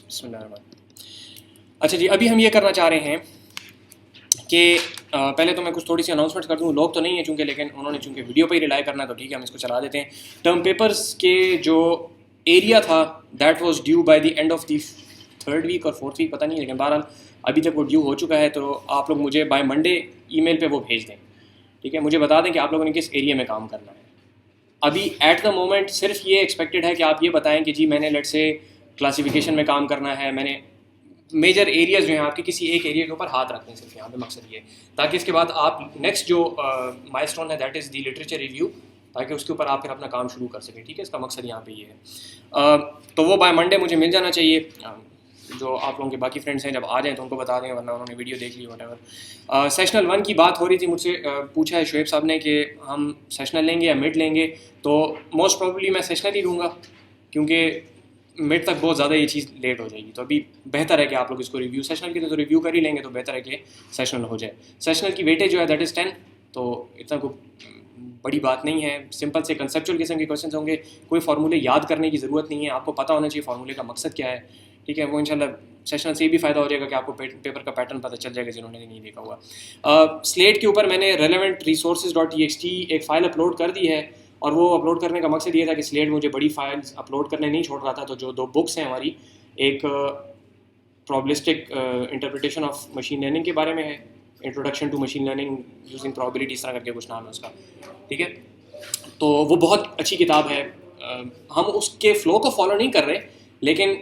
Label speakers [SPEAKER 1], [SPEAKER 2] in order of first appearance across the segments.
[SPEAKER 1] बिस्मिल्लाह। अच्छा जी, अभी हम ये करना चाह रहे हैं कि पहले तो मैं कुछ थोड़ी सी अनाउंसमेंट कर दूँ। लोग तो नहीं है चूँकि, लेकिन उन्होंने चूँकि वीडियो पे ही रिलाई करना है तो ठीक है, हम इसको चला देते हैं। टर्म पेपर्स के जो एरिया था that was due by the end of the 3rd week और 4th वीक, पता नहीं, लेकिन बहरहाल अभी तक वो ड्यू हो चुका है। तो आप लोग मुझे बाय मंडे ईमेल पे वो भेज दें, ठीक है। मुझे बता दें कि आप लोगों ने किस एरिया में काम करना है। अभी एट द मोमेंट सिर्फ ये एक्सपेक्टेड है कि आप ये बताएं कि जी मैंने लेट से क्लासिफिकेशन में काम करना है, मैंने मेजर एरियाज जो हैं आपके किसी एक एरिया के ऊपर हाथ रखते हैं सिर्फ यहाँ पे, मकसद ये, ताकि इसके बाद आप नेक्स्ट जो माइलस्टोन है that is the literature review, ताकि उसके ऊपर आप फिर अपना काम शुरू कर सकें, ठीक है। इसका मकसद यहाँ पे ये है। तो वो बाय मंडे मुझे मिल जाना चाहिए। जो आप लोगों के बाकी फ्रेंड्स हैं जब आ जाएँ तो उनको बता दें, वरना उन्होंने वीडियो देख ली वटेवर। सेशनल 1 की बात हो रही थी, मुझसे पूछा है शुएब साहब ने कि हम सेशनल लेंगे या मिड लेंगे। तो मोस्ट प्रोबेबली मैं सेशनल ही लूँगा, क्योंकि मिड तक बहुत ज़्यादा ये चीज़ लेट हो जाएगी। तो अभी बेहतर है कि आप लोग इसको रिव्यू, सेशनल की तो रिव्यू कर ही लेंगे, तो बेहतर है कि सेशनल हो जाए। सेशनल की वेटेज जो है दैट इज़ 10, तो इतना कोई बड़ी बात नहीं है। सिंपल से कंसेप्चुअल किस्म के क्वेश्चन होंगे, कोई फार्मूले याद करने की ज़रूरत नहीं है, आपको पता होना चाहिए फार्मूले का मकसद क्या है, ठीक है। वो इंशाल्लाह सेशनल से भी फ़ायदा हो जाएगा कि आपको पेपर का पैटर्न पता चल जाएगा जिन्होंने नहीं देखा हुआ। स्लेट के ऊपर मैंने relevant-resources.txt एक फ़ाइल अपलोड कर दी है, और वो अपलोड करने का मकसद ये था कि स्लेट मुझे बड़ी फाइल्स अपलोड करने नहीं छोड़ रहा था। तो जो 2 बुक्स हैं हमारी, एक probabilistic interpretation of machine learning के बारे में है, introduction to machine learning using probability, इस तरह करके कुछ नाम है उसका, ठीक है। तो वो बहुत अच्छी किताब है। हम उसके फ़्लो को फॉलो नहीं कर रहे, लेकिन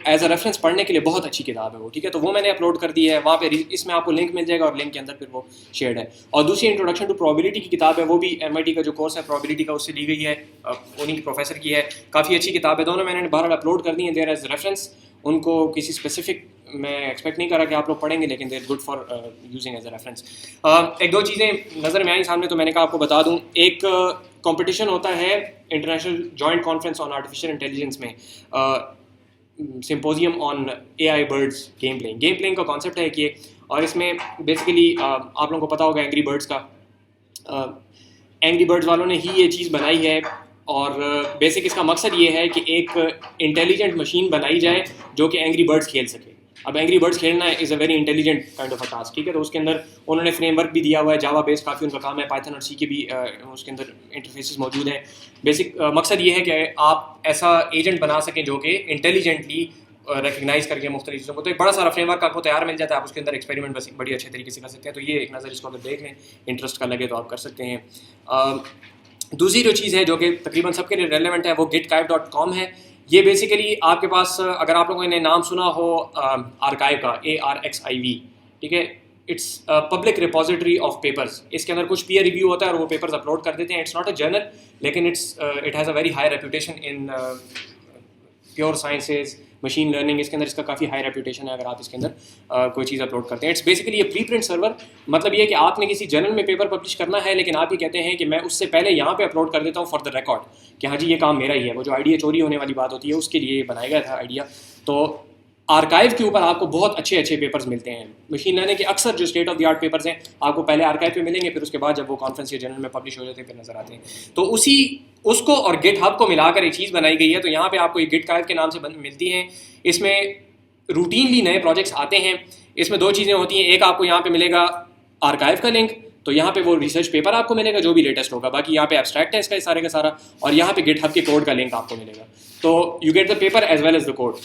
[SPEAKER 1] एज अ रेफरेंस पढ़ने के लिए बहुत अच्छी किताब है वो, ठीक है। तो वो मैंने अपलोड कर दी है वहाँ पे, इसमें आपको लिंक मिल जाएगा और लिंक के अंदर फिर वो शेयर्ड है। और दूसरी इंट्रोडक्शन टू प्रोबेबिलिटी की किताब है, वो भी MIT का जो कोर्स है प्रोबेबिलिटी का, उससे ली गई है, उन्हीं की प्रोफेसर की है। काफ़ी अच्छी किताब है, दोनों मैंने बहरहाल अपलोड कर दी है देयर एज रेफरेंस। उनको किसी स्पेसिफिक मैं एक्सपेक्ट नहीं कर रहा कि आप लोग पढ़ेंगे, लेकिन they're good for using as a reference. एक दो चीज़ें नज़र में आई सामने, तो मैंने कहा आपको बता दूँ। एक कंपटीशन होता है international joint conference on artificial intelligence में, symposium on AI birds game playing का कॉन्सेप्ट है कि, और इसमें बेसिकली आप लोगों को पता होगा एंग्री बर्ड्स का, एंग्री बर्ड्स वालों ने ही ये चीज़ बनाई है। और बेसिक इसका मकसद ये है कि एक इंटेलिजेंट मशीन बनाई जाए जो कि एंग्री बर्ड्स खेल सके। अब एंग्री बर्ड्स खेलना is a very intelligent kind of a task, ठीक है। तो उसके अंदर उन्होंने फ्रेमवर्क भी दिया हुआ है, जावा बेस्ड काफ़ी उनका काम है, पाइथन और सी के भी उसके अंदर इंटरफेसेस मौजूद हैं। बेसिक मकसद ये है कि आप ऐसा एजेंट बना सकें जो कि इंटेलिजेंटली रिकग्नाइज करके मुख्तलिफ चीज़ों को, तो एक बड़ा सारा फ्रेमवर्क आपको तैयार मिल जाता है, आप उसके अंदर एक्सपेरिमेंट बस बड़ी अच्छे तरीके से कर सकते हैं। तो ये एक नज़र इसको अगर देख लें, इंटरेस्ट का लगे तो आप कर सकते हैं। दूसरी जो चीज़ है जो कि तकरीबन सबके लिए रेलेवेंट है, वो gitkive.com है। ये बेसिकली आपके पास, अगर आप लोगों ने नाम सुना हो आर्काइव का, ARXIV, ठीक है, it's public repository of papers. इसके अंदर कुछ पीयर रिव्यू होता है और वो पेपर्स अपलोड कर देते हैं। इट्स नॉट अ जर्नल, लेकिन it has a very high reputation in pure sciences, machine learning, इसके अंदर इसका काफ़ी हाई रेपुटेशन है अगर आप इसके अंदर कोई चीज़ अपलोड करते हैं। इट्स बेसिकली ये प्री प्रिंट सर्वर, मतलब ये कि आपने किसी जर्नल में पेपर पब्लिश करना है, लेकिन आप ये कहते हैं कि मैं उससे पहले यहाँ पे अपलोड कर देता हूँ फॉर द रिकॉर्ड कि हाँ जी ये काम मेरा ही है। वो जो आइडिया चोरी होने वाली बात होती है, उसके लिए बनाया गया था आइडिया। तो आर्काइव के ऊपर आपको बहुत अच्छे अच्छे पेपर्स मिलते हैं। मशीन लर्निंग के अक्सर जो state of the art papers हैं आपको पहले आर्काइव पे मिलेंगे, फिर उसके बाद जब वो कॉन्फ्रेंस या जर्नल में पब्लिश हो जाते हैं फिर नजर आते हैं। तो उसको और गिटहब को मिलाकर एक चीज़ बनाई गई है। तो यहाँ पे आपको एक गिटकाइव के नाम से मिलती हैं। इसमें रूटीनली नए प्रोजेक्ट्स आते हैं। इसमें 2 चीज़ें होती हैं, एक आपको यहाँ पे मिलेगा आर्काइव का लिंक, तो यहाँ पे वो रिसर्च पेपर आपको मिलेगा जो भी लेटेस्ट होगा, बाकी यहाँ पे एब्स्ट्रैक्ट है इसका सारे का सारा, और यहाँ पे गिटहब के कोड का लिंक आपको मिलेगा। तो you get the paper as well as the code,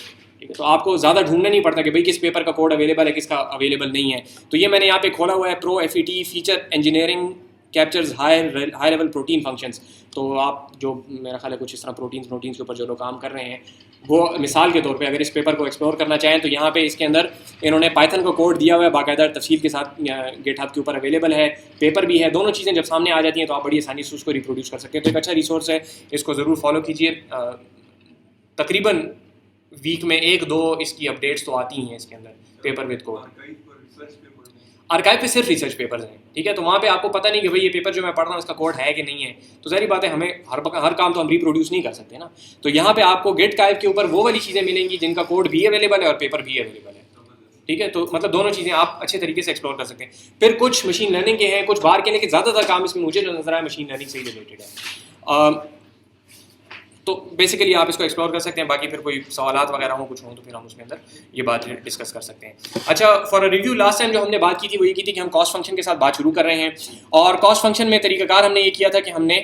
[SPEAKER 1] ठीक है। तो आपको ज़्यादा ढूंढना नहीं पड़ता कि भाई किस पेपर का कोड अवेलेबल है, किसका अवेलेबल नहीं है। तो ये मैंने यहाँ पे खोला हुआ है, pro FET feature engineering captures high level protein functions. तो आप जो मेरा ख्याल है कुछ इस तरह प्रोटीन्स के ऊपर जो लोग काम कर रहे हैं, वो मिसाल के तौर पे अगर इस पेपर को एक्सप्लोर करना चाहें तो यहाँ पे इसके अंदर इन्होंने पाइथन का कोड दिया हुआ है, बाकायदा तफसील के साथ गिटहब के ऊपर अवेलेबल है, पेपर भी है। दोनों चीज़ें जब सामने आ जाती हैं तो आप बड़ी आसानी से उसको रिप्रोड्यूस कर सकते हैं। तो एक अच्छा रिसोर्स है, इसको ज़रूर फॉलो कीजिए। तकरीबन वीक में 1-2 इसकी अपडेट्स तो आती हैं इसके अंदर पेपर विद कोड। आर्काइव पे सिर्फ रिसर्च पेपर्स हैं, ठीक है। तो वहाँ पे आपको पता नहीं कि भाई ये पेपर जो मैं पढ़ रहा हूँ इसका कोड है कि नहीं है, तो ज़ाहिर बात है हमें हर काम तो हम रिप्रोड्यूस नहीं कर सकते ना। तो यहाँ पे आपको गिटकाइव के ऊपर वो वाली चीज़ें मिलेंगी जिनका कोड भी अवेलेबल है और पेपर भी अवेलेबल है, ठीक है। तो मतलब दोनों चीज़ें आप अच्छे तरीके से एक्सप्लोर कर सकते हैं। फिर कुछ मशीन लर्निंग के हैं, कुछ बाहर के, लेकिन ज़्यादातर काम इसमें मुझे जो नजर आया मशीन लर्निंग से ही रिलेटेड है। तो बेसिकली आप इसको एक्सप्लोर कर सकते हैं, बाकी फिर कोई सवालात वगैरह हो कुछ हो तो फिर हम उसके अंदर ये बात डिस्कस कर सकते हैं। अच्छा, for a review, last time जो हमने बात की थी वो ये की थी कि हम कॉस्ट फंक्शन के साथ बात शुरू कर रहे हैं, और कॉस्ट फंक्शन में तरीकाकार हमने ये किया था कि हमने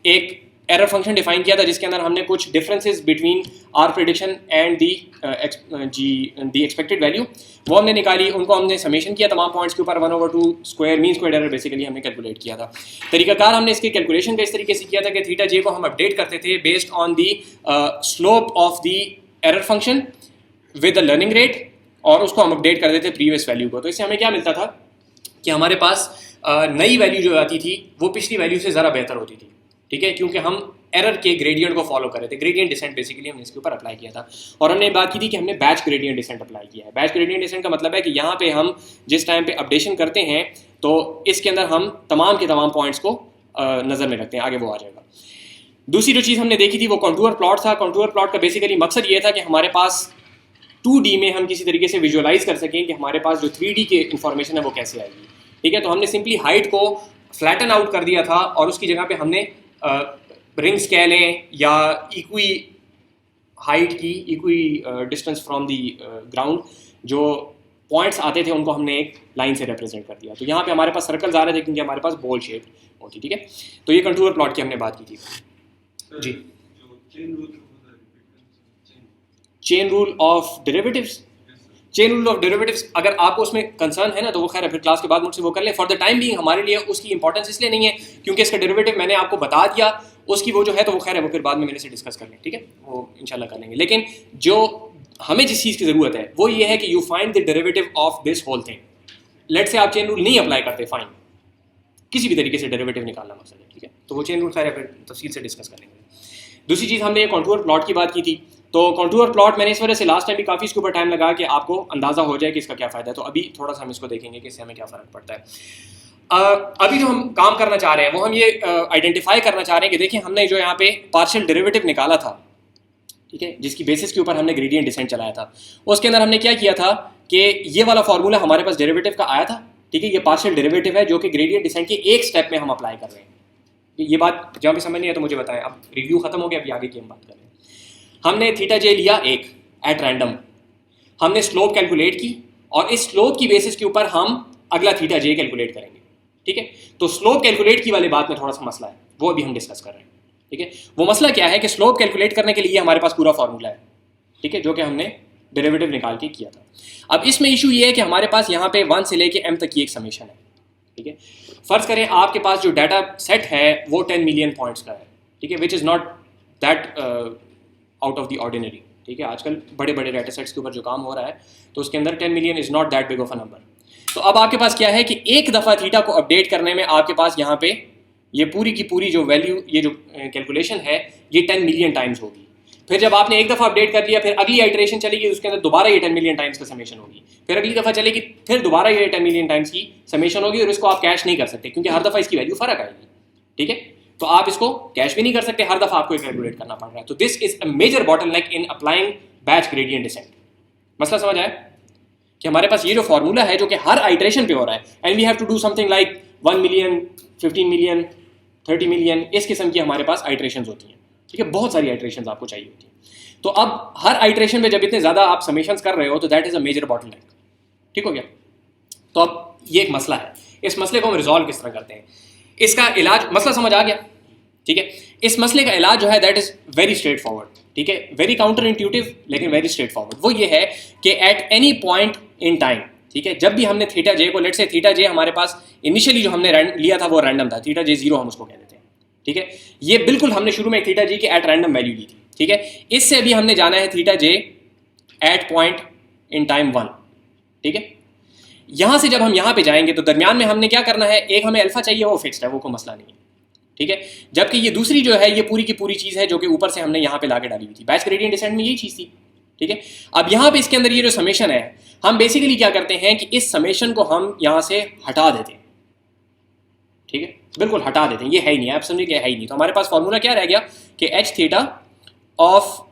[SPEAKER 1] एक एरर फंक्शन डिफाइन किया था जिसके अंदर हमने कुछ differences between our prediction and the expected value वो हमने निकाली, उनको हमने समेशन किया तमाम पॉइंट्स के ऊपर 1/2 square mean square error basically हमने कैलकुलेट किया था। तरीकाकार हमने इसके कैलकुलेशन का इस तरीके से किया था कि थीटा जे को हम अपडेट करते थे based on the slope of the error function with the learning rate, और उसको हम अपडेट करते थे प्रीवियस वैल्यू को। तो इससे हमें क्या मिलता था कि हमारे पास नई वैल्यू जो आती थी वो पिछली वैल्यू से ज़रा बेहतर होती थी, ठीक है, क्योंकि हम एरर के ग्रेडियंट को फॉलो कर रहे थे। ग्रेडियंट डिसेंट बेसिकली हमने इसके ऊपर अप्लाई किया था, और हमने बात की थी कि हमने बैच ग्रेडियंट डिसेंट अप्लाई किया है। बैच ग्रेडियंट डिसेंट का मतलब है कि यहाँ पे हम जिस टाइम पे अपडेशन करते हैं तो इसके अंदर हम तमाम के तमाम पॉइंट्स को नज़र में रखते हैं, आगे वो आ जाएगा। दूसरी जो चीज़ हमने देखी थी वो कंटूर प्लॉट था। कंटूर प्लॉट का बेसिकली मकसद ये था कि हमारे पास 2D में हम किसी तरीके से विजुअलाइज कर सकें कि हमारे पास जो 3D के इंफॉर्मेशन है वो कैसे आएगी, ठीक है। तो हमने सिंपली हाइट को फ्लैटन आउट कर दिया था और उसकी जगह पे हमने रिंग स्केलें या इक्वी हाइट की equi distance from the ground जो पॉइंट्स आते थे उनको हमने एक लाइन से रिप्रेजेंट कर दिया। तो यहाँ पे हमारे पास सर्कल्स आ रहे थे क्योंकि हमारे पास बॉल शेप होती, ठीक है। तो ये कंटूर प्लॉट की हमने बात की थी जी। Chain rule of derivatives, chain rule of derivatives अगर आपको उसमें कंसर्न है ना तो वो खैर फिर क्लास के बाद मुझसे वो कर लें। फॉर द टाइम बीइंग हमारे लिए उसकी इंपॉर्टेंस इसलिए नहीं है क्योंकि इसका डेरिवेटिव मैंने आपको बता दिया, उसकी वो जो है तो वो खैर है वो फिर बाद में मेरे से डिस्कस कर लें, ठीक है, वो इंशाल्लाह कर लेंगे। लेकिन जो हमें जिस चीज़ की ज़रूरत है वो ये है कि you find the derivative of this whole thing. Let say आप चेन रूल नहीं अप्लाई करते, फाइन, किसी भी तरीके से डेरिवेटिव निकालना मकसद है, ठीक है, तो वो चेन रूल खैर फिर तफसील से डिस्कस कर लेंगे। दूसरी चीज़ हमने कंटूर प्लॉट की बात की थी। तो कंटूर प्लॉट मैंने इस वजह से लास्ट टाइम भी काफ़ी इसके ऊपर टाइम लगा कि आपको अंदाज़ा हो जाए कि इसका क्या फ़ायदा है। तो अभी थोड़ा सा हम इसको देखेंगे कि इससे हमें क्या फ़र्क पड़ता है। अभी जो हम काम करना चाह रहे हैं वो हम ये आइडेंटिफाई करना चाह रहे हैं कि देखिए हमने जो यहाँ पे पार्शियल डेरिवेटिव निकाला था, ठीक है, जिसकी बेसिस के ऊपर हमने ग्रेडियंट डिसेंट चलाया था, उसके अंदर हमने क्या किया था कि ये वाला फॉर्मूला हमारे पास डेरिवेटिव का आया था, ठीक है, ये पार्शियल डेरिवेटिव है जो कि ग्रेडियंट डिसेंट के एक स्टेप में हम अप्लाई कर रहे हैं। ये बात जहाँ भी समझ नहीं है तो मुझे बताएं। अब रिव्यू खत्म हो गया, अभी आगे की हम बात करें। हमने थीटा जे लिया एक एट रैंडम, हमने स्लोप कैलकुलेट की और इस स्लोप की बेसिस के ऊपर हम अगला थीटा जे कैलकुलेट करेंगे, ठीक है। तो स्लोप कैलकुलेट की वाली बात में थोड़ा सा मसला है, वो अभी हम डिस्कस कर रहे हैं, ठीक है। वो मसला क्या है कि स्लोप कैलकुलेट करने के लिए हमारे पास पूरा फॉर्मूला है, ठीक है, जो कि हमने डेरिवेटिव निकाल के किया था। अब इसमें इशू ये है कि हमारे पास यहाँ पे 1 से लेके m तक की एक समेशन है, ठीक है। फर्ज करें आपके पास जो डाटा सेट है वो 10 मिलियन पॉइंट्स का है, ठीक है, which is not that out of the ordinary, ठीक है। आजकल बड़े बड़े डाटा सेट्स के ऊपर जो काम हो रहा है तो उसके अंदर 10 million is not that big of a number. तो अब आपके पास क्या है कि एक दफ़ा थीटा को अपडेट करने में आपके पास यहाँ पे ये पूरी की पूरी जो वैल्यू, ये जो कैलकुलेशन है ये 10 मिलियन टाइम्स होगी। फिर जब आपने एक दफ़ा अपडेट कर लिया फिर अगली आइटरेशन चलेगी, उसके अंदर दोबारा ये 10 मिलियन टाइम्स का समेशन होगी, फिर अगली दफ़ा चलेगी, फिर दोबारा ये 10 मिलियन टाइम्स की समेशन होगी, और इसको आप कैश नहीं कर सकते क्योंकि हर दफ़ा इसकी वैल्यू फ़र्क आएगी, ठीक है। तो आप इसको कैश भी नहीं कर सकते, हर दफ़ा आपको कैलकुलेट करना पड़ रहा है। तो this is a major bottleneck in applying batch gradient descent. मसला समझ आया कि हमारे पास ये जो फॉर्मूला है जो कि हर आइटरेशन पे हो रहा है, and we have to do something like 1 million 15 million 30 million, इस किस्म की हमारे पास आइटरेशंस होती हैं, ठीक है, बहुत सारी आइटरेशंस आपको चाहिए होती हैं। तो अब हर आइटरेशन में जब इतने ज़्यादा आप समेशंस कर रहे हो तो that is a major bottleneck, ठीक हो गया। तो अब ये एक मसला है, इस मसले को हम रिजॉल्व किस तरह करते हैं, इसका इलाज, मसला समझ आ गया, ठीक है। इस मसले का इलाज जो है that is very straight forward, ठीक है, वेरी काउंटर इंट्यूटिव लेकिन वेरी स्ट्रेट फॉरवर्ड। वो ये है कि at any point in time, ठीक है, जब भी हमने थीटा जे को, लेट से थीटा जे हमारे पास इनिशियली जो हमने लिया था वो रैंडम था, थीटा जे 0 हम उसको कह देते हैं, ठीक है। ये बिल्कुल हमने शुरू में थीटा जे की एट रैंडम वैल्यू ली थी, ठीक है। इससे अभी हमने जाना है theta J at point in time 1, ठीक है। यहां से जब हम यहां पे जाएंगे तो दरमियान में हमने क्या करना है, एक हमें अल्फा चाहिए, वो फिक्स्ड है, वो कोई मसला नहीं है, ठीक है। जबकि ये दूसरी जो है ये पूरी की पूरी चीज़ है जो कि ऊपर से हमने यहाँ पे लाके डाली हुई थी। बैच ग्रेडियंट डिसेंट में यही चीज़ थी, ठीक है। अब यहाँ पे इसके अंदर ये जो समेशन है, हम बेसिकली क्या करते हैं कि इस समेशन को हम यहाँ से हटा देते हैं, ठीक है, बिल्कुल हटा देते हैं, ये है ही नहीं, आप समझिए कि है ही नहीं। तो हमारे पास फॉर्मूला क्या रह गया कि H theta of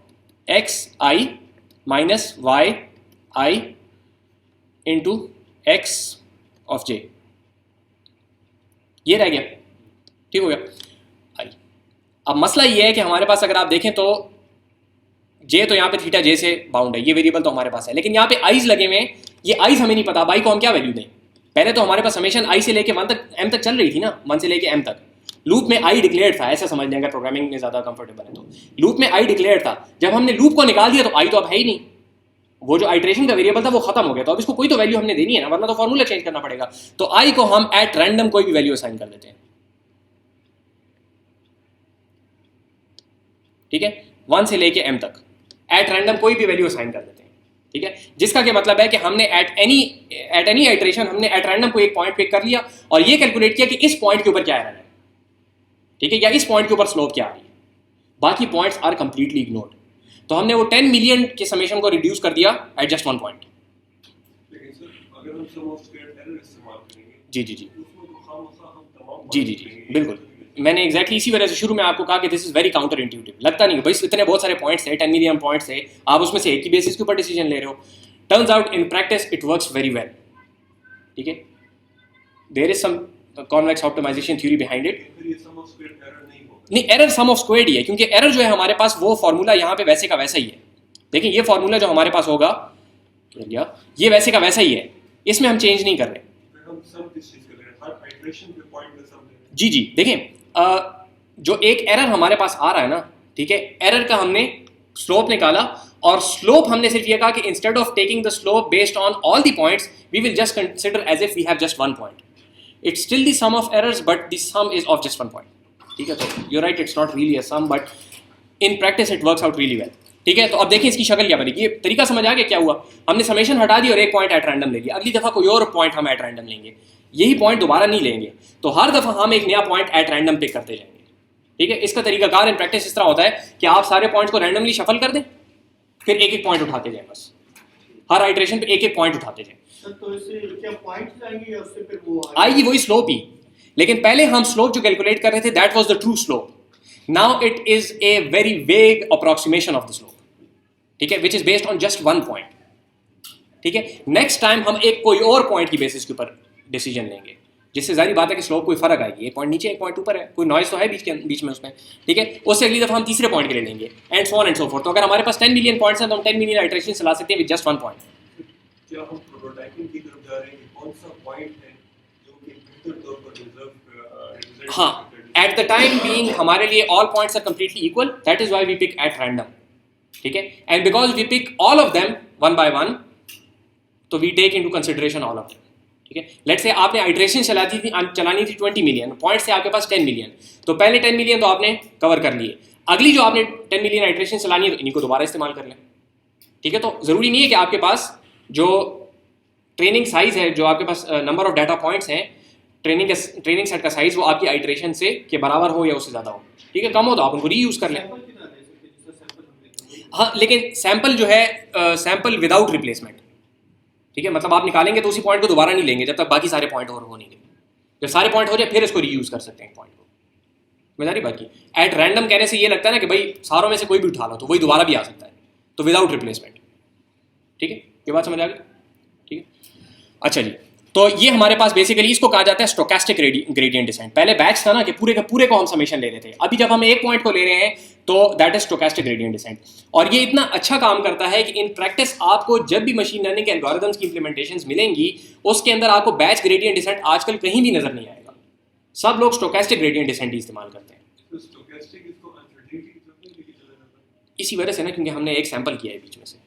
[SPEAKER 1] X I minus Y I into X of J, ये रह गया, ठीक हो गया। आई अब मसला ये है कि हमारे पास अगर आप देखें तो जे तो यहाँ पे थीटा जे से बाउंड है, ये वेरिएबल तो हमारे पास है, लेकिन यहाँ पे आईज लगे हुए हैं, ये आईज हमें नहीं पता अब आई को हम क्या वैल्यू दें। पहले तो हमारे पास समेशन आई से लेके 1 तक एम तक चल रही थी ना, 1 से लेके एम तक लूप में आई डिक्लेयर्ड था, ऐसा समझ लें अगर प्रोग्रामिंग में ज़्यादा कंफर्टेबल है तो। लूप में आई डिक्लेयर्ड था, जब हमने लूप को निकाल दिया तो आई तो अब है ही नहीं, वो जो आइट्रेशन का वेरिएबल था वो खत्म हो गया, तो अब इसको कोई तो वैल्यू हमने देनी है ना, वरना तो फॉर्मूला चेंज करना पड़ेगा। तो आई को हम एट रैंडम कोई भी वैल्यू असाइन कर देते हैं, ठीक है, 1 से लेके m तक एट रैंडम कोई भी वैल्यू असाइन कर देते हैं, ठीक है, जिसका क्या मतलब है कि हमने एट एनी आइट्रेशन हमने एट रैंडम को एक पॉइंट पिक कर लिया और ये कैलकुलेट किया कि इस पॉइंट के ऊपर क्या एरर है, ठीक है, या इस पॉइंट के ऊपर स्लोप क्या आ रही है, बाकी पॉइंट्स आर कंप्लीटली इग्नोर्ड। तो हमने वो 10 मिलियन के समेशन को रिड्यूस कर दिया एट जस्ट 1 पॉइंट।
[SPEAKER 2] लेकिन सर अगर हम सम ऑफ स्क्वायर एरर इस्तेमाल करेंगे
[SPEAKER 1] जी जी जी
[SPEAKER 2] उसमें तो खामखा हम तमाम
[SPEAKER 1] जी जी जी बिल्कुल, मैंने एग्जैक्टली इसी वजह से शुरू में आपको कहा कि this is very counter intuitive. लगता नहीं भाई इतने बहुत सारे पॉइंट्स हैं, 10 मिलियन पॉइंट्स है, आप उसमें से एक की बेसिस के ऊपर डिसीजन ले रहे हो। Turns out in practice it works very well, ठीक है, there is some convex optimisation theory behind it.
[SPEAKER 2] फिर ये सम ऑफ स्क्वायर एरर नहीं होगा।
[SPEAKER 1] नहीं, एरर सम ऑफ स्क्वायर्ड ही है, क्योंकि एरर जो है हमारे पास वो फॉर्मूला यहाँ पे वैसे का वैसा ही है। देखिए ये फॉर्मूला जो हमारे पास होगा ये वैसे का वैसा ही है, इसमें हम चेंज नहीं कर रहे।
[SPEAKER 2] फिर हम सम किस चीज कर रहे हैं, हर आइट्रेशन पे पॉइंट पे सम ले रहे हैं।
[SPEAKER 1] जी जी देखें, जो एक एरर हमारे पास आ रहा है ना, ठीक है, एरर का हमने स्लोप निकाला और स्लोप हमने सिर्फ ये कहा कि instead of taking the slope based on all the points we will just consider as if we have just 1 point. It's still the sum of errors but the sum is of just 1 point, ठीक है। तो you right, it's not really a sum but in practice it works out really well, ठीक है। तो अब देखिए इसकी शक्ल क्या बनेगी, ये तरीका समझ आ गया क्या हुआ। हमने समेशन हटा दी और एक पॉइंट एट रैंडम ले लिया, अगली दफा कोई और पॉइंट हम एट रैंडम लेंगे, यही पॉइंट दोबारा नहीं लेंगे, तो हर दफा हम एक नया पॉइंट एट रैंडम पिक करते जाएंगे, ठीक है। इसका तरीकाकार इन प्रैक्टिस इस तरह होता है कि आप सारे पॉइंट्स को रैंडमली शफल कर दें, फिर एक एक पॉइंट उठाते जाएं, बस हर आइट्रेशन पे एक एक पॉइंट उठाते जाएं।
[SPEAKER 3] सर तो इससे क्या पॉइंट्स आएंगे या उससे फिर वो
[SPEAKER 1] आएगी वही स्लोप ही, लेकिन पहले हम स्लोप जो कैलकुलेट कर रहे थे that was the true slope, now it is a very vague approximation of the slope, ठीक है, which is based on just 1 point, ठीक है। नेक्स्ट टाइम हम एक कोई और पॉइंट की बेसिस के ऊपर डिसीजन लेंगे, जिससे जारी बात है कि स्लोप कोई फर्क आएगी, एक पॉइंट नीचे एक पॉइंट ऊपर है, कोई नॉइज तो है बीच में उसमें, ठीक है। उससे अगली दफा हम तीसरे पॉइंट के लिए लेंगे and so on and so fourth. तो अगर हमारे पास 10 मिलियन पॉइंट्स हैं तो हम 10 मिलियन आइट्रेशन चला सकते हैं विद जस्ट 1 पॉइंट।
[SPEAKER 2] क्या हम प्रोटोटाइपिंग की तरफ जा रहे हैं कि कौन सा पॉइंट है जो कि बेहतर तौर पर रिजल्ट
[SPEAKER 1] हाँ, एट द टाइम बीइंग हमारे लिए all points are completely equal, that is why we pick at random, ठीक है, and because we pick all of them 1 by 1 तो we take into consideration all of them, ठीक है। Let's say आपने iteration चलानी थी 20 मिलियन, पॉइंट्स से आपके पास 10 मिलियन, तो पहले 10 मिलियन तो आपने कवर कर लिए, अगली जो आपने 10 मिलियन आइट्रेशन चलानी है तो इन्हीं को दोबारा इस्तेमाल कर लें, ठीक है। तो जरूरी नहीं है कि आपके पास जो ट्रेनिंग साइज है, जो आपके पास नंबर ऑफ डाटा पॉइंट्स हैं, ट्रेनिंग सेट का साइज वो आपकी आइट्रेशन से के बराबर हो या उससे ज़्यादा हो, ठीक है। कम हो तो आप उनको रीयूज कर लें। हाँ, लेकिन सैंपल जो है सैंपल विदाउट रिप्लेसमेंट, ठीक है, मतलब आप निकालेंगे तो उसी पॉइंट को दोबारा नहीं लेंगे जब तक बाकी सारे पॉइंट और हो नहीं गए, जब सारे पॉइंट हो जाए फिर इसको रीयूज कर सकते हैं पॉइंट को। मेरी बात की एट रैंडम कहने से ये लगता है ना कि भाई सारों में से कोई भी उठा लो तो वही दोबारा भी आ सकता है, तो विदाउट रिप्लेसमेंट, ठीक है, ये बात समझ आ गई, ठीक है। अच्छा जी, तो ये हमारे पास बेसिकली इसको कहा जाता है स्टोकेस्टिक ग्रेडियंट डिसेंट। पहले बैच था ना कि पूरे के पूरे को हम समेशन ले रहे थे, अभी जब हम एक पॉइंट को ले रहे हैं तो that is stochastic gradient descent. और ये इतना अच्छा काम करता है कि इन प्रैक्टिस आपको जब भी मशीन लर्निंग के एल्गोरिथम्स की इंप्लीमेंटेशंस मिलेंगी उसके अंदर आपको बैच ग्रेडियंट डिसेंट आजकल कहीं भी नजर नहीं आएगा, सब लोग स्टोकेस्टिक ग्रेडियंट डिसेंट ही इस्तेमाल करते हैं।
[SPEAKER 2] तो स्टोकेस्टिक इसको अनसर्टेनिटी की तरफ लेके चला जाता है
[SPEAKER 1] इसी वजह से ना, क्योंकि हमने एक सैंपल किया है बीच में से,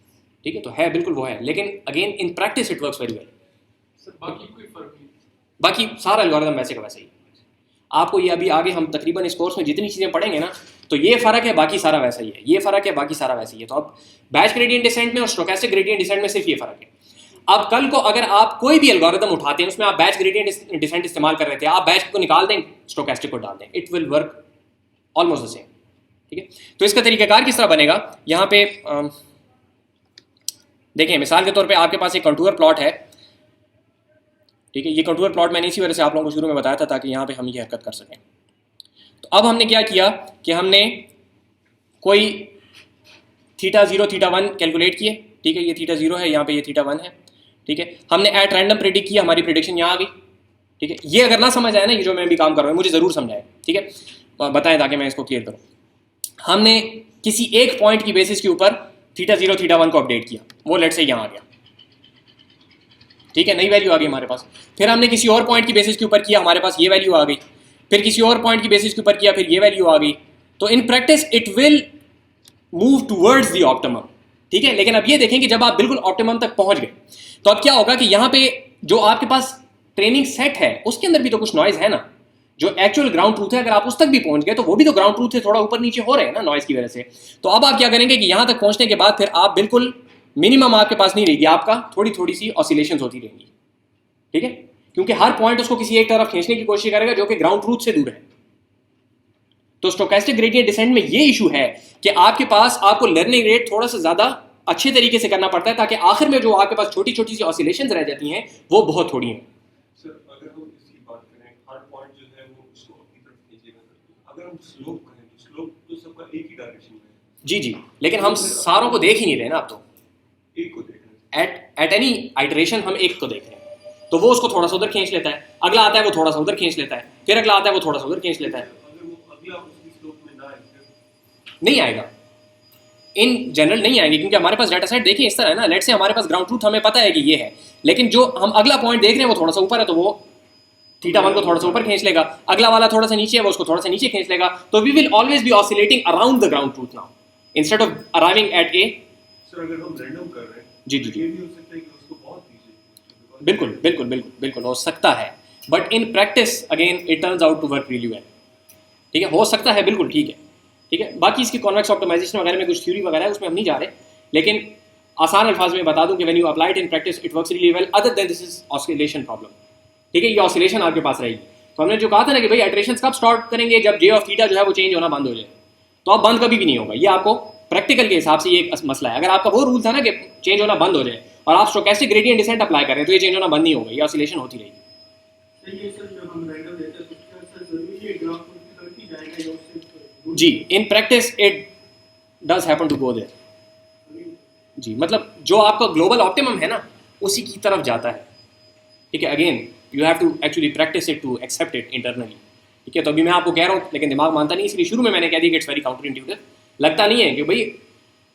[SPEAKER 1] ठीक है, तो है बिल्कुल वो है, लेकिन again in practice it works very well.
[SPEAKER 2] Sir बाकी कोई फर्क नहीं,
[SPEAKER 1] बाकी सारा एल्गोरिथम वैसे का वैसे ही आपको, ये अभी आगे हम तकरीबन इस कोर्स में जितनी चीज़ें पढ़ेंगे ना तो ये फ़र्क है, बाकी सारा वैसा ही है, ये फ़र्क है, बाकी सारा वैसा ही है। तो अब बैच ग्रेडियंट डिसेंट में और स्टोकेस्टिक ग्रेडियंट डिसेंट में सिर्फ ये फ़र्क है। अब कल को अगर आप कोई भी एल्गोरिथम उठाते हैं उसमें आप बैच ग्रेडियंट डिसेंट इस्तेमाल कर रहे थे, आप बैच को निकाल दें स्टोकेस्टिक को डाल दें, it will work almost the same, ठीक है। तो इसका तरीकाकार किस तरह बनेगा, यहाँ पे देखें, मिसाल के तौर पे आपके पास एक कंटूर प्लॉट है, ठीक है, ये कंटूर प्लॉट मैंने इसी वजह से आप लोगों को शुरू में बताया था ताकि यहाँ पे हम ये हरकत कर सकें। तो अब हमने क्या किया कि हमने कोई थीटा 0 थीटा 1 कैलकुलेट किए, ठीक है, ये थीटा 0 है, यहाँ पे ये थीटा 1 है, ठीक है। हमने एट रैंडम प्रेडिक्ट किया, हमारी प्रेडिक्शन यहाँ आ गई, ठीक है। ये अगर ना समझ आए ना, ये जो मैं भी काम कर रहा हूँ, मुझे ज़रूर समझाए, ठीक है, बताएं ताकि मैं इसको क्लियर करूँ। हमने किसी एक पॉइंट की बेसिस के ऊपर θ0 θ1 को अपडेट किया, वो लेट से यहाँ आ गया, ठीक है, नई वैल्यू आ गई हमारे पास। फिर हमने किसी और पॉइंट की बेसिस के ऊपर किया, हमारे पास ये वैल्यू आ गई। फिर किसी और पॉइंट की बेसिस के ऊपर किया, फिर ये वैल्यू आ गई। तो इन practice it will move towards the optimum, ठीक है। लेकिन अब ये देखें कि जब आप बिल्कुल ऑप्टिमम तक पहुंच गए तो अब क्या होगा कि यहाँ पे जो आपके पास ट्रेनिंग सेट है उसके अंदर भी तो कुछ नॉइज है ना, जो एक्चुअल ग्राउंड ट्रूथ है, अगर आप उस तक भी पहुंच गए तो वो भी तो ग्राउंड ट्रूथ से थोड़ा ऊपर नीचे हो रहे हैं ना नॉइज की वजह से। तो अब आप क्या करेंगे कि यहां तक पहुंचने के बाद फिर आप बिल्कुल मिनिमम आपके पास नहीं रहेगी, आपका थोड़ी थोड़ी सी ऑसिलेशन होती रहेंगी, ठीक है, क्योंकि हर पॉइंट उसको किसी एक तरफ खींचने की कोशिश करेगा जो कि ग्राउंड ट्रूथ से दूर है। तो स्टोकेस्टिक ग्रेडियंट डिसेंट में ये इशू है कि आपके पास आपको लर्निंग रेट थोड़ा सा ज्यादा अच्छे तरीके से करना पड़ता है ताकि आखिर में जो आपके पास छोटी छोटी सी ऑसिलेशंस रह जाती हैं वो बहुत थोड़ी हैं।
[SPEAKER 2] सर अगर हम इसकी बात करें, हर पॉइंट जो है वो उसको अपनी तरफ खींचेगा, अगर हम स्लोप करें तो स्लोप तो सबका एक ही डायरेक्शन में है।
[SPEAKER 1] जी जी, लेकिन हम सारों को देख ही नहीं रहे ना, अब तो
[SPEAKER 2] एक को देख रहे हैं,
[SPEAKER 1] एट एनी आइटरेशन हम एक को देख रहे हैं, तो वो उसको थोड़ा सा उधर खींच लेता है, अगला आता है वो थोड़ा सा उधर खींच लेता है, फिर अगला आता है वो थोड़ा सा उधर खींच लेता है।
[SPEAKER 2] अगर वो अगला उसकी स्लोप में ना आए फिर
[SPEAKER 1] नहीं आएगा, इन जनरल नहीं आएंगे, क्योंकि हमारे पास डाटा सेट देखिए इस तरह है ना, लेट से हमारे पास ग्राउंड ट्रूथ हमें पता है कि ये है, लेकिन जो हम अगला पॉइंट देख रहे हैं वो थोड़ा सा ऊपर है तो वो θ1 को थोड़ा सा ऊपर खींच लेगा, अगला वाला थोड़ा सा नीचे है वो उसको थोड़ा सा नीचे खींच लेगा। तो we will always be oscillating around the ground truth now instead of arriving at a.
[SPEAKER 2] Sir अगर हम रैंडम कर रहे हैं
[SPEAKER 1] जी जी
[SPEAKER 2] तो
[SPEAKER 1] जी,
[SPEAKER 2] ये भी हो सकता है कि उसको बहुत पीछे
[SPEAKER 1] बिल्कुल बिल्कुल बिल्कुल बिल्कुल हो सकता है, but in practice again it turns out to work really well, ठीक है, हो सकता है, बिल्कुल ठीक है, ठीक है। बाकी इसकी कॉन्वेक्स ऑप्टिमाइजेशन वगैरह में कुछ थ्योरी वगैरह है, उसमें हम नहीं जा रहे, लेकिन आसान अल्फाज में बता दूं कि when you apply it in practice it works really well, other than this is oscillation problem, ठीक है, ये ऑसिलेशन आपके पास रहेगी। तो हमने जो कहा था ना कि भाई आइटरेशंस कब स्टार्ट करेंगे, जब जे ऑफ थीटा जो है वो चेंज होना बंद हो जाए, तो अब बंद कभी भी नहीं होगा, ये आपको प्रैक्टिकल के हिसाब से ये एक मसला है। अगर आपका वो रूल था ना कि चेंज होना बंद हो जाए और आप स्टोकेस्टिक ग्रेडियंट डिसेंट अप्लाई करें तो ये चेंज होना बंद नहीं होगा, ये ऑसिलेशन होती रहेगी।
[SPEAKER 3] सही है सर, जब हम रैंडम देते हैं तो क्या सर जरूरी है ग्राउंड ट्रूथ की तरफ ही जाएगा या उससे
[SPEAKER 1] जी, in practice it does happen to go there, जी, मतलब जो आपका ग्लोबल ऑप्टिमम है ना उसी की तरफ जाता है, ठीक है। Again you have to actually practise it to accept it internally, ठीक है। तो अभी मैं आपको कह रहा हूँ लेकिन दिमाग मानता नहीं, इसलिए शुरू में मैंने कह दिया कि इट्स वेरी काउंटर इंट्यूटिव, लगता नहीं है कि भाई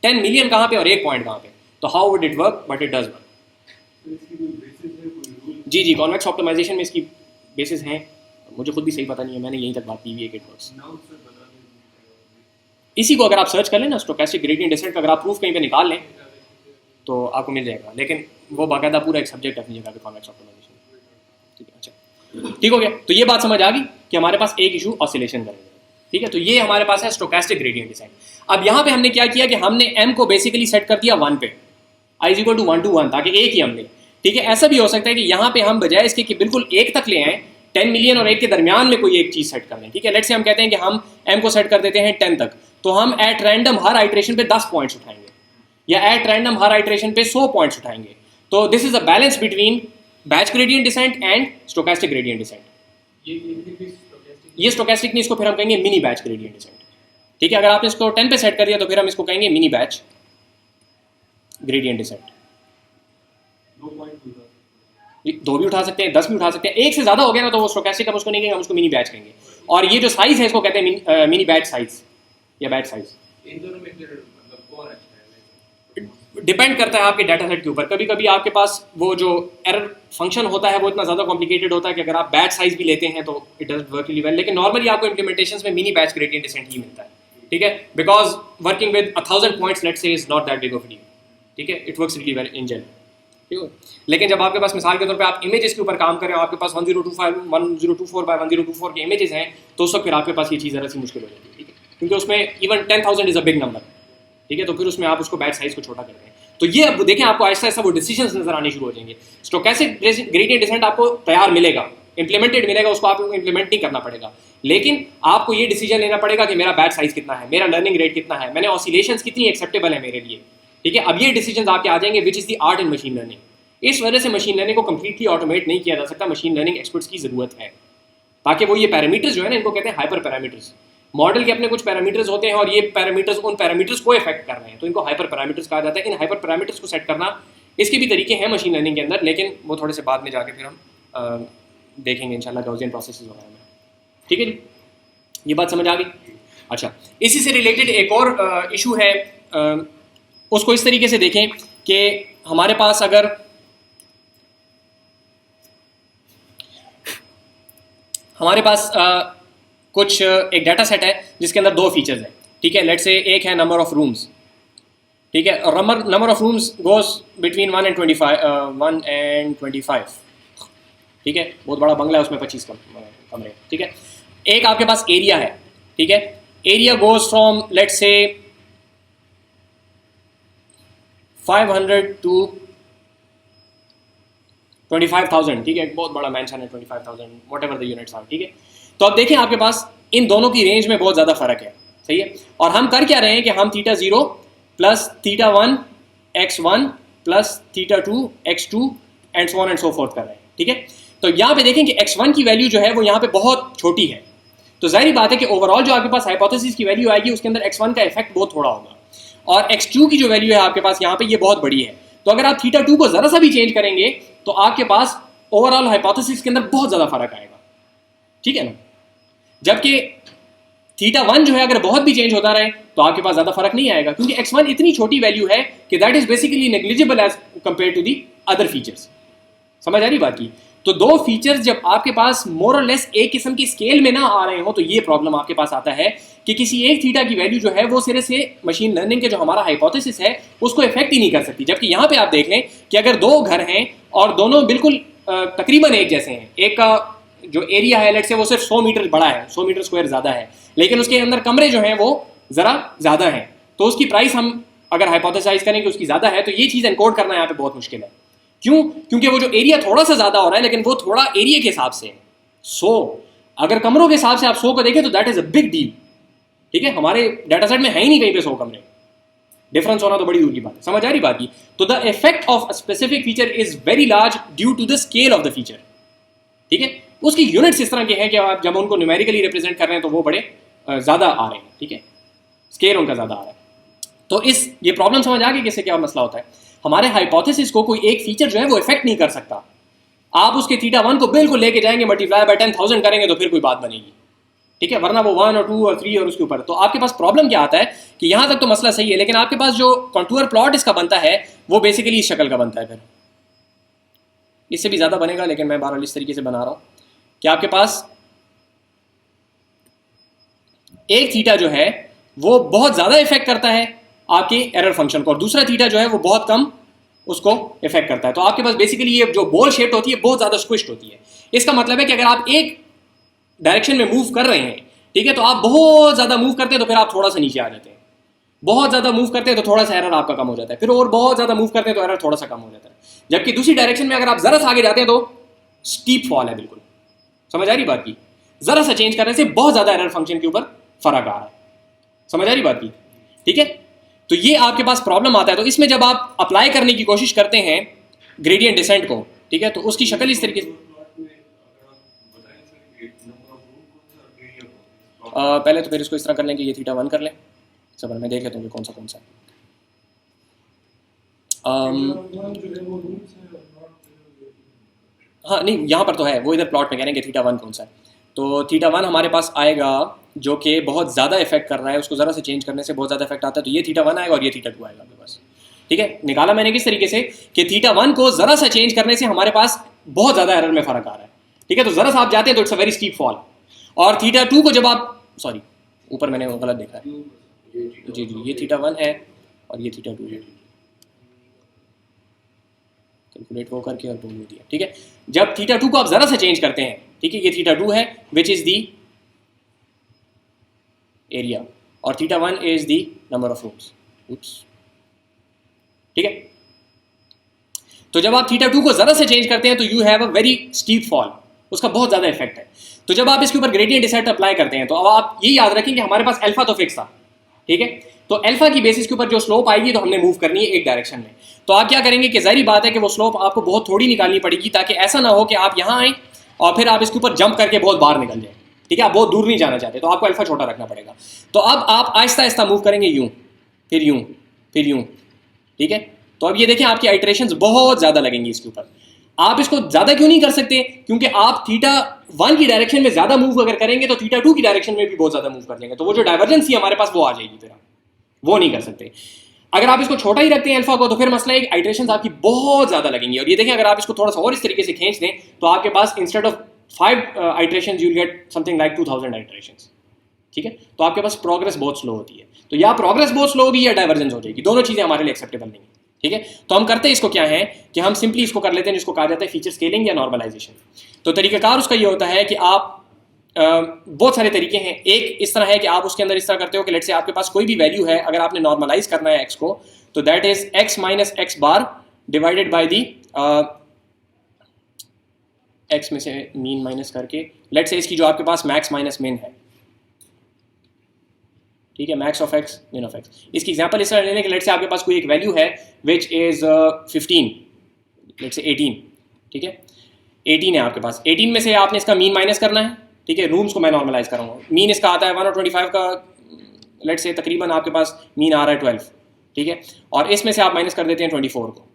[SPEAKER 1] 10 मिलियन कहाँ पे और एक पॉइंट कहाँ पे, तो how would it work, but it does work.
[SPEAKER 2] तो इसकी कोई बेसिस है, कोई रूल?
[SPEAKER 1] जी जी, कॉन्वेक्स ऑप्टिमाइजेशन में इसकी बेसिस हैं, मुझे खुद भी सही पता नहीं है, मैंने यहीं तक बात की हुई है कि इट वर्क्स।
[SPEAKER 2] नाउ सर बता दें
[SPEAKER 1] इसी को अगर आप सर्च कर लें ना स्टोकेस्टिक ग्रेडियंट डिसेंट का, अगर आप प्रूफ कहीं पे निकाल लें तो आपको मिल जाएगा, लेकिन वो बाकायदा पूरा एक सब्जेक्ट अपनी जगह पे कॉन्वेक्स ऑप्टिमाइजेशन, ठीक है। अच्छा, ठीक हो गया, तो ये बात समझ आ गई कि हमारे पास एक इशू ऑसिलेशन करेगा, ठीक है। तो ये हमारे पास है स्टोकेस्टिक ग्रेडियंट डिसेंट। अब यहाँ पे हमने क्या किया कि हमने m को बेसिकली सेट कर दिया 1 पे, i = 1 to 1, ताकि एक ही हमने, ठीक है। ऐसा भी हो सकता है कि यहाँ पे हम बजाय इसके कि बिल्कुल एक तक ले आए, 10 मिलियन और एक के दरमियान में कोई एक चीज सेट कर लें, ठीक है। लेट्स से हम कहते हैं कि हम m को सेट कर देते हैं 10 तक, तो हम एट रैंडम हर आइटरेशन पे 10 पॉइंट्स उठाएंगे या एट रैंडम हर आइटरेशन पे 100 पॉइंट्स उठाएंगे। तो this is a balance between batch gradient decent and stochastic gradient descent. ये स्टोकेस्टिक नहीं, इसको फिर हम कहेंगे मिनी बैच ग्रेडियंट डिसेंट, ठीक है। अगर आपने इसको 10 पे सेट कर दिया तो फिर हम इसको कहेंगे mini batch gradient decent.
[SPEAKER 2] 2 point होगा,
[SPEAKER 1] 2 भी उठा सकते हैं, 10 भी उठा सकते हैं, एक से ज्यादा हो गया ना तो वो स्टोकेस्टिक हम उसको नहीं कहेंगे, हम उसको मिनी बैच कहेंगे। और ये जो साइज है इसको कहते हैं मिनी बैच साइज या बैच साइज।
[SPEAKER 2] इन दोनों में फिर मतलब कौन अच्छा है?
[SPEAKER 1] डिपेंड करता है आपके डाटा सेट के ऊपर। कभी कभी आपके पास वो जो एरर फंक्शन होता है वो इतना ज़्यादा कॉम्प्लिकेटेड होता है कि अगर आप बैच साइज भी लेते हैं तो it doesn't work really well, लेकिन नॉर्मली आपको इंप्लीमेंटेशंस में मिनी बैच ग्रेडियंट डिसेंट ही मिलता है, ठीक है, because working with 1000 points let's say is not that big of a deal, ठीक है, it works really well in general, ठीक है। लेकिन जब आपके पास मिसाल के तौर पे आप इमेजेस के ऊपर काम कर रहे हो, आपके पास 1024 के इमेजेस हैं, तो उस वक्त फिर आपके पास ये चीज़ ज़रा सी मुश्किल हो जाती है, ठीक है, क्योंकि उसमें even 10,000 is a big number, ठीक है। तो फिर उसमें आप उसको बैच साइज को छोटा करते हैं। तो ये अब देखें आपको ऐसा ऐसा वो डिसीजंस नजर आने शुरू हो जाएंगे। स्टोकेस्टिक ग्रेडियंट डिसेंट आपको तैयार मिलेगा, इंप्लीमेंटेड मिलेगा, उसको आपको इंप्लीमेंट नहीं करना पड़ेगा, लेकिन आपको ये डिसीजन लेना पड़ेगा कि मेरा बैच साइज कितना है, मेरा लर्निंग रेट कितना है, मैंने ऑसिलेशंस कितनी एक्सेप्टेबल है मेरे लिए, ठीक है। अब ये डिसीजन आपके आ जाएंगे which is the art in machine learning. इस वजह से मशीन लर्निंग को कंप्लीटली ऑटोमेट नहीं किया जा सकता, मशीन लर्निंग एक्सपर्ट्स की ज़रूरत है, ताकि वो ये पैरामीटर्स जो है ना, इनको कहते हैं हाइपर पैरामीटर्स। मॉडल के अपने कुछ पैरामीटर्स होते हैं और ये पैरामीटर्स उन पैरामीटर्स को इफेक्ट कर रहे हैं, तो इनको हाइपर पैरामीटर्स कहा जाता है। इन हाइपर पैरामीटर्स को सेट करना, इसके भी तरीके हैं मशीन लर्निंग के अंदर, लेकिन वो थोड़े से बाद में जाके फिर हम देखेंगे इंशाल्लाह गॉसियन प्रोसेसेस वगैरह में, ठीक है जी। ये बात समझ आ गई। अच्छा, इसी से रिलेटेड एक और इशू है, उसको इस तरीके से देखें कि हमारे पास अगर हमारे पास कुछ एक डाटा सेट है जिसके अंदर दो फीचर्स हैं, ठीक है। लेट्स से एक है नंबर ऑफ रूम्स, ठीक है, और number of rooms goes between 1 and 25, ठीक है। बहुत बड़ा बंगला है, उसमें 25 कमरे, ठीक है। एक आपके पास एरिया है, ठीक है, area goes from let's say 500 to 25,000, ठीक है, एक बहुत बड़ा मैंशन है, 25,000 whatever the units are, ठीक है। तो अब देखें आपके पास इन दोनों की रेंज में बहुत ज़्यादा फर्क है, सही है। और हम कर क्या रहे हैं कि हम θ0 plus θ1 x1 plus θ2 x2 and so on and so forth कर रहे हैं, ठीक है। तो यहाँ पे देखें कि x1 की वैल्यू जो है वो यहाँ पे बहुत छोटी है, तो जाहिर बात है कि ओवरऑल जो आपके पास हाइपोथेसिस की वैल्यू आएगी उसके अंदर x1 का इफेक्ट बहुत थोड़ा होगा, और x2 की जो वैल्यू है आपके पास यहाँ पे ये बहुत बड़ी है। तो अगर आप θ2 को जरा सा भी चेंज करेंगे तो आपके पास ओवरऑल हाइपोथेसिस के अंदर बहुत ज्यादा फर्क आएगा, ठीक है ना। जबकि θ1 जो है अगर बहुत भी चेंज होता रहे तो आपके पास ज्यादा फर्क नहीं आएगा, क्योंकि x1 इतनी छोटी वैल्यू है कि that is basically negligible as compare to the other features. समझ आ रही बात की? तो दो फीचर्स जब आपके पास मोर और लेस एक किस्म की स्केल में ना आ रहे हो तो ये प्रॉब्लम आपके पास आता है कि किसी एक थीटा की वैल्यू जो है वो सिरे से मशीन लर्निंग के जो हमारा हाइपोथेसिस है उसको इफेक्ट ही नहीं कर सकती। जबकि यहाँ पे आप देख लें कि अगर दो घर हैं और दोनों बिल्कुल तकरीबन एक जैसे हैं, एक का जो एरिया है लेट से वो सिर्फ 100 मीटर बड़ा है, 100 मीटर स्क्वायर ज़्यादा है, लेकिन उसके अंदर कमरे जो हैं वो ज़रा ज़्यादा हैं, तो उसकी प्राइस हम अगर हाइपोथेसाइज करें कि उसकी ज़्यादा है तो ये चीज़ एनकोड करना यहाँ पे बहुत मुश्किल है। क्यों? क्योंकि वो जो एरिया थोड़ा सा ज़्यादा हो रहा है लेकिन वो थोड़ा एरिया के हिसाब से 100, अगर कमरों के हिसाब से आप 100 को देखें तो that is a big deal, ठीक है। हमारे डाटा सेट में है ही नहीं कहीं पे 100 कमरे, डिफरेंस होना तो बड़ी दूर की बात है। समझ आ रही बात की? तो the effect of a specific feature is very large due to the scale of the feature, ठीक है। उसकी यूनिट्स इस तरह के हैं कि आप जब उनको न्यूमेरिकली रिप्रेजेंट कर रहे हैं तो वो बड़े ज़्यादा आ रहे हैं, ठीक है, स्केल उनका ज़्यादा आ रहा है। तो ये प्रॉब्लम समझ आ गई किससे क्या मसला होता है। हमारे हाइपोथेसिस को कोई एक फीचर जो है वो इफेक्ट नहीं कर सकता। आप उसके θ1 को बिल्कुल लेके जाएंगे, मल्टीप्लाई बाय 10,000 करेंगे तो फिर कोई बात बनेगी, ठीक है, वरना वो 1 और 2 और 3 और उसके ऊपर। तो आपके पास प्रॉब्लम क्या आता है कि यहाँ तक तो मसला सही है, लेकिन आपके पास जो कॉन्टूर प्लॉट इसका बनता है वो बेसिकली इस शक्ल का बनता है। फिर इससे भी ज़्यादा बनेगा, लेकिन मैं बहरहाल इस तरीके से बना रहा हूँ कि आपके पास एक थीटा जो है वो बहुत ज़्यादा इफेक्ट करता है आपके एरर फंक्शन को, और दूसरा थीटा जो है वो बहुत कम उसको इफेक्ट करता है। तो आपके पास बेसिकली ये जो बॉल शेप्ड होती है बहुत ज़्यादा स्क्विश्ड होती है। इसका मतलब है कि अगर आप एक डायरेक्शन में मूव कर रहे हैं, ठीक है, तो आप बहुत ज़्यादा मूव करते हैं तो फिर आप थोड़ा सा नीचे आ जाते हैं, बहुत ज़्यादा मूव करते हैं तो थोड़ा सा एरर आपका कम हो जाता है, फिर और बहुत ज़्यादा मूव करते हैं तो एरर थोड़ा सा कम हो जाता है। जबकि दूसरी डायरेक्शन में अगर आप ज़रा सा आगे जाते हैं तो स्टीप फॉल है बिल्कुल। समझ आ रही बात की? ज़रा सा चेंज करने से बहुत ज़्यादा एरर फंक्शन के ऊपर फर्क आ रहा है। समझ आ रही बात की? ठीक है, तो ये आपके पास प्रॉब्लम आता है। तो इसमें जब आप अप्लाई करने की कोशिश करते हैं ग्रेडियंट डिसेंट को, ठीक है, तो उसकी शक्ल इस तरीके से पहले तो फिर इसको इस तरह कर लें कि ये θ1 कर लें। सबर मैं देख लेता हूँ कौन सा हाँ नहीं, यहाँ पर तो है, वो इधर प्लॉट में कह रहे हैं कि θ1 कौन सा है। तो θ1 हमारे पास आएगा जो कि बहुत ज़्यादा इफेक्ट कर रहा है, उसको ज़रा से चेंज करने से बहुत ज़्यादा इफेक्ट आता है, तो ये θ1 आएगा और ये θ2 आएगा आपके पास, ठीक है। निकाला मैंने किस तरीके से कि θ1 को ज़रा सा चेंज करने से हमारे पास बहुत ज़्यादा एरर में फ़र्क आ रहा है, ठीक है, तो ज़रा सा आप जाते हैं तो it's a very steep fall. और θ2 को जब आप सॉरी ऊपर मैंने गलत देखा है, जी जी, ये θ1 है और ये θ2 है, कैलकुलेट वो करके और बोल दिया, ठीक है। जब θ2 को आप ज़रा सा चेंज करते हैं, ठीक है, ये θ2 है विच इज़ दी एरिया और θ1 is the number of rooms, ठीक है। तो जब आप θ2 को ज़रा से चेंज करते हैं तो you have a very steep fall, उसका बहुत ज़्यादा इफेक्ट है। तो जब आप इसके ऊपर ग्रेडियंट डिसेंट अप्लाई करते हैं तो अब आप ये याद रखें कि हमारे पास अल्फा तो फिक्स था, ठीक है, तो अल्फा की बेसिस के ऊपर जो स्लोप आएगी तो हमने मूव करनी है एक डायरेक्शन में। तो आप क्या करेंगे कि जाहिर बात है कि वो स्लोप आपको बहुत थोड़ी निकालनी पड़ेगी, ताकि ऐसा ना हो कि आप यहाँ आए और फिर आप इसके ऊपर जंप करके बहुत बाहर निकल जाए, ठीक है, आप बहुत दूर नहीं जाना चाहते, तो आपको अल्फा छोटा रखना पड़ेगा। तो अब आप आहिस्ता आहिस्ता मूव करेंगे, यूँ फिर यूँ फिर यूँ, ठीक है। तो अब ये देखें आपकी आइटरेशंस बहुत ज़्यादा लगेंगी इसके ऊपर। आप इसको ज़्यादा क्यों नहीं कर सकते? क्योंकि आप थीटा 1 की डायरेक्शन में ज़्यादा मूव अगर करेंगे तो थीटा 2 की डायरेक्शन में भी बहुत ज़्यादा मूव कर लेंगे, तो वो जो डाइवर्जेंस थी हमारे पास वो आ जाएगी, फिर आप वो नहीं कर सकते। अगर आप इसको छोटा ही रखते हैं अल्फा को, तो फिर मसला है आइटरेशन आपकी बहुत ज़्यादा लगेंगी। और ये देखें, अगर आप इसको थोड़ा सा और इस तरीके से खींच दें तो आपके पास instead of 5 iteration you get something like 2000 iteration. ठीक है, तो आपके पास प्रोग्रेस बहुत स्लो होती है। तो या प्रोग्रेस बहुत स्लो होगी या डाइवर्जेंस हो जाएगी, दोनों चीज़ें हमारे लिए एक्सेप्टेबल नहीं है। ठीक है, तो हम करते हैं इसको क्या है कि हम सिंपली इसको कर लेते हैं जिसको कहा जाता है फीचर स्केलिंग या नॉर्मलाइजेशन। तो तरीकाकार उसका ये होता है कि आप बहुत सारे तरीके हैं। एक इस तरह है कि आप उसके अंदर इस तरह करते हो कि लेट से आपके पास कोई भी वैल्यू है, अगर आपने नॉर्मलाइज करना है एक्स को, तो that is x minus x bar divided by the x में से मीन माइनस करके, लेट से इसकी जो आपके पास मैक्स माइनस मिन है, ठीक है, मैक्स ऑफ एक्स मिन ऑफ एक्स। इसकी एग्जांपल इस तरह लेने के लेट से आपके पास कोई एक वैल्यू है विच इज 15, लेट से 18, ठीक है, 18 है आपके पास। 18 में से आपने इसका मीन माइनस करना है, ठीक है, रूम्स को मैं नॉर्मलाइज करूँगा। मीन इसका आता है 1 और 25 का, लेट से तकरीबन आपके पास मीन आ रहा है 12, ठीक है, और इसमें से आप माइनस कर देते हैं 24 को,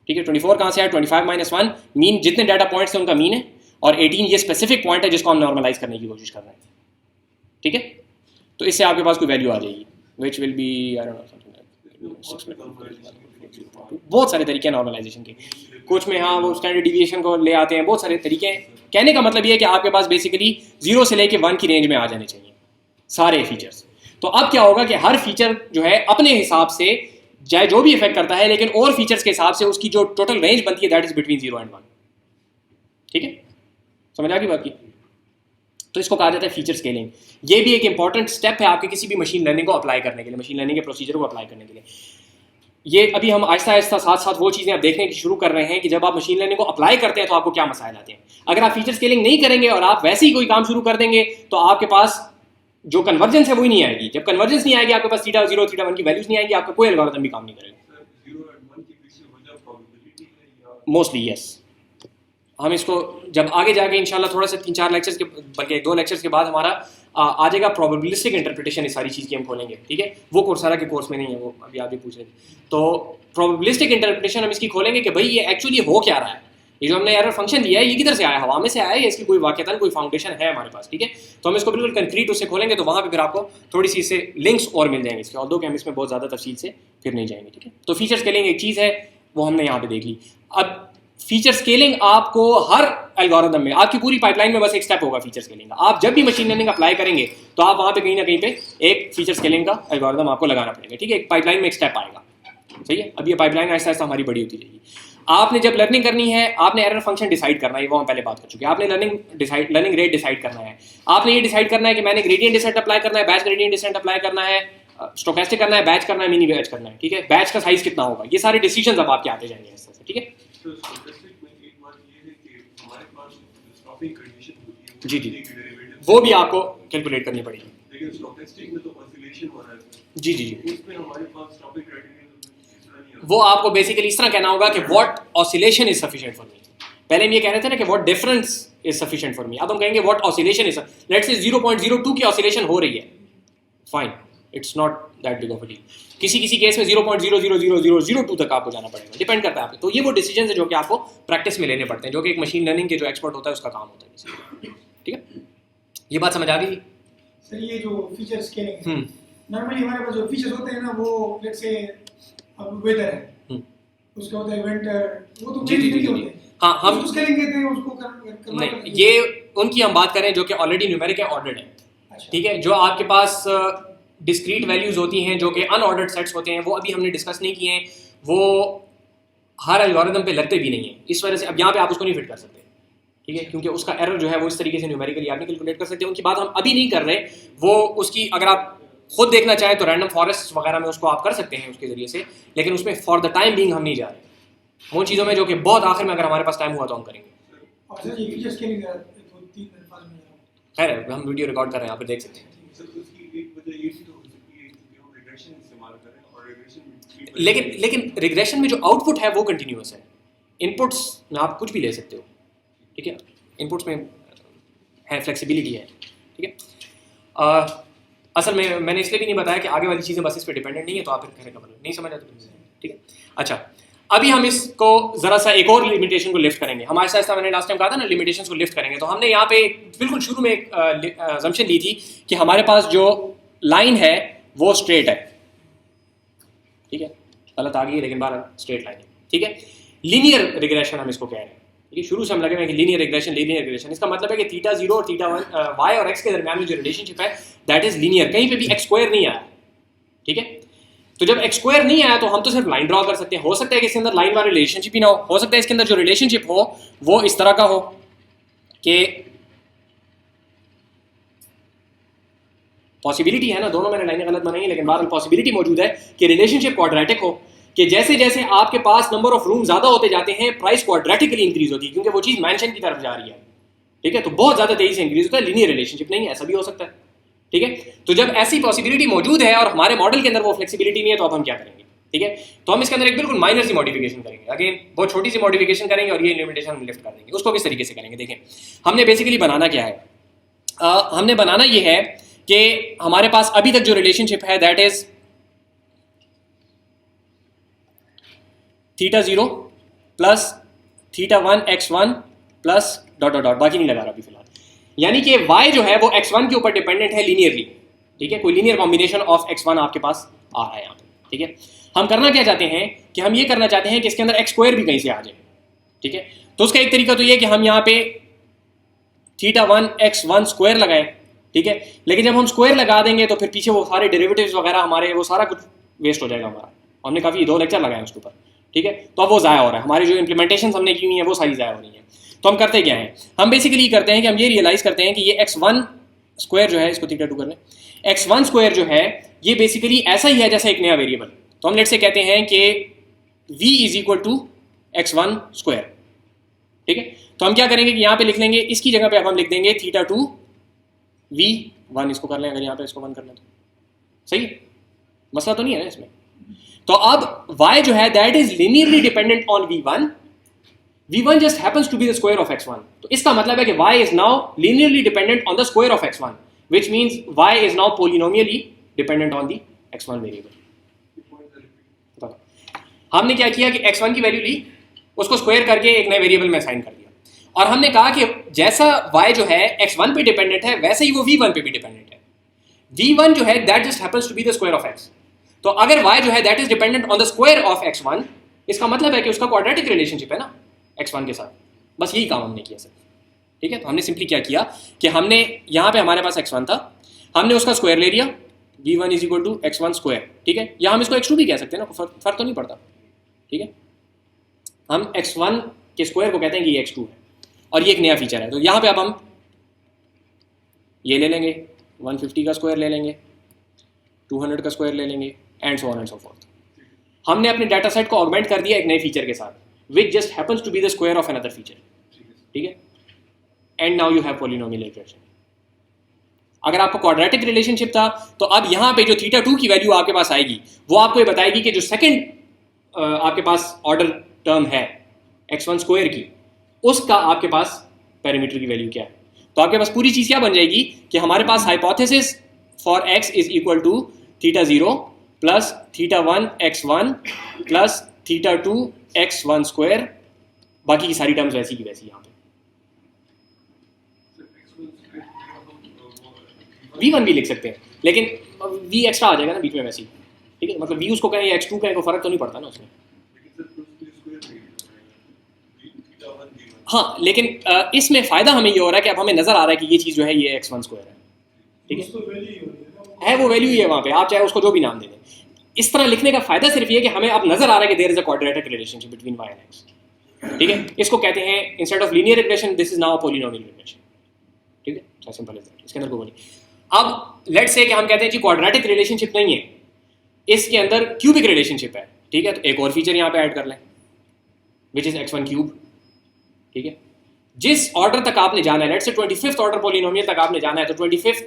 [SPEAKER 1] ठीक है। 24 कहाँ से आया? 25 माइनस 1, मीन जितने डाटा पॉइंट्स हैं उनका मीन है, और 18 ये स्पेसिफिक पॉइंट है जिसको हम नॉर्मलाइज करने की कोशिश कर रहे हैं, ठीक है। तो इससे आपके पास कोई वैल्यू आ जाएगी which will be I don't know something like, बहुत सारे तरीके हैं नॉर्मलाइजेशन के। कुछ में हाँ वो स्टैंडर्ड डिविएशन को ले आते हैं, बहुत सारे तरीके हैं। कहने का मतलब ये है कि आपके पास बेसिकली 0 से लेके 1 की रेंज में आ जाने चाहिए सारे फीचर्स। तो अब क्या होगा कि हर फीचर जो है अपने हिसाब से चाहे जो भी इफेक्ट करता है, लेकिन और फीचर्स के हिसाब से उसकी जो टोटल रेंज बनती है दैट इज बिटवीन 0 एंड 1, ठीक है, समझ आ गई बात की। तो इसको कहा जाता है फीचर स्केलिंग। ये भी एक इंपॉर्टेंट स्टेप है आपके किसी भी मशीन लर्निंग को अप्लाई करने के लिए, मशीन लर्निंग के प्रोसीजर को अप्लाई करने के लिए। ये अभी हम आहिस्ता आहिस्ता साथ साथ वो चीज़ें आप देखने की शुरू कर रहे हैं कि जब आप मशीन लर्निंग को अप्लाई करते हैं तो आपको क्या मसाइल आते हैं। अगर आप फीचर स्केलिंग नहीं करेंगे और आप वैसे ही कोई काम शुरू कर देंगे तो आपके पास जो कन्वर्जेंस है वही नहीं आएगी। जब कन्वर्जेंस नहीं आएगी आपके पास थीटा 0 थीटा 1 की वैल्यूज नहीं आएगी, आपका कोई एल्गोरिथम भी काम नहीं करेगा। Mostly yes. हम इसको जब आगे जाके इंशाल्लाह थोड़ा सा 3-4 लेक्चर्स के, बल्कि 2 लेक्चर्स के बाद हमारा आ जाएगा प्रोबेबिलिस्टिक इंटरप्रिटेशन, इस सारी चीज़ की हम खोलेंगे, ठीक है। वो कोर्सेरा के कोर्स में नहीं है, वो अभी आप भी पूछ रहे थे। तो प्रोबेबिलिस्टिक इंटरप्रिटेशन हम इसकी खोलेंगे कि भाई ये एक्चुअली हो क्या रहा है, ये जो हमने एरर फंक्शन दिया है ये किधर से आया, हवा में से आया है या इसकी कोई वाकईतन कोई फाउंडेशन है हमारे पास, ठीक है। तो हम इसको बिल्कुल कंक्रीट उससे खोलेंगे तो वहाँ पे फिर आपको थोड़ी सी इससे लिंक्स और मिल जाएंगे इसके, ऑल्दो कि हम इसमें बहुत ज़्यादा तफसील से फिर नहीं जाएंगे, ठीक है। तो फीचर स्केलिंग एक चीज़ है, वो हमने यहाँ पे देख ली। अब फीचर स्केलिंग आपको हर एल्गोरिथम में, आपकी पूरी पाइपलाइन में बस एक स्टेप होगा फीचर स्केलिंग का। आप जब भी मशीन लर्निंग अप्लाई करेंगे तो आप वहाँ पे कहीं ना कहीं पे एक फीचर स्केलिंग का एल्गोरिथम आपको लगाना पड़ेगा, ठीक है। एक पाइपलाइन में एक स्टेप आएगा, सही है। अब ये पाइपलाइन आहिस्ता आहिस्ता हमारी बड़ी होती जाएगी। आपने जब लर्निंग करनी है, आपने एरर फंक्शन डिसाइड करना है, वो हम पहले बात कर चुके हैं। आपने लर्निंग रेट डिसाइड करना है, आपने ये डिसाइड करना है कि मैंने ग्रेडियंट डिसेंट अप्लाई करना है, बैच ग्रेडियंट डिसेंट अप्लाई करना है, स्टोकेस्टिक करना है, बैच करना है, मिनी बैच करना है, ठीक है। बैच का साइज कितना होगा, ये सारे डिसीजन अब आपके आते जाएंगे ऐसे, ठीक है। जी जी, वो भी आपको कैलकुलेट करनी पड़ेगी।
[SPEAKER 2] लेकिन स्टोकेस्टिक में तो ऑसिलेशन हो रहा है।
[SPEAKER 1] जी जी जी,
[SPEAKER 2] इसमें हमारे पास टॉपिक क्राइटेरिया
[SPEAKER 1] वो आपको बेसिकली इस तरह कहना होगा कि what oscillation is sufficient for me. पहले हम ये कह रहे थे ना कि what difference is sufficient for me, अब हम कहेंगे what oscillation is, let's say 0.02 की ऑसिलेशन हो रही है, fine, it's not that big of a deal. किसी किसी केस में 0.000002 तक आपको जाना पड़ेगा, डिपेंड करता है आपको। तो ये वो डिसीजन है जो कि आपको प्रैक्टिस में लेने पड़ते हैं, जो कि एक मशीन लर्निंग के जो एक्सपर्ट होता है उसका काम होता है, ठीक है। ये बात समझ आ गई
[SPEAKER 4] सर? ये जो फीचर स्केलिंग है, नॉर्मली हमारे पास जो फीचर्स होते हैं ना, वो लेट्स से अब वेदर है, उसका होता है विंटर, वो तो चेंज नहीं होते हैं।
[SPEAKER 1] हाँ, हम
[SPEAKER 4] उसको स्केलिंग कहते हैं, उसको करना
[SPEAKER 1] नहीं, ये उनकी हम बात करें जो कि ऑलरेडी न्यूमेरिक है, ऑर्डर्ड है, ठीक है। जो आपके पास डिस्क्रीट वैल्यूज होती हैं जो कि अनऑर्डर्ड सेट्स होते हैं, वो अभी हमने डिस्कस नहीं किए हैं, वो हर एल्गोरिथम पे लगते भी नहीं है। इस वजह से अब यहाँ पे आप उसको नहीं फिट कर सकते, ठीक है, क्योंकि उसका एरर जो है वो इस तरीके से न्यूमेरिकली आप नहीं कैलकुलेट कर सकते। उनकी बात हम अभी नहीं कर रहे, वो उसकी अगर आप खुद देखना चाहें तो रैंडम फॉरेस्ट वगैरह में उसको आप कर सकते हैं उसके जरिए से, लेकिन उसमें फॉर द टाइम बीइंग हम नहीं जा रहे उन चीज़ों में, जो कि बहुत आखिर में अगर हमारे पास टाइम हुआ तो हम करेंगे।
[SPEAKER 4] और सर ये फीचर स्केलिंग 2-3 अल्फाज में
[SPEAKER 1] खैर है, हम वीडियो रिकॉर्ड कर रहे हैं, आप देख सकते हैं। लेकिन रिग्रेशन में जो आउटपुट है वो कंटिन्यूअस है, इनपुट्स में आप कुछ भी ले सकते हो, ठीक है। इनपुट्स में है फ्लेक्सिबिलिटी है, ठीक है। असल में मैंने इसलिए भी नहीं बताया कि आगे वाली चीज़ें बस इस पर डिपेंडेंट नहीं है, तो आप फिर कहने का मतलब नहीं समझ आते, ठीक है। अच्छा, अभी हम इसको जरा सा एक और लिमिटेशन को लिफ्ट करेंगे। हमारे साथ मैंने लास्ट टाइम कहा था ना लिमिटेशन को लिफ्ट करेंगे, तो हमने यहाँ पे बिल्कुल शुरू में एक अजम्पशन ली थी कि हमारे पास जो लाइन है वो स्ट्रेट है, ठीक है, गलत आ गई है लेकिन बार स्ट्रेट लाइन है, ठीक है। लीनियर रिग्रेशन हम इसको कह रहे हैं, ठीक है। शुरू से हम लगे हुए हैं कि लीनियर रिग्रेशन, इसका मतलब है कि थीटा 0 और थीटा 1 वाई और एक्स के दरमियान में जो रिलेशनशिप है दैट इज लीनियर, कहीं पे भी एक्स स्क्वायर नहीं आया, ठीक है। तो जब एक्स स्क्वायर नहीं आया तो हम तो सिर्फ लाइन ड्रॉ कर सकते हैं। हो सकता है कि इसके अंदर लाइन वाला रिलेशनशिप ही ना हो सकता है इसके अंदर जो रिलेशनशिप हो वो इस तरह का हो कि पॉसिबिलिटी है ना, दोनों मैंने लाइनें गलत बनाई हैं लेकिन बहरहाल पॉसिबिलिटी मौजूद है कि रिलेशनशिप क्वाड्रेटिक हो, कि जैसे जैसे आपके पास नंबर ऑफ रूम ज्यादा होते जाते हैं प्राइस क्वाड्रेटिकली इंक्रीज होती है, क्योंकि वो चीज मेंशन की तरफ जा रही है, ठीक है। तो बहुत ज्यादा तेजी से इंक्रीज होता है, लीनियर रिलेशनशिप नहीं है, ऐसा भी हो सकता है, ठीक है। तो जब ऐसी पॉसिबिलिटी मौजूद है और हमारे मॉडल के अंदर वो फ्लेक्सिबिलिटी नहीं है तो अब हम क्या करेंगे, ठीक है। तो हम इसके अंदर एक बिल्कुल माइनर सी मॉडिफिकेशन करेंगे, अगेन बहुत छोटी सी मॉडिफिकेशन करेंगे और ये लिमिटेशन हम लिफ्ट कर देंगे। उसको किस तरीके से करेंगे देखें। हमने बेसिकली बनाना क्या है, हमने बनाना ये है कि हमारे पास अभी तक जो रिलेशनशिप है that is theta 0 plus theta 1 x1 plus dot dot dot, बाकी नहीं लगा रहा अभी फिलहाल, यानी कि y जो है वो x1 के ऊपर डिपेंडेंट है लीनियरली, ठीक है। कोई लीनियर कॉम्बिनेशन ऑफ x1 आपके पास आ रहा है यहाँ पे, ठीक है। हम करना क्या चाहते हैं कि हम ये करना चाहते हैं कि इसके अंदर x स्क्वायर भी कहीं से आ जाए, ठीक है। तो उसका एक तरीका तो ये कि हम यहाँ पे थीटा 1 x1 स्क्वायर लगाएं, ठीक है। लेकिन जब हम स्क्वायर लगा देंगे तो फिर पीछे वो सारे डेरिवेटिव्स वगैरह हमारे वो सारा कुछ वेस्ट हो जाएगा हमारा। हमने काफ़ी 2 लेक्चर लगाए उसके ऊपर, ठीक है। तो अब वो ज़ाया हो रहा है, हमारी जो इंप्लीमेंटेशन हमने की हुई है वो सारी ज़ाया हो रही है। तो हम करते क्या हैं, हम बेसिकली करते हैं कि हम ये रियलाइज़ करते हैं कि ये x1 स्क्वायर जो है, इसको थीटा 2 कर लें, x1 स्क्वायर जो है ये बेसिकली ऐसा ही है जैसा एक नया वेरिएबल। तो हम लेट से कहते हैं कि v is equal to x1 square, ठीक है। तो हम क्या करेंगे कि यहाँ पे लिख लेंगे, इसकी जगह पे अब हम लिख देंगे थीटा 2 v1, इसको कर लें, अगर यहाँ पे इसको 1 करना तो सही है, मसला तो नहीं है ना इसमें। तो अब y जो है that is linearly dependent on v1 just happens to be the square of x1। तो इसका मतलब है कि y is now linearly dependent on the square of x1, which means y is now polynomially dependent on the x1 variable. हमने क्या किया कि x1 की वैल्यू ली, उसको स्क्वायर करके एक नए वेरिएबल में असाइन कर दिया, और हमने कहा कि जैसा y जो है x1 पे डिपेंडेंट है वैसे ही वो v1 पे भी डिपेंडेंट है। v1 जो है that just happens to be the square of x। तो अगर y जो है that is dependent on the square of x1, इसका मतलब है कि उसका क्वाड्रेटिक रिलेशनशिप है ना x1 के साथ। बस यही काम हमने किया सर, ठीक है। तो हमने सिंपली क्या किया कि हमने यहाँ पे हमारे पास x1 था, हमने उसका स्क्वायर ले लिया, v1 is equal to x1 square, ठीक है। या हम इसको x2 भी कह सकते हैं ना, फर्क तो नहीं पड़ता, ठीक है। हम x1 के स्क्वायर को कहते हैं कि ये x2 है और ये एक नया फीचर है। तो यहाँ पे अब हम ये ले लेंगे, 150 का स्क्वायर ले लेंगे, 200 का स्क्वायर ले लेंगे, and so on and so fourth. हमने अपने डाटा सेट को ऑगमेंट कर दिया एक नए फीचर के साथ, which just happens to be the square of another feature, ठीक है। And now you have polynomial regression. अगर आपको क्वाड्रेटिक रिलेशनशिप था तो अब यहाँ पे जो थीटा 2 की वैल्यू आपके पास आएगी वो आपको ये बताएगी कि जो सेकंड आपके पास ऑर्डर टर्म है x1 स्क्वायर की, उसका आपके पास पैरामीटर की वैल्यू क्या है। तो आपके पास पूरी चीज क्या बन जाएगी कि हमारे पास hypothesis for x is equal to theta 0 plus theta 1 x1 plus theta 2 x1 square, बाकी की सारी टर्म्स वैसी की वैसी यहाँ पे। v1 भी लिख सकते हैं लेकिन v एक्स्ट्रा आ जाएगा ना बीच में वैसे ही, ठीक है। मतलब v उसको कहें या x2 कहें तो फर्क तो नहीं पड़ता ना उसमें। हाँ, लेकिन इसमें फायदा हमें ये हो रहा है कि अब हमें नजर आ रहा है कि ये चीज जो है ये x1 स्क्वायर है, ठीक है वो वैल्यू ही है वहाँ पे, आप चाहे उसको जो भी नाम दे दें। इस तरह लिखने का फायदा सिर्फ ये कि हमें अब नजर आ रहा है कि there is a quadratic relationship between y and x, ठीक है। इसको कहते हैं instead of linear regression this is now polynomial regression, ठीक है। सो सिंपल इज दैट, इसके अंदर कोई नहीं। अब लेट्स से कि हम कहते हैं कि क्वाड्रेटिक रिलेशनशिप नहीं है, इसके अंदर क्यूबिक रिलेशनशिप है, ठीक है। तो एक और फीचर यहाँ पे ऐड कर लें विच इज x1 क्यूब, ठीक है। जिस ऑर्डर तक आपने जाना है, let's say 25th order polynomial तक आपने जाना है, तो 25th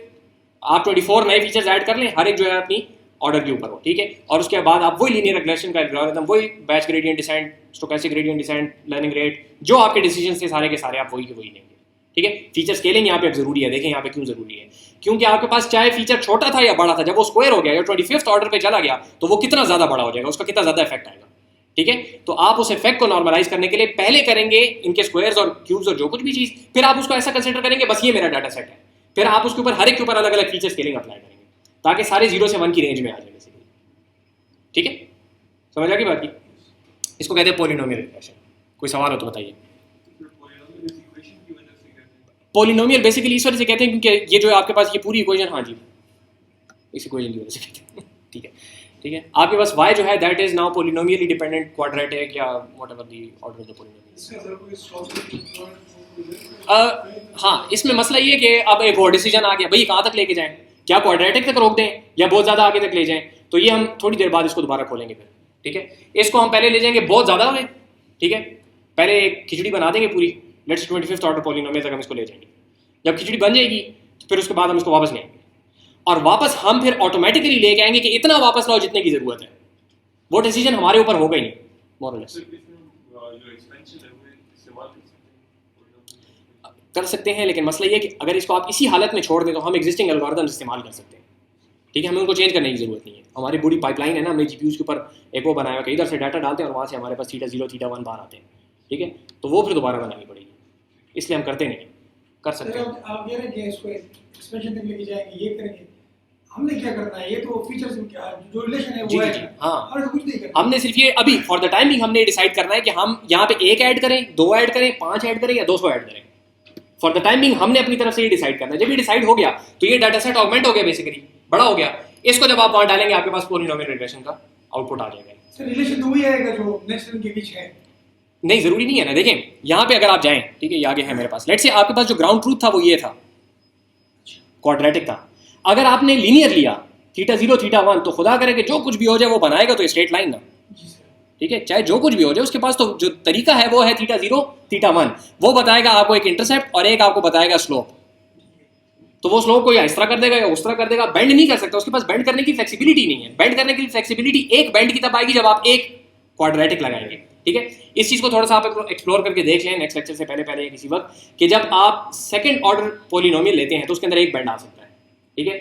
[SPEAKER 1] आप 24 नए फीचर्स ऐड कर लें, हर एक जो है अपनी ऑर्डर के ऊपर हो, ठीक है। और उसके बाद आप वही लीनियर रिग्रेशन का एल्गोरिथम, वही batch gradient decent, stochastic gradient descent, learning rate, जो आपके डिसीजन थे सारे के सारे आप वही के वही लेंगे, ठीक है। फीचर स्केलिंग यहाँ पे अब जरूरी है। देखें यहाँ पे क्यों जरूरी है, क्योंकि आपके पास चाहे फीचर छोटा था या बड़ा था, जब वो स्क्वायर हो गया या 25th ऑर्डर पे चला गया तो वो कितना ज्यादा बड़ा हो जाएगा, उसका कितना ज्यादा इफेक्ट आएगा, ठीक है। तो आप उस इफेक्ट को नॉर्मलाइज करने के लिए पहले करेंगे इनके स्क्वायर्स और क्यूब्स और जो कुछ भी चीज़, फिर आप उसको ऐसा कंसिडर करेंगे बस ये मेरा डाटा सेट है, फिर आप उसके ऊपर हर एक के ऊपर अलग अलग फीचर स्केलिंग अप्लाई करेंगे ताकि सारे 0 से 1 की रेंज में आ जाए बेसिकली। ठीक है, समझ आ गई बात की? इसको कहते हैं पॉलिनोमियल रिग्रेशन। कोई सवाल हो तो बताइए। पॉलिनोमियल बेसिकली इस वजह से कहते हैं क्योंकि ये जो आपके पास ये पूरी इक्वेशन, हाँ जी, इस इक्वेशन की वजह से कहते हैं। ठीक है, ठीक है। आपके पास y जो है that is now polynomially dependent quadratic या whatever the order of the polynomial. हाँ, इसमें मसला ये है कि अब एक और डिसीजन आ गया भाई कहाँ तक लेके जाएं, क्या क्वाड्रेटिक तक रोक दें या बहुत ज़्यादा आगे तक ले जाएं। तो ये हम थोड़ी देर बाद इसको दोबारा खोलेंगे फिर। ठीक है, इसको हम पहले ले जाएंगे बहुत ज़्यादा में। ठीक है, पहले एक खिचड़ी बना देंगे पूरी, लेट्स 25th ऑर्डर पॉलिनोमियल तक हम इसको ले जाएंगे। जब खिचड़ी बन जाएगी तो फिर उसके बाद हम इसको वापस ले आएंगे और वापस हम फिर ऑटोमेटिकली लेके आएंगे कि इतना वापस लाओ जितने की जरूरत है। वो डिसीजन हमारे ऊपर होगा ही नहीं मोर और लेस। कर सकते हैं, लेकिन मसला ये है कि अगर इसको आप इसी हालत में छोड़ दें तो हम एग्जिस्टिंग एल्गोरिथम्स इस्तेमाल कर सकते हैं। ठीक है, हमें उनको चेंज करने की जरूरत नहीं है। हमारी पूरी पाइपलाइन है ना, हमने जीपीयूज के ऊपर एक वो बनाया हुआ कि इधर से डाटा डालते हैं और वहाँ से हमारे पास θ0 θ1 बाहर आते हैं। ठीक है, तो वो फिर दोबारा बनानी पड़ेगी, इसलिए हम करते नहीं। कर सकते हैं
[SPEAKER 4] आप ये रहे इसको एक्सपेंशन तक लेके जाएंगे, ये करेंगे। हमने क्या करना है, ये तो फीचर्स जो रिलेशन है वो है।
[SPEAKER 1] हाँ,
[SPEAKER 4] और कुछ नहीं करना।
[SPEAKER 1] हमने सिर्फ ये अभी फॉर द टाइम बिंग हमने डिसाइड करना है कि हम यहाँ पे 1 ऐड करें, 2 ऐड करें, 5 ऐड करें या 200 ऐड करें। फॉर द टाइम बिंग हमने अपनी तरफ से ये डिसाइड करना है। जब ये डिसाइड हो गया तो ये डाटा सेट ऑगमेंट हो गया, बेसिकली बड़ा हो गया। इसको जब आप वहाँ डालेंगे आपके पास पॉलिनोमियल रिग्रेशन का आउटपुट आ जाएगा।
[SPEAKER 4] सर रिलेशन तो वही आएगा जो नेक्स्ट के बीच है।
[SPEAKER 1] नहीं, जरूरी नहीं है ना। देखें यहाँ पे अगर आप जाएं, ठीक है, ये आगे है मेरे पास, लेट्स से आपके पास जो ग्राउंड ट्रूथ था वो ये था, क्वाड्रेटिक था। अगर आपने लीनियर लिया θ0 θ1 तो खुदा करे कि जो कुछ भी हो जाए वो बनाएगा तो स्ट्रेट लाइन ना। ठीक है, चाहे जो कुछ भी हो जाए उसके पास तो जो तरीका है वो है θ0 θ1। वो बताएगा आपको एक इंटरसेप्ट और एक आपको बताएगा स्लोप। तो वो स्लोप को या इस तरह कर देगा या उस तरह कर देगा, बेंड नहीं कर सकता। उसके पास बेंड करने की फ्लेक्सिबिलिटी नहीं है। बेंड करने की फ्लेक्सिबिलिटी एक बेंड की तब आएगी जब आप एक क्वाड्रेटिक लगाएंगे। ठीक है, इस चीज को थोड़ा सा आप एक्सप्लोर करके देख लें नेक्स्ट लेक्चर से पहले किसी वक्त, कि जब आप सेकंड ऑर्डर पॉलिनोमियल लेते हैं तो उसके अंदर एक बेंड आ सकता है। ठीक है,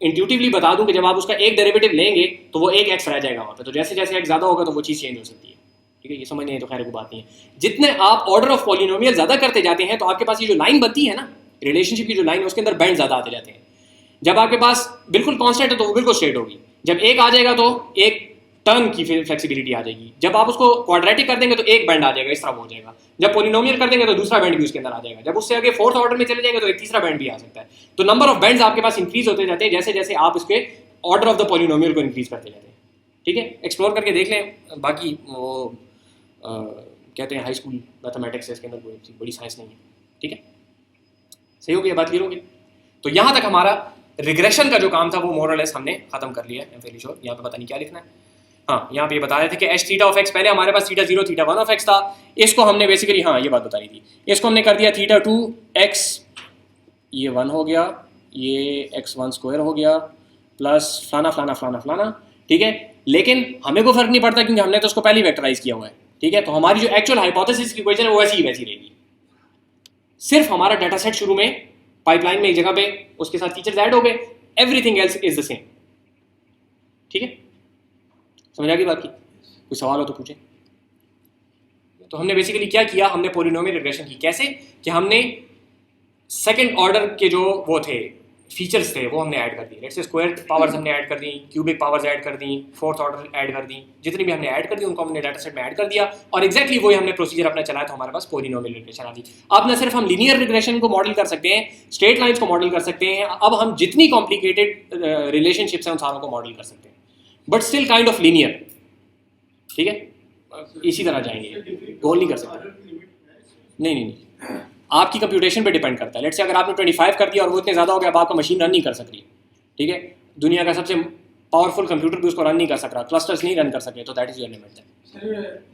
[SPEAKER 1] इंट्यूटिवली बता दूं कि जब आप उसका एक डेरिवेटिव लेंगे तो वो एक एक्स रह जाएगा वहाँ पे। तो जैसे जैसे एक्स ज़्यादा होगा तो वो चीज़ चेंज हो सकती है। ठीक है, ये समझ नहीं है तो खैर कोई बात नहीं है। जितने आप ऑर्डर ऑफ पॉलिनोमियल ज़्यादा करते जाते हैं तो आपके पास ये जो लाइन बनती है ना, रिलेशनशिप की जो लाइन है उसके अंदर बैंड ज़्यादा आते जाते हैं। जब आपके पास बिल्कुल कॉन्स्टेंट है तो वो बिल्कुल स्ट्रेट होगी। जब एक आ जाएगा तो एक टर्न की फ्लेक्सिबिलिटी आ जाएगी। जब आप उसको क्वाड्रेटिक कर देंगे तो एक बैंड आ जाएगा, इस तरह हो जाएगा। जब पॉलिनोमियल कर देंगे तो दूसरा बैंड भी उसके अंदर आ जाएगा। जब उससे आगे फोर्थ ऑर्डर में चले जाएंगे तो एक तीसरा बैंड भी आ सकता है। तो नंबर ऑफ बैंड्स आपके पास इंक्रीज होते जाते हैं जैसे जैसे आप इसके ऑर्डर ऑफ द पॉलिनोमियल को इंक्रीज करते जाते हैं। ठीक है, एक्सप्लोर करके देख लें। बाकी वो कहते हैं हाई स्कूल मैथमेटिक्स है, इसके अंदर कोई बड़ी साइंस नहीं है। ठीक है, सही हो गया, बात क्लियर हो गई। तो यहाँ तक हमारा रिग्रेशन का जो काम था वो मोर और लेस हमने खत्म कर लिया है। फेली श्योर यहाँ पे पता नहीं क्या लिखना है। हाँ, यहाँ पे ये बता रहे थे कि एच थीटा ऑफ एक्स, पहले हमारे पास θ0 θ1 ऑफ एक्स था। इसको हमने बेसिकली, हाँ ये बात बता रही थी, इसको हमने कर दिया θ2 x, ये 1 हो गया, ये x1 स्क्वायर हो गया प्लस फलाना फलाना फलाना फलाना। ठीक है, लेकिन हमें कोई फर्क नहीं पड़ता क्योंकि हमने तो उसको पहले ही वेक्टराइज किया हुआ है। ठीक है, तो हमारी जो एक्चुअल हाइपोथेसिस की इक्वेशन है वो वैसी ही वैसी रहेगी। सिर्फ हमारा डाटा सेट शुरू में पाइपलाइन में एक जगह पे उसके साथ फीचर्स ऐड हो गए, everything else is the same. ठीक है, समझ आ गई बात की? कोई सवाल हो तो पूछें। तो हमने बेसिकली क्या किया, हमने पॉलिनोमियल रिग्रेशन की। कैसे कि हमने सेकंड ऑर्डर के जो वो थे फीचर्स थे वो हमने ऐड कर दिए। लेट्स से स्क्वायर पावर्स हमने ऐड कर दी, क्यूबिक पावर्स ऐड कर दी, फोर्थ ऑर्डर ऐड कर दी, जितनी भी हमने ऐड कर दी उनको हमने डाटा सेट में ऐड कर दिया और एक्जैक्टली वही हमने प्रोसीजर अपना चलाया तो हमारे पास पॉलिनोमियल रिग्रेशन आ गई। अब न सिर्फ हम लीनियर रिग्रेशन को मॉडल कर सकते हैं, स्ट्रेट लाइंस को मॉडल कर सकते हैं, अब हम जितनी कॉम्प्लिकेटेड रिलेशनशिप्स हैं उन सारों को मॉडल कर सकते हैं, but still kind of linear. ठीक है, इसी तरह जाएंगे, गोल नहीं कर सकते। नहीं, आपकी कंप्यूटेशन पे डिपेंड करता है। लेट्स से अगर आपने 25 कर दिया और वो इतने ज़्यादा हो गया अब आपका मशीन रन नहीं कर सक रही। ठीक है, दुनिया का सबसे पावरफुल कंप्यूटर भी उसको रन नहीं कर सक रहा, क्लस्टर्स नहीं रन कर सके, तो that is your limit.
[SPEAKER 4] Sir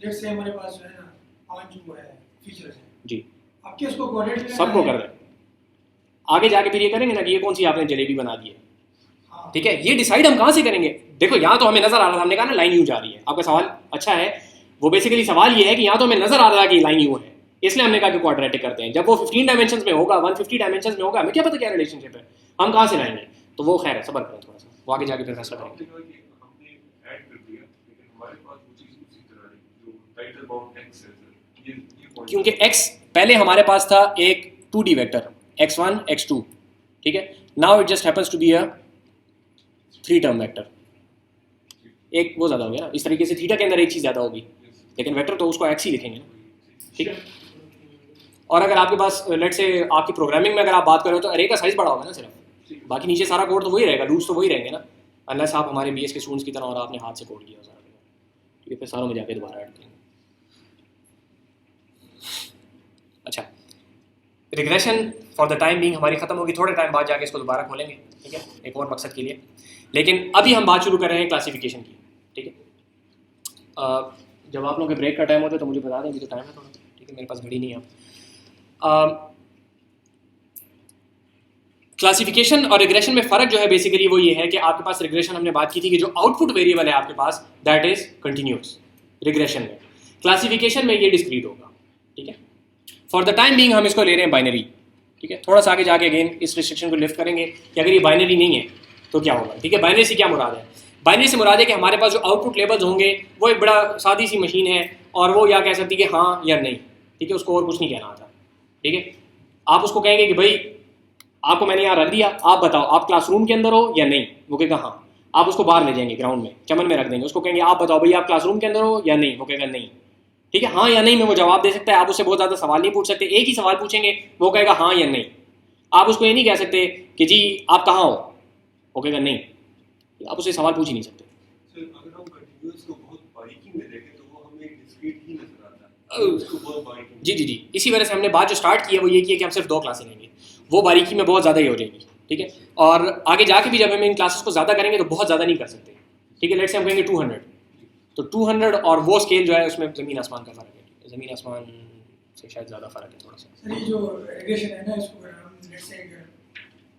[SPEAKER 4] let's say हमारे पास जो है ना 5 जो है फीचर्स हैं
[SPEAKER 1] जी,
[SPEAKER 4] आप क्या उसको कोऑर्डिनेट
[SPEAKER 1] सबको कर रहे हैं। आगे जाके फिर ये करेंगे ना कि ये कौन सी आपने जलेबी बना दी है। ठीक है, ये डिसाइड हम कहाँ से करेंगे? देखो यहाँ तो हमें नजर आ रहा था, हमने कहा ना लाइन यूं जा रही है। आपका सवाल अच्छा है, वो बेसिकली सवाल ये है कि यहाँ तो हमें नजर आ रहा है कि लाइन यूं है, इसलिए हमने कहा कि क्वाड्रेटिक करते हैं। जब वो 15 डायमेंशंस में होगा, 150 डायमेंशंस में होगा, हमें क्या पता क्या रिलेशनशिप है, हम कहाँ से लाएंगे? तो वो खैर है, सब्र करें थोड़ा सा, वो आगे जाके फिर फैसला करेंगे।
[SPEAKER 2] हमने ऐड कर दिया लेकिन हमारे पास वो चीज उसी तरह रही। राइट अबाउट एक्स है सर, ये point
[SPEAKER 1] क्योंकि x पहले हमारे पास था एक 2D वेक्टर x1 x2, ठीक है, now it just happens to be a 3 term vector, एक वो ज़्यादा हो गया ना, इस तरीके से थीटा के अंदर एक चीज़ ज़्यादा होगी, लेकिन वेक्टर तो उसको x ही लिखेंगे ना, ठीक है। और अगर आपके पास लेट से आपकी प्रोग्रामिंग में अगर आप बात करो तो अरे का साइज बड़ा होगा ना सिर्फ, बाकी नीचे सारा कोड तो वही रहेगा, लूप्स तो वही रहेंगे ना, अनलेस आप हमारे बीएस के स्टूडेंट्स की तरह और आपने हाथ से कोड किया सारा, ठीक है, फिर सारों में जाके दोबारा ऐड करेंगे। अच्छा, regression for the time being हमारी ख़त्म होगी, थोड़े टाइम बाद जाके इसको दोबारा खोलेंगे, ठीक है, एक और मकसद के लिए, लेकिन अभी हम बात शुरू कर रहे हैं क्लासिफिकेशन की, ठीक है। जब आप लोगों के ब्रेक का टाइम होता है तो मुझे बता दें, अभी तो टाइम है थोड़ा, ठीक है, मेरे पास घड़ी नहीं है। क्लासिफिकेशन और रिग्रेशन में फ़र्क जो है बेसिकली वो ये है कि आपके पास रिग्रेशन हमने बात की थी कि जो आउटपुट वेरिएबल है आपके पास दैट इज़ कंटिन्यूस रिग्रेशन में, क्लासिफिकेशन में ये डिस्क्रीट होगा, ठीक है। फॉर द टाइम बीइंग हम इसको ले रहे हैं बाइनरी, ठीक है, थोड़ा सा आगे जाके अगेन इस रिस्ट्रिक्शन को लिफ्ट करेंगे कि अगर ये बाइनरी नहीं है तो क्या होगा, ठीक है। बाइनरी से क्या मुराद है? बाइनरी से मुराद है कि हमारे पास जो आउटपुट लेबल्स होंगे वो एक बड़ा सादी सी मशीन है और वो या कह सकती है कि हाँ या नहीं, ठीक है, उसको और कुछ नहीं कहना आता, ठीक है। आप उसको कहेंगे कि भाई आपको मैंने यहाँ रख दिया, आप बताओ आप क्लासरूम के अंदर हो या नहीं, वो कहेगा हाँ, आप उसको बाहर ले जाएंगे ग्राउंड में चमन में रख देंगे, उसको कहेंगे आप बताओ भाई आप क्लासरूम के अंदर हो या नहीं, वो कहेगा नहीं, ठीक है, हाँ या नहीं में वो जवाब दे सकता है, आप उससे बहुत ज़्यादा सवाल नहीं पूछ सकते, एक ही सवाल पूछेंगे वो कहेगा हाँ या नहीं, आप उसको ये नहीं कह सकते कि जी आप कहाँ हो, वो कहेगा नहीं, आप उससे सवाल पूछ ही नहीं सकते।
[SPEAKER 2] सर अगर हम कंटिन्यूअस को बहुत बारीकी में देखें तो वो हमें डिस्क्रीट ही नजर आता है, उसको बहुत बारीकी में।
[SPEAKER 1] जी, इसी वजह से हमने बात जो स्टार्ट की है वो ये की है कि हम सिर्फ 2 क्लासें लेंगे, वो बारीकी में बहुत ज़्यादा ही हो जाएगी, ठीक है, और आगे जाके भी जब हम इन क्लासेस को ज़्यादा करेंगे तो बहुत ज़्यादा नहीं कर सकते, ठीक है। लेट्स से हम कहेंगे 200, तो 200 और वो स्केल जो है उसमें ज़मीन आसमान का फ़र्क है, ज़मीन आसमान से शायद ज़्यादा फ़र्क है थोड़ा सा।
[SPEAKER 4] सर ये जो रिग्रेशन है ना, इसको अगर हम लेट्स से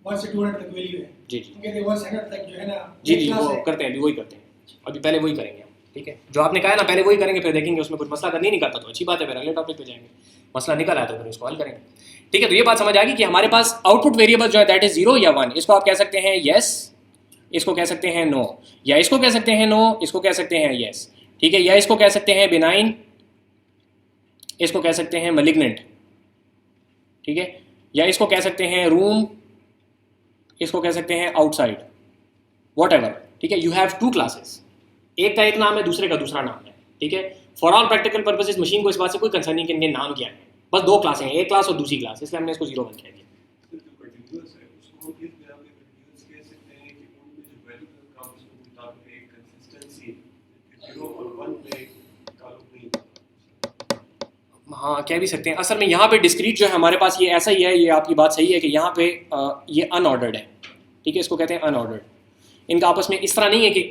[SPEAKER 4] 1 से 200 तक वैल्यू है,
[SPEAKER 1] जी
[SPEAKER 4] हम कहते हैं 100 तक जो है ना
[SPEAKER 1] जी
[SPEAKER 4] एक क्लास
[SPEAKER 1] वो
[SPEAKER 4] है।
[SPEAKER 1] करते हैं, अभी वही करते हैं, अभी पहले वही करेंगे हम, ठीक है, जो आपने कहा है ना पहले वही करेंगे, फिर देखेंगे उसमें कुछ मसला नहीं निकलता तो अच्छी बात है, फिर अगले टॉपिक पे जाएंगे, मसला निकल आया तो फिर उसको हल करेंगे, ठीक है। तो ये बात समझ आ गई कि हमारे पास आउटपुट वेरिएबल जो है दैट इज 0 या 1, इसको आप कह सकते हैं येस, इसको कह सकते हैं नो, या इसको कह सकते हैं नो, इसको कह सकते हैं येस, ठीक है, या इसको कह सकते हैं बिनाइन, इसको कह सकते हैं मलिग्नेंट, ठीक है, या इसको कह सकते हैं रूम, इसको कह सकते हैं आउटसाइड, वॉट एवर, ठीक है। यू हैव 2 क्लासेस, एक का एक नाम है, दूसरे का दूसरा नाम है, ठीक है। For all practical purposes machine को इस बात से कोई कंसर्न नहीं कि इनके नाम क्या है, बस 2 क्लासें हैं, एक क्लास और दूसरी क्लास, इसलिए हमने इसको 0 1 कह दिया।
[SPEAKER 2] सर जो कंटिन्यूअस है उसको हम इस तरह में कंटिन्यूअस कह सकते हैं कि उनमें जो वैल्यू का काम उसको मुताबिक एक कंसिस्टेंसी 0 और 1 में ताल्लुक नहीं होता।
[SPEAKER 1] हाँ कह भी सकते हैं, असल में यहाँ पे डिस्क्रीट जो है हमारे पास ये ऐसा ही है, ये आपकी बात सही है कि यहाँ पे ये अनऑर्डर्ड है, ठीक है, इसको कहते हैं अनऑर्डर्ड, इनका आपस में इस तरह नहीं है कि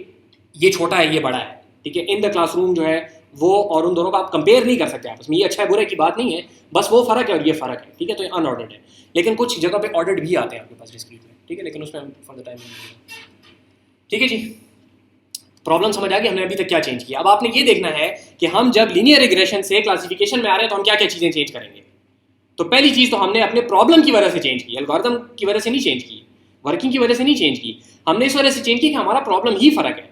[SPEAKER 1] ये छोटा है ये बड़ा है, ठीक है। इन द क्लासरूम जो है वो और उन दोनों को आप कंपेयर नहीं कर सकते आपस में, ये अच्छा है बुरे की बात नहीं है, बस वो फ़र्क है और ये फ़र्क है, ठीक है। तो ये अनऑर्डर्ड है, लेकिन कुछ जगह पे ऑर्डर्ड भी आते हैं आपके पास डिस्क्रीट में, ठीक है, लेकिन उसमें फॉर द टाइम, ठीक है जी। प्रॉब्लम समझ आ गई, हमने अभी तक क्या चेंज किया। अब आपने ये देखना है कि हम जब लीनियर रिग्रेशन से क्लासिफिकेशन में आ रहे हैं तो हम क्या क्या चीज़ें चेंज करेंगे। तो पहली चीज़ तो हमने अपने प्रॉब्लम की वजह से चेंज की, एल्गोरिथम की वजह से नहीं चेंज की, वर्किंग की वजह से नहीं चेंज की, हमने इस वजह से चेंज की कि हमारा प्रॉब्लम ही फ़र्क है,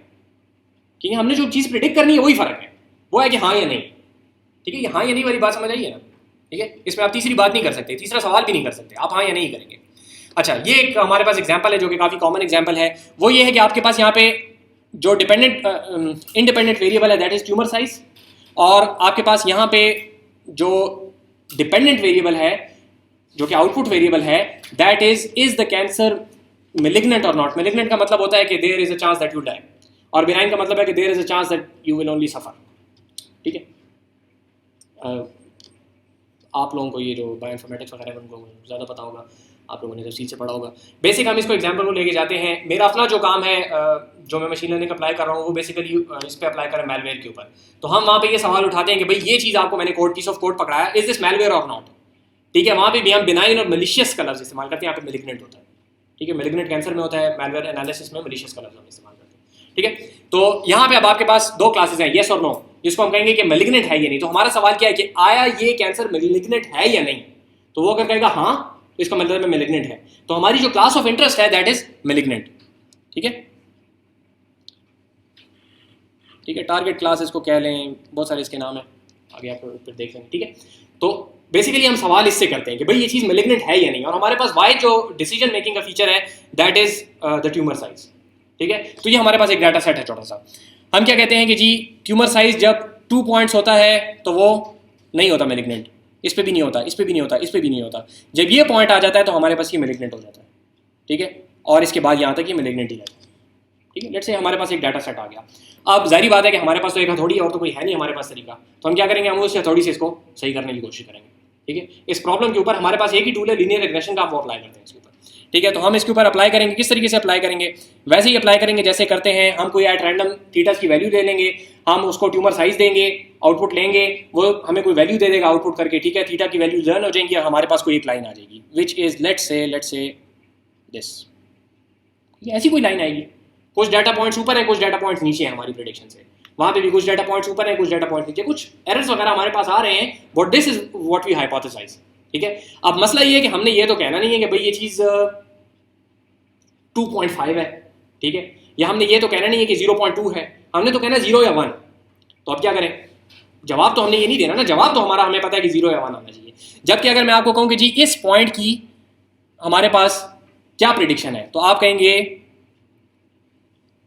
[SPEAKER 1] क्योंकि हमने जो चीज़ प्रिडिक्ट करनी है वही फ़र्क है, वो है कि हाँ या नहीं, ठीक है। ये हाँ या नहीं वाली बात समझ आइए ना, ठीक है, इसमें आप तीसरी बात नहीं कर सकते, तीसरा सवाल भी नहीं कर सकते, आप हाँ या नहीं करेंगे। अच्छा, ये एक हमारे पास एग्जाम्पल है जो कि काफ़ी कॉमन एग्जाम्पल है, वो ये है कि आपके पास यहाँ पे जो इंडिपेंडेंट वेरिएबल है दैट इज ट्यूमर साइज, और आपके पास यहाँ पे जो डिपेंडेंट वेरिएबल है जो कि आउटपुट वेरिएबल है that is the cancer malignant और नॉट। मेलिग्नेंट का मतलब होता है कि there is a chance that you die, और बिनाइन का मतलब है कि there is a chance that you will only suffer, ठीक है। आप लोगों को ये जो बायोइन्फॉर्मेटिक्स वगैरह है उनको ज़्यादा पता होगा, आप लोगों ने तफसील से पढ़ा होगा। बेसिक हम इसको एग्जाम्पल को लेके जाते हैं। मेरा अपना जो काम है जो मैं मशीन लर्निंग अप्लाई कर रहा हूँ वो बेसिकली इस पर अप्लाई करें मैलवेयर के ऊपर। तो हम वहाँ पे ये सवाल उठाते हैं कि भाई ये चीज़ आपको मैंने कोड पीस ऑफ कोड पकड़ाया, इज दिस मैलवेयर और नॉट, ठीक है। वहाँ पे भी हम बिनाइन और मलिशियस का लफ्ज़ इस्तेमाल करते हैं, यहाँ पे मेलिग्नेंट होता है, ठीक है। मेलिग्नेंट कैंसर में होता है, मैलवेयर एनालिसिस में मलिशियस का लफ्ज़ हम इस्तेमाल करते हैं, ठीक है। तो यहाँ पे अब आपके पास 2 क्लासेस हैं, येस और नो, जिसको हम कहेंगे कि मेलिग्नेंट है या नहीं। तो हमारा सवाल क्या है कि आया ये कैंसर मेलिग्नेंट है या नहीं, तो वो अगर कहेगा हाँ तो इसका मतलब है मेलिग्नेंट है, तो हमारी जो क्लास ऑफ इंटरेस्ट है दैट इज मेलिग्नेंट, ठीक है, ठीक है। टारगेट क्लास इसको कह लें, बहुत सारे इसके नाम है, आगे आप फिर देख लेंगे, ठीक है। तो बेसिकली हम सवाल इससे करते हैं कि भाई ये चीज़ मेलिग्नेंट है या नहीं, और हमारे पास वाई जो डिसीजन मेकिंग का फीचर है that is the tumour size, ठीक है। तो ये हमारे पास एक डाटा सेट है छोटा सा। हम क्या कहते हैं कि जी ट्यूमर साइज जब 2 पॉइंट्स होता है तो वो नहीं होता मेलिग्नेंट, इस पे भी नहीं होता, इस पे भी नहीं होता, इस पे भी नहीं होता। जब ये पॉइंट आ जाता है तो हमारे पास ये मेलिग्नेंट हो जाता है, ठीक है। और इसके बाद यहाँ तक ये मेलिग्नेंट ही रहता है, ठीक है। लेट्स से हमारे पास एक डाटा सेट आ गया। अब जाहिर बात है कि हमारे पास तो एक हथौड़ी और तो कोई है नहीं हमारे पास तरीका, तो हम क्या करेंगे, हम उस हथौड़ी से इसको सही करने की कोशिश करेंगे, ठीक है। इस प्रॉब्लम के ऊपर हमारे पास एक ही टूल है, लीनियर रिग्रेशन का, हम वो अप्लाई करते हैं इसके ऊपर, ठीक है। तो हम इसके ऊपर अप्लाई करेंगे, किस तरीके से अप्लाई करेंगे, वैसे ही अप्लाई करेंगे जैसे करते हैं। हम कोई एट रैंडम थीटास की वैल्यू ले लेंगे, हम उसको ट्यूमर साइज देंगे, आउटपुट लेंगे, वो हमें कोई वैल्यू दे देगा आउटपुट करके, ठीक है। थीटा की वैल्यू लर्न हो जाएंगी और हमारे पास कोई एक लाइन आ जाएगी which is let's say this, ऐसी कोई लाइन आएगी। कुछ डाटा पॉइंट्स ऊपर है, कुछ डाटा पॉइंट्स नीचे हैं हमारी प्रेडिक्शन से, वहाँ पे भी कुछ डाटा पॉइंट्स ऊपर है, कुछ डाटा पॉइंट्स नीचे, कुछ एरर्स वगैरह हमारे पास आ रहे हैं, but this is what we hypothesise, ठीक है। अब मसला ये है कि हमने ये तो कहना नहीं है कि भाई ये चीज़ 2.5 है, ठीक है, या हमने ये तो कहना नहीं है कि 0.2 है, हमने तो कहना 0 या 1। तो अब क्या करें, जवाब तो हमने ये नहीं देना ना, जवाब तो हमारा हमें पता है कि 0 या 1 आना चाहिए। जबकि अगर मैं आपको कहूँ कि जी इस पॉइंट की हमारे पास क्या प्रिडिक्शन है, तो आप कहेंगे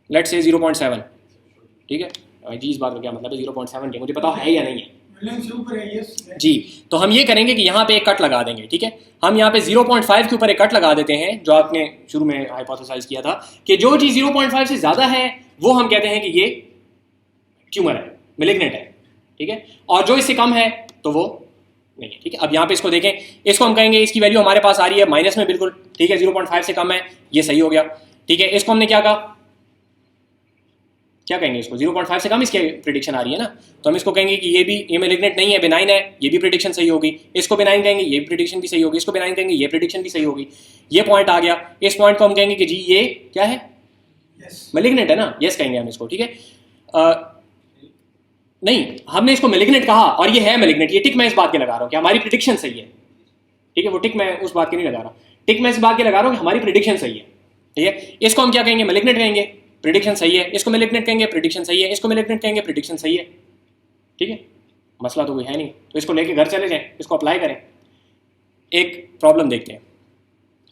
[SPEAKER 1] लेट्स से 0.7, ठीक है जी। इस बात का क्या मतलब है 0.7 के, मुझे पता है या नहीं है जी। तो हम ये करेंगे कि यहाँ पे एक कट लगा देंगे, ठीक है। हम यहाँ पे 0.5 के ऊपर एक कट लगा देते हैं, जो आपने शुरू में हाइपोथेसाइज किया था कि जो चीज़ 0.5 से ज़्यादा है वो हम कहते हैं कि ये ट्यूमर है, मेलिग्नेंट है, ठीक है। और जो इससे कम है तो वो नहीं है, ठीक है। अब यहाँ पे इसको देखें, इसको हम कहेंगे इसकी वैल्यू हमारे पास आ रही है माइनस में, बिल्कुल ठीक है, 0.5 से कम है, ये सही हो गया, ठीक है। इसको हमने क्या कहा, क्या कहेंगे इसको, 0.5 से कम इसकी प्रिडिक्शन आ रही है ना, तो हम इसको कहेंगे कि ये भी ये मेलिग्नेंट नहीं है, बेनाइन है, ये भी प्रिडिक्शन सही होगी। इसको बेनाइन कहेंगे, ये भी प्रिडिक्शन भी सही होगी। इसको बेनाइन कहेंगे, ये प्रिडिक्शन भी सही होगी। ये पॉइंट आ गया, इस पॉइंट को हम कहेंगे कि जी ये क्या है, मेलिग्नेंट है ना, यस कहेंगे हम इसको, ठीक है। नहीं, हमने इसको मेलिग्नेंट कहा और ये है मेलिग्नेंट, ये टिक मैं इस बात के लगा रहा हूँ कि हमारी प्रिडिक्शन सही है, ठीक है। वो टिक मैं उस बात के नहीं लगा रहा, टिक मैं इस बात के लगा रहा हूँ कि हमारी प्रिडिक्शन सही है, ठीक है। इसको हम क्या कहेंगे, मेलिग्नेंट कहेंगे, प्रिडिक्शन सही है। इसको मेलिग्नेंट कहेंगे, प्रिडिक्शन सही है। इसको मेलिग्नेंट कहेंगे, प्रिडिक्शन सही है, ठीक है। मसला तो कोई है नहीं, तो इसको लेके घर चले जाएं, इसको अप्लाई करें। एक प्रॉब्लम देखते हैं,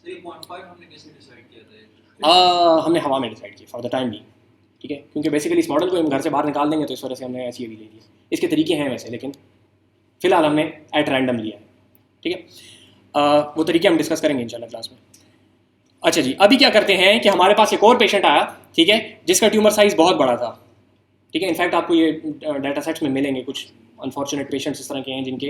[SPEAKER 5] 3.5 हमने कैसे डिसाइड किया था?
[SPEAKER 1] हमने हवा में डिसाइड किया फॉर द टाइम भी, ठीक है, क्योंकि बेसिकली इस मॉडल को हम घर से बाहर निकाल देंगे तो इस वजह से हमने ऐसी अभी ले ली। इसके तरीके हैं वैसे, लेकिन फिलहाल हमने एट रैंडम लिया है, ठीक है। वो तरीके हम डिस्कस करेंगे इंशाल्लाह क्लास में। अच्छा जी, अभी क्या करते हैं कि हमारे पास एक और पेशेंट आया, ठीक है, जिसका ट्यूमर साइज बहुत बड़ा था, ठीक है। इनफैक्ट आपको ये डाटा सेट्स में मिलेंगे, कुछ अनफॉर्चुनेट पेशेंट्स इस तरह के हैं जिनके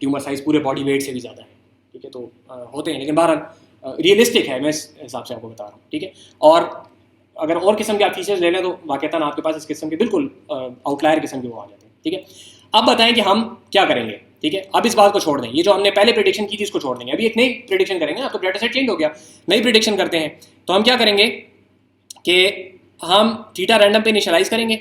[SPEAKER 1] ट्यूमर साइज पूरे बॉडी वेट से भी ज़्यादा है, ठीक है। तो होते हैं, लेकिन बहरहाल रियलिस्टिक है, मैं इस हिसाब से आपको बता रहा हूँ, ठीक है। और अगर और किस्म के आप फीचर्स ले लें तो वाक़तन आपके पास इस किस्म के बिल्कुल आउटलायर किस्म के वो आ जाते हैं, ठीक है। अब बताएं कि हम क्या करेंगे, ठीक है। अब इस बात को छोड़ दें, ये जो हमने पहले प्रेडिक्शन की थी इसको छोड़ देंगे, अभी एक नई प्रेडिक्शन करेंगे। अब तो डाटा सेट चेंज हो गया, नई प्रेडिक्शन करते हैं। तो हम क्या करेंगे कि हम थीटा रैंडम पे इनिशियलाइज करेंगे,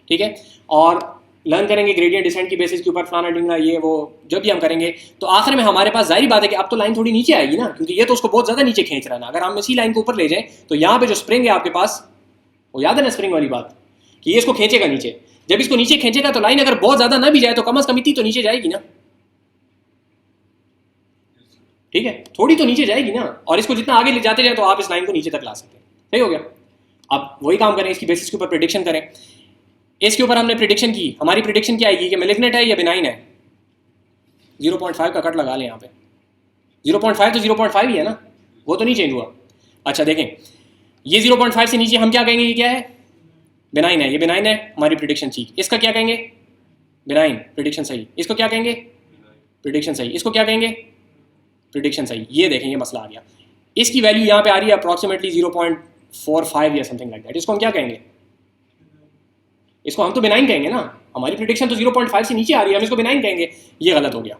[SPEAKER 1] ठीक है, और लर्न करेंगे ग्रेडियंट डिसेंट की बेसिस के ऊपर, फलाना ढिंगना ये वो जो भी हम करेंगे। तो आखिर में हमारे पास जाहिर बात है कि अब तो लाइन थोड़ी नीचे आएगी ना, क्योंकि ये तो उसको बहुत ज़्यादा नीचे खींच रहा है ना। अगर हम इसी लाइन को ऊपर ले जाएं तो यहाँ पे जो स्प्रिंग है आपके पास, वो याद है ना स्प्रिंग वाली बात, कि ये इसको खींचेगा नीचे। जब इसको नीचे खींचेगा तो लाइन अगर बहुत ज़्यादा ना भी जाए तो कम अज़ कम इतनी तो नीचे जाएगी ना, ठीक है, थोड़ी तो नीचे जाएगी ना। और इसको जितना आगे ले जाते जाए तो आप इस लाइन को नीचे तक ला सकते हैं, सही हो गया। अब वही काम करें, इसकी बेसिस के ऊपर प्रेडिक्शन करें। इसके ऊपर हमने प्रेडिक्शन की, हमारी प्रेडिक्शन क्या आएगी कि मेलिग्नेंट है या बेनाइन है। 0.5 का कट लगा लें यहाँ पे, 0.5 तो 0.5 ही है ना, वो तो नहीं चेंज हुआ। अच्छा देखें, ये 0.5 से नीचे हम क्या कहेंगे, ये क्या है, बेनाइन है, ये बेनाइन है, हमारी प्रेडिक्शन ठीक। इसका क्या कहेंगे, बेनाइन, प्रेडिक्शन सही। इसको क्या कहेंगे, प्रेडिक्शन सही। इसको क्या कहेंगे, प्रेडिक्शन सही। ये देखेंगे मसला आ गया, इसकी वैल्यू यहाँ पे आ रही है अप्रॉक्सीमेटली 0.45 या समथिंग लाइक दैट। इसको हम क्या कहेंगे, इसको हम तो बेनाइन कहेंगे ना, हमारी प्रेडिक्शन तो 0.5 से नीचे आ रही है, हम इसको बेनाइन कहेंगे। ये गलत हो गया,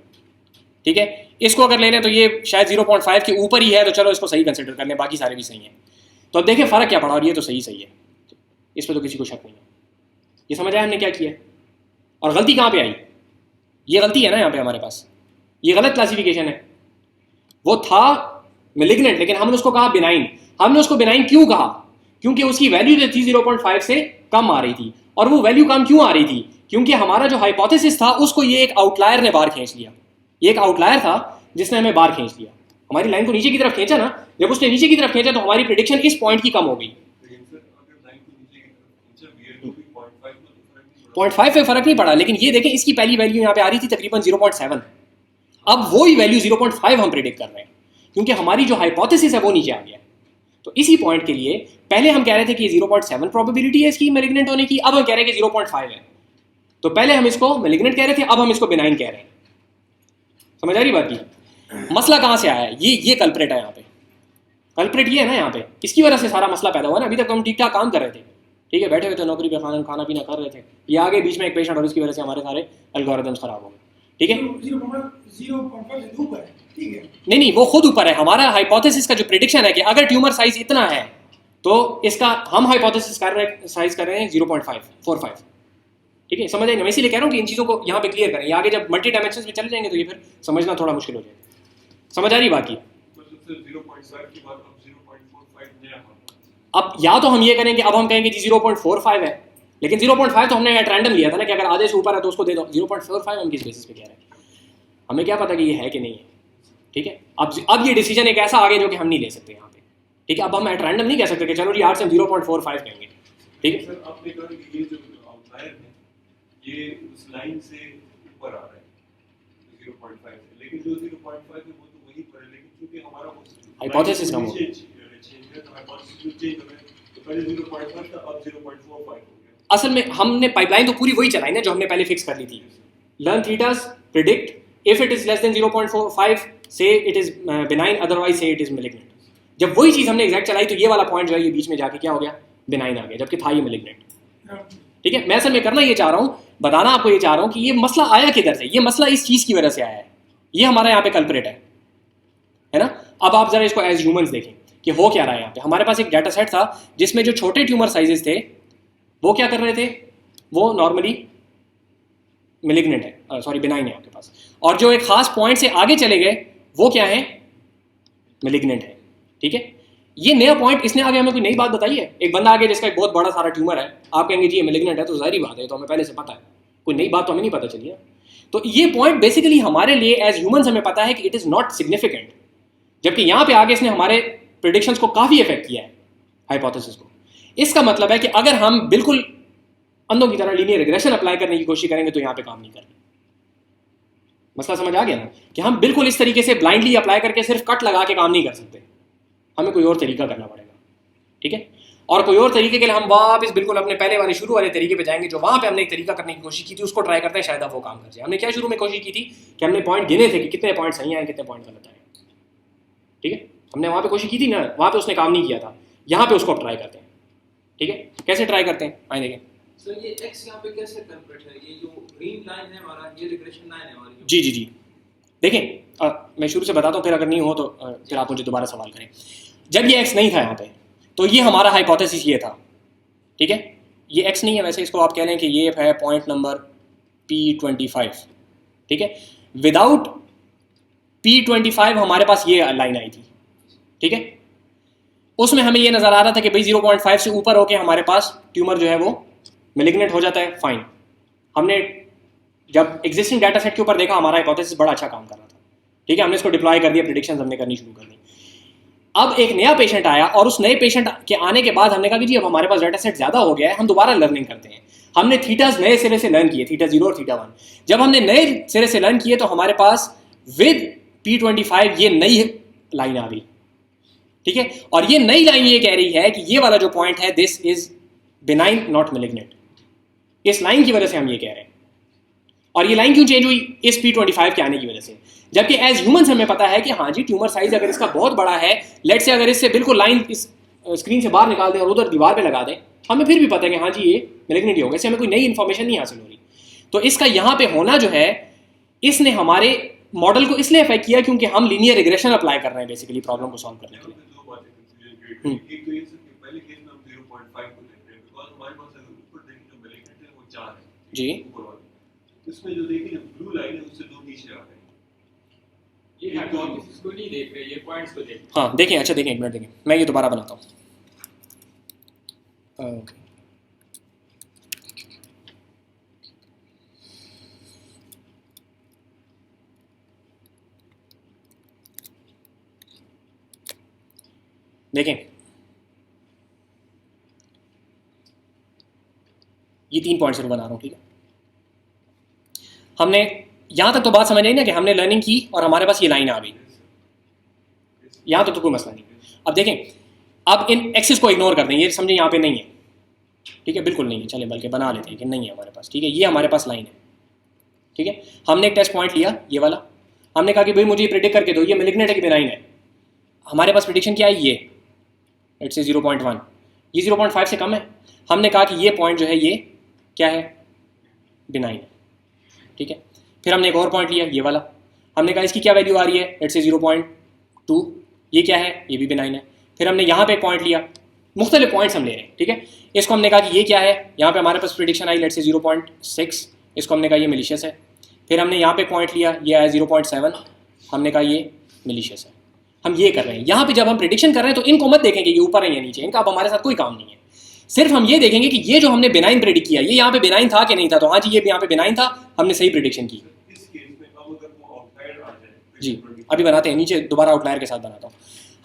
[SPEAKER 1] ठीक है। इसको अगर ले लें तो ये शायद 0.5 के ऊपर ही है, तो चलो इसको सही कंसिडर कर लें, बाकी सारे भी सही हैं। तो अब देखें फ़र्क क्या पड़ा, और ये तो सही है, इस पर तो किसी को शक नहीं है। ये समझ आया हमने क्या किया, और गलती कहाँ पे आई, ये गलती है ना यहाँ पे हमारे पास, ये गलत क्लासिफिकेशन है। वो था मेलिग्नेंट, लेकिन हमने उसको कहा बेनाइन। हमने उसको बेनाइन क्यों कहा, क्योंकि उसकी वैल्यू जो थी 0.5 से कम आ रही थी। और वो वैल्यू कम क्यों आ रही थी, क्योंकि हमारा जो हाइपोथेसिस था उसको ये एक आउटलायर ने बाहर खींच लिया। ये एक आउटलायर था जिसने हमें बाहर खींच लिया, हमारी लाइन को नीचे की तरफ खींचा ना। जब उसने नीचे की तरफ खींचा तो हमारी प्रेडिक्शन इस पॉइंट की कम हो गई।
[SPEAKER 2] लेकिन सर अगर लाइन को नीचे की तरफ खींचा वीआर को भी 0.5 में तो फर्क नहीं पड़ा।
[SPEAKER 1] 0.5 पे फर्क नहीं पड़ा, लेकिन ये देखें इसकी पहली वैल्यू यहाँ पे आ रही थी तकरीबन 0.7। अब वही वैल्यू 0.5 हम प्रेडिक्ट कर रहे हैं क्योंकि हमारी जो हाइपोथेसिस है वो नीचे आ गया। तो इसी पॉइंट के लिए पहले हम कह रहे थे कि 0.7 प्रोबेबिलिटी है इसकी मैलिग्नेंट होने की, अब हम कह रहे हैं कि 0.5 है। तो पहले हम इसको मैलिग्नेंट कह रहे थे, अब हम इसको बिनाइन कह रहे हैं। समझ आ रही बात की? मसला कहाँ से आया है? ये कल्प्रेट है यहाँ पे। कल्प्रेट ये है ना यहाँ पे, इसकी वजह से सारा मसला पैदा हुआ ना। अभी तक हम ठीक ठाक काम कर रहे थे, ठीक है, बैठे हुए थे नौकरी पे, खाना पीना कर रहे थे, ये आगे बीच में एक पेशेंट और इसकी वजह से हमारे सारे एल्गोरिथम्स खराब हो गए। ठीक है,
[SPEAKER 4] 0.5 से ऊपर है, ठीक है।
[SPEAKER 1] नहीं वो खुद ऊपर है। हमारा हाइपोथेसिस का जो प्रेडिक्शन है कि अगर ट्यूमर साइज इतना है तो इसका हम हाइपोथेसिस साइज कर रहे हैं 0.45। ठीक है, समझ आए ना? मैं इसीलिए कह रहा हूँ कि इन चीज़ों को यहाँ पे क्लियर करें, आगे जब मल्टी डायमेंशंस में चले जाएंगे तो ये फिर समझना थोड़ा मुश्किल हो जाएगा। समझ आ रही बात की?
[SPEAKER 2] मतलब सर 0.5 के बाद अब 0.45 नया होगा।
[SPEAKER 1] अब या तो हम ये करेंगे, अब हम कहेंगे जी 0.45 है, लेकिन 0.5 तो हमने एट रैंडम लिया था ना कि अगर आधे से ऊपर है तो उसको दे दो। 0.45 हम किस बेसिस पे कह रहे हैं? हमें क्या पता कि ये है कि नहीं है। ठीक है, अब ये डिसीजन एक ऐसा आ गया जो कि हम नहीं ले सकते यहाँ पे। ठीक है, अब हम एट रैंडम नहीं कह सकते कि चलो जी 8 से हम 0.45 कहेंगे। ठीक है
[SPEAKER 2] सर आपने कहा कि ये जो आउटलायर है ये उस लाइन से ऊपर आ रहा है 0.5 से, लेकिन जो 0.5 है वो तो वहीं पर है, लेकिन क्योंकि हमारा
[SPEAKER 1] Hypothesis कम हो गया।
[SPEAKER 2] चेंज है तो हाइपोथेसिस चेंज हो गया, तो पहले 0.5 था अब 0.45 हो गया।
[SPEAKER 1] असल में हमने पाइपलाइन तो पूरी वही चलाई ना जो हमने पहले फिक्स कर ली थी। Learn thetas, predict if it is less than 0.45 से इट इज बिनाइन, अदरवाइज से इट इज मैलिग्नेंट। जब वही चीज़ हमने एग्जैक्ट चलाई तो ये वाला पॉइंट जो है ये बीच में जाके क्या हो गया? बिनाइन आ गया, जबकि था ये मैलिग्नेंट। ठीक है, मैं असल में करना ये चाह रहा हूँ, बताना आपको ये चाह रहा हूँ कि ये मसला आया किधर से। ये मसला इस चीज़ की वजह से आया है, ये हमारा यहाँ पे कल्प्रेट है ना। अब आप जरा इसको एज ह्यूमंस देखें कि हो क्या रहा है यहाँ पे। हमारे पास एक डाटा सेट था जिसमें जो छोटे ट्यूमर साइजेस थे वो क्या कर रहे थे? वो नॉर्मली मैलिग्नेंट है, सॉरी बिनाइन है आपके पास, और जो एक खास पॉइंट से आगे चले गए वो क्या है? मैलिग्नेंट है। ठीक है, ये नया पॉइंट इसने आगे हमें कोई नई बात बताई है? एक बंदा आगे जिसका एक बहुत बड़ा सारा ट्यूमर है, आप कहेंगे जी ये मैलिग्नेंट है, तो जाहिर बात है तो हमें पहले से पता है, कोई नई बात तो हमें नहीं पता चली है। तो ये पॉइंट बेसिकली हमारे लिए एज ह्यूमंस हमें पता है कि इट इज़ नॉट सिग्निफिकेंट, जबकि यहाँ पे आगे इसने हमारे प्रेडिक्शंस को काफ़ी इफेक्ट किया है, हाइपोथेसिस को। इसका मतलब है कि अगर हम बिल्कुल अंधों की तरह लीनियर रिग्रेशन अप्लाई करने की कोशिश करेंगे तो यहाँ पे काम नहीं करना। मसला समझ आ गया ना कि हम बिल्कुल इस तरीके से ब्लाइंडली अप्लाई करके सिर्फ कट लगा के काम नहीं कर सकते, हमें कोई और तरीका करना पड़ेगा। ठीक है, और कोई और तरीके के लिए हम वापस बिल्कुल अपने पहले वाले शुरू वाले तरीके पे जाएंगे, जो वहाँ पे हमने एक तरीका करने की कोशिश की थी उसको ट्राई करते हैं, शायद अब वो काम कर जाए। हमने क्या शुरू में कोशिश की थी कि हमने पॉइंट गिने थे कि कितने पॉइंट सही आए कितने पॉइंट गलत आए। ठीक है, हमने वहाँ पे कोशिश की थी ना, वहाँ पे उसने काम नहीं किया था, यहाँ पे उसको ट्राई करते हैं। ठीक है, कैसे ट्राई करते हैं आए देखें।
[SPEAKER 5] सर ये x यहाँ पे कैसे कन्वर्ट है? ये जो ग्रीन लाइन है हमारा, ये रिग्रेशन लाइन है हमारी।
[SPEAKER 1] जी देखें, मैं शुरू से बताता हूँ, फिर अगर नहीं हो तो फिर आप मुझे दोबारा सवाल करें। जब ये x नहीं था यहाँ पे तो ये हमारा हाइपोथेसिस ये था। ठीक है, ये x नहीं है, वैसे इसको आप कह लें कि ये है पॉइंट नंबर P25। ठीक है, विदाउट P25 हमारे पास ये लाइन आई थी। ठीक है, उसमें हमें ये नज़र आ रहा था कि भाई 0.5 से ऊपर होके हमारे पास ट्यूमर जो है वो मैलिग्नेंट हो जाता है। फाइन, हमने जब एग्जिस्टिंग डाटा सेट के ऊपर देखा हमारा हाइपोथेसिस बड़ा अच्छा काम कर रहा था। ठीक है, हमने इसको डिप्लॉय कर दिया, प्रेडिक्शंस हमने करनी शुरू कर दी। अब एक नया पेशेंट आया और उस नए पेशेंट के आने के बाद हमने कहा कि जी अब हमारे पास डाटा सेट ज़्यादा हो गया है, हम दोबारा लर्निंग करते हैं। हमने थीटास नए सिरे से लर्न किए, थीटा 0 और थीटा 1। जब हमने नए सिरे से लर्न किए तो हमारे पास विद P25 ये नई लाइन आ गई। ठीक है, और ये नई लाइन ये कह रही है कि ये वाला जो पॉइंट है this is benign not malignant. इस लाइन की वजह से हम ये कह रहे हैं। और ये लाइन क्यों चेंज हुई? इस P25 के आने की वजह से। जबकि एज ह्यूमंस हमें पता है कि हाँ जी ट्यूमर साइज अगर इसका बहुत बड़ा है, लेट से अगर इससे बिल्कुल लाइन इस स्क्रीन से बाहर निकाल दें और उधर दीवार पे लगा दें, हमें फिर भी पता है कि हाँ जी ये मैलिग्नेंट होगा, इससे हमें कोई नई इन्फॉर्मेशन नहीं हासिल हो रही। तो इसका यहाँ पे होना जो है, इसने हमारे मॉडल को इसलिए अफेक्ट किया क्योंकि हम लीनियर रिग्रेशन अप्लाई कर रहे हैं बेसिकली प्रॉब्लम को सॉल्व करने के लिए।
[SPEAKER 2] दो बातें कंफ्यूजन क्रिएट हुई। एक तो ये सर कि पहले केस में हम 0.5 को देख रहे हैं बिकॉज़ हमारे पास अगर ऊपर देखें जो मैलिग्नेंट है वो 4 है
[SPEAKER 1] जी,
[SPEAKER 2] ऊपर वाले। इसमें जो देखें ब्लू लाइन है उससे 2 नीचे आ गए।
[SPEAKER 6] ये हाइपोथेसिस को नहीं देख रहे, ये पॉइंट्स को देख रहे।
[SPEAKER 1] हाँ देखें, अच्छा देखें, एक मिनट देखें, मैं ये दोबारा बनाता हूँ। देखें ये 3 पॉइंट्स बना रहा हूँ, ठीक है। हमने यहाँ तक तो बात समझ आई ना कि हमने लर्निंग की और हमारे पास ये लाइन आ गई, यहाँ तक तो कोई मसला नहीं। अब देखें, अब इन एक्सिस को इग्नोर कर दें, ये समझें यहाँ पे नहीं है, ठीक है, बिल्कुल नहीं है, चलें बल्कि बना लेते हैं कि नहीं है हमारे पास, ठीक है। ये हमारे पास लाइन है, ठीक है। हमने एक टेस्ट पॉइंट लिया ये वाला, हमने कहा कि भाई मुझे प्रिडिक्ट करके दो ये मैलिग्नेंट है कि बेनाइन है। हमारे पास प्रिडिक्शन क्या है, ये लेट्स से 0.1, ये 0.5 से कम है। हमने कहा कि ये पॉइंट जो है ये क्या है, बेनाइन है, ठीक है। फिर हमने एक और पॉइंट लिया ये वाला, हमने कहा इसकी क्या वैल्यू आ रही है, लेट्स से 0.2, ये क्या है, ये भी बेनाइन है। फिर हमने यहाँ पे एक पॉइंट लिया, मुख्तलिफ पॉइंट्स हम ले रहे हैं, ठीक है। इसको हमने कहा कि ये क्या है, यहाँ पे हमारे पास प्रिडिक्शन आई लेट्स से 0.6, इसको हमने कहा ये मिलीशियस है। फिर हमने यहाँ पे पॉइंट लिया, ये आया 0.7, हमने कहा ये मिलीशियस है। हम ये कर रहे हैं। यहाँ पे जब हम प्रिडिक्शन कर रहे हैं तो इनको मत देखेंगे ये ऊपर है या नीचे, इनका अब हमारे साथ कोई काम नहीं है। सिर्फ हम ये देखेंगे कि ये जो हमने बेनाइन प्रिडिक्ट किया ये यहाँ पे बेनाइन था कि नहीं था। तो हाँ जी, ये यहाँ पे बेनाइन था, हमने सही प्रिडिक्शन की।
[SPEAKER 2] इस केस में अब अगर वो आउटलायर आ जाए
[SPEAKER 1] जी अभी बनाते हैं, नीचे दोबारा आउटलायर के साथ बनाता हूँ।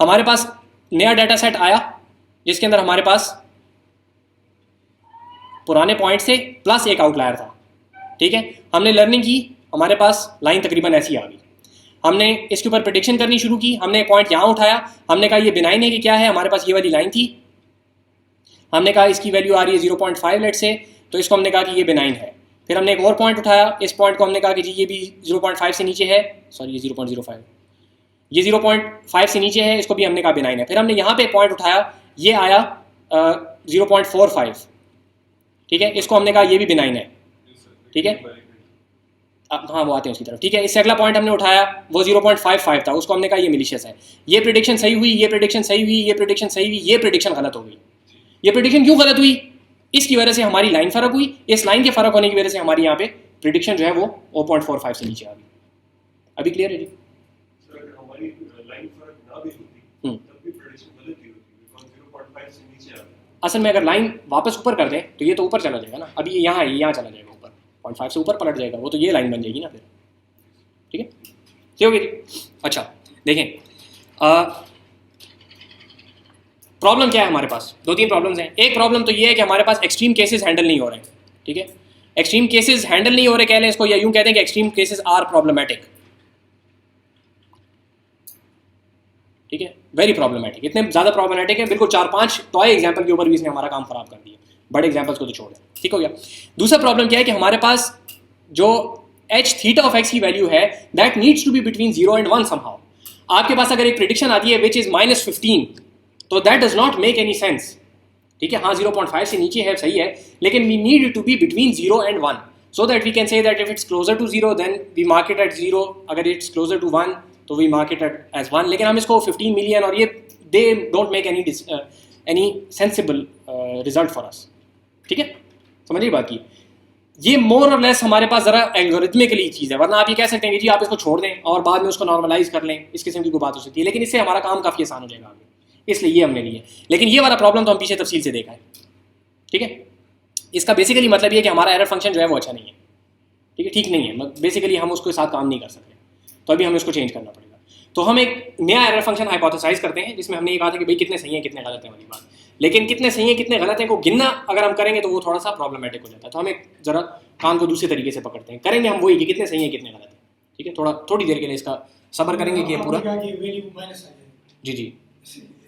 [SPEAKER 1] हमारे पास नया डाटा सेट आया जिसके अंदर हमारे पास पुराने पॉइंट से प्लस एक आउटलायर था, ठीक है। हमने लर्निंग की, हमारे पास लाइन तकरीबन ऐसी आ गई। हमने इसके ऊपर प्रेडिक्शन करनी शुरू की, हमने एक पॉइंट यहाँ उठाया, हमने कहा ये बेनाइन है कि क्या है, हमारे पास ये वाली लाइन थी, हमने कहा इसकी वैल्यू आ रही है 0.5 लेट से, तो इसको हमने कहा कि ये बेनाइन है। फिर हमने एक और पॉइंट उठाया, इस पॉइंट को हमने कहा कि जी ये भी 0.5 से नीचे है, सॉरी ये 0.05, ये 0.5 से नीचे है, इसको भी हमने कहा बेनाइन है। फिर हमने यहाँ पे एक पॉइंट उठाया, ये आया 0.45, ठीक है, इसको हमने कहा ये भी बेनाइन है, ठीक है। हाँ वो आते हैं उसकी तरफ, ठीक है। इससे अगला पॉइंट हमने उठाया वो 0.55 था, उसको हमने कहा ये मिलीशियस है। ये प्रेडिक्शन सही हुई, ये प्रेडिक्शन सही हुई, ये प्रेडिक्शन सही हुई, ये प्रेडिक्शन गलत हो गई। ये प्रेडिक्शन क्यों गलत हुई, इसकी वजह से हमारी लाइन फ़र्क हुई, इस लाइन के फ़र्क होने की वजह से हमारी यहाँ पे प्रेडिक्शन जो है वो 0.45 से नीचे आ गई। अभी क्लियर है जी?
[SPEAKER 2] सर अगर हमारी लाइन फर्क ना भी होती तब भी प्रेडिक्शन गलत ही होती, बिकॉज़ 0.5 से नीचे आ गया।
[SPEAKER 1] असल में अगर लाइन वापस ऊपर कर दें तो ये तो ऊपर चला जाएगा ना, अभी ये यहाँ है, यहाँ चला जाएगा ऊपर, 0.5 से ऊपर पलट जाएगा वो, तो ये लाइन बन जाएगी ना फिर, ठीक है। ठीक होगी जी। अच्छा देखें, प्रॉब्लम क्या है हमारे पास, 2-3 प्रॉब्लम्स हैं। एक प्रॉब्लम तो ये है कि हमारे पास एक्सट्रीम केसेस हैंडल नहीं हो रहे हैं, ठीक है। एक्सट्रीम केसेस हैंडल नहीं हो रहे कह लें इसको, या यूं कहते हैं कि एक्सट्रीम केसेस आर प्रॉब्लमेटिक, ठीक है, वेरी प्रॉब्लमेटिक। इतने ज़्यादा प्रॉब्लमेटिक है, बिल्कुल 4-5 टॉय एग्जाम्पल के ऊपर भी इसने हमारा काम खराब कर दिया, बड़े एग्जाम्पल्स को तो छोड़ दें, ठीक हो गया। दूसरा प्रॉब्लम क्या है कि हमारे पास जो एच थीटा ऑफ एक्स की वैल्यू है that needs to be between 0 and 1 somehow. आपके पास अगर एक प्रेडिक्शन आती है विच इज़ -15, तो that does not make any sense, ठीक है। हाँ 0.5 से नीचे है, सही है, लेकिन we need it to be between 0 and 1 so that we can say that if it's closer to 0 then we mark it at 0, अगर इट्स क्लोजर टू 1 तो वी मार्क इट एज 1। लेकिन हम इसको 15 मिलियन और ये they don't make any sensible result for us, ठीक है, समझिए बात की। ये मोर और लेस हमारे पास ज़रा एल्गोरिथमिकली चीज़ है, वरना आप ये कह सकते हैं कि जी आप इसको छोड़ दें और बाद में उसको नॉर्मलाइज कर लें, इस किस्म की कोई बात हो सकती है, लेकिन इससे हमारा काम काफ़ी आसान हो जाएगा आगे, इसलिए ये हमने लिया। लेकिन ये वाला प्रॉब्लम तो हम पीछे तफसील से देखा है, ठीक है। इसका बेसिकली मतलब ये है कि हमारा एरर फंक्शन जो है वो अच्छा नहीं है, ठीक है, ठीक नहीं है, बेसिकली हम उसके साथ काम नहीं कर सकते, तो अभी हमें उसको चेंज करना पड़ेगा। तो हम एक नया एरर फंक्शन हाइपोथेसाइज करते हैं जिसमें हमने ये कहा था कि भाई कितने सही हैं कितने गलत हैं वाली बात, लेकिन कितने सही हैं कितने गलत हैं को गिनना अगर हम करेंगे तो वो थोड़ा सा प्रॉब्लमेटिक हो जाता है। तो हम एक ज़रा काम को दूसरे तरीके से पकड़ते हैं, करेंगे हम वही कि कितने सही हैं कितने गलत हैं, ठीक है। थोड़ी देर के लिए इसका सब्र करेंगे कि ये पूरा जी जी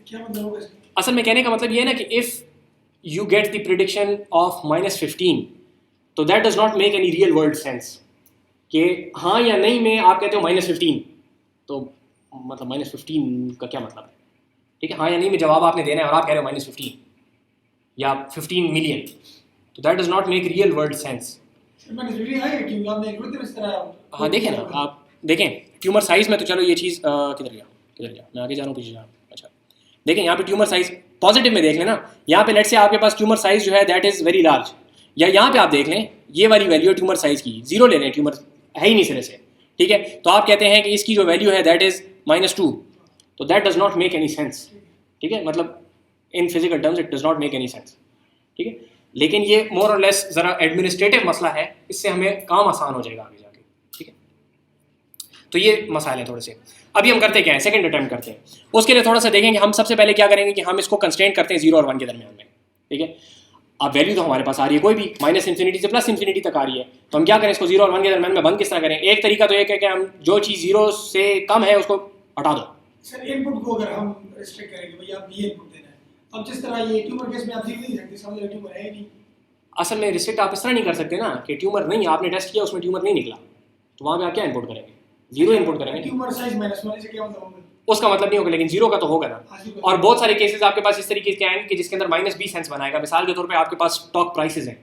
[SPEAKER 4] क्या मतलब होगा इसका?
[SPEAKER 1] असल में कहने का मतलब ये है ना कि if you get the prediction of -15 तो that does not make any real world sense कि हाँ या नहीं में आप कहते हो -15 तो मतलब -15 का क्या मतलब है, ठीक है। हाँ या नहीं में जवाब आपने देना है और आप कह रहे हो -15 या 15 मिलियन, तो that does not make real world sense. हाँ देखें ना, आप देखें ट्यूमर साइज में तो चलो ये चीज़ किधर गया मैं आगे जा रहा हूँ पीछे जा रहा हूँ। अच्छा देखें यहाँ पे ट्यूमर साइज पॉजिटिव में देख लें ना, यहाँ पे लेट्स से आपके पास ट्यूमर साइज जो है दैट इज़ वेरी लार्ज, या यहाँ पे आप देख लें ये वाली वैल्यू ट्यूमर साइज की 0 ले लें, ट्यूमर है ही नहीं सिरे से, ठीक है। तो आप कहते हैं कि इसकी जो वैल्यू है दैट इज़ -2, तो that does not make any sense, ठीक है, मतलब in physical terms it does not make any sense, ठीक है। लेकिन ये मोर और लेस ज़रा एडमिनिस्ट्रेटिव मसला है, इससे हमें काम आसान हो जाएगा आगे जाके, ठीक है। तो ये मसाइल हैं थोड़े से। अभी हम करते क्या है, सेकंड अटैम्प्ट करते हैं। उसके लिए थोड़ा सा देखेंगे हम। सबसे पहले क्या करेंगे कि हम इसको कंस्ट्रेंट करते हैं 0 और 1 के दरमियान में, ठीक है। अब वैल्यू तो हमारे पास आ रही है कोई भी, माइनस इन्फिनिटी से प्लस इन्फिनिटी तक आ रही है, तो हम क्या करें, इसको 0 और 1 के दरमियान में बंद किस तरह करें। एक तरीका तो एक है कि हम जो चीज़ 0 से कम है उसको हटा दो।
[SPEAKER 4] सर इनपुट को अगर हम रिस्ट्रिक्ट करेंगे, भैया आप ये इनपुट देना है, अब जिस तरह ये ट्यूमर केस में आप देख नहीं सकते, समझ ट्यूमर है नहीं।
[SPEAKER 1] असल में रिस्ट्रिक्ट आप इस तरह नहीं कर सकते ना कि ट्यूमर नहीं, आपने टेस्ट किया उसमें ट्यूमर नहीं निकला, तो वहाँ पे आप क्या इनपुट करेंगे, 0 इनपुट करेंगे।
[SPEAKER 4] ट्यूमर साइज -1 से क्या मतलब होगा?
[SPEAKER 1] उसका मतलब नहीं होगा, लेकिन 0 का तो होगा ना।
[SPEAKER 4] हाँ जी,
[SPEAKER 1] और बहुत सारे केसेस आपके पास इस तरीके के आएंगे कि जिसके अंदर -20 सेंस बनाएगा। मिसाल के तौर पे आपके पास स्टॉक प्राइसेस हैं,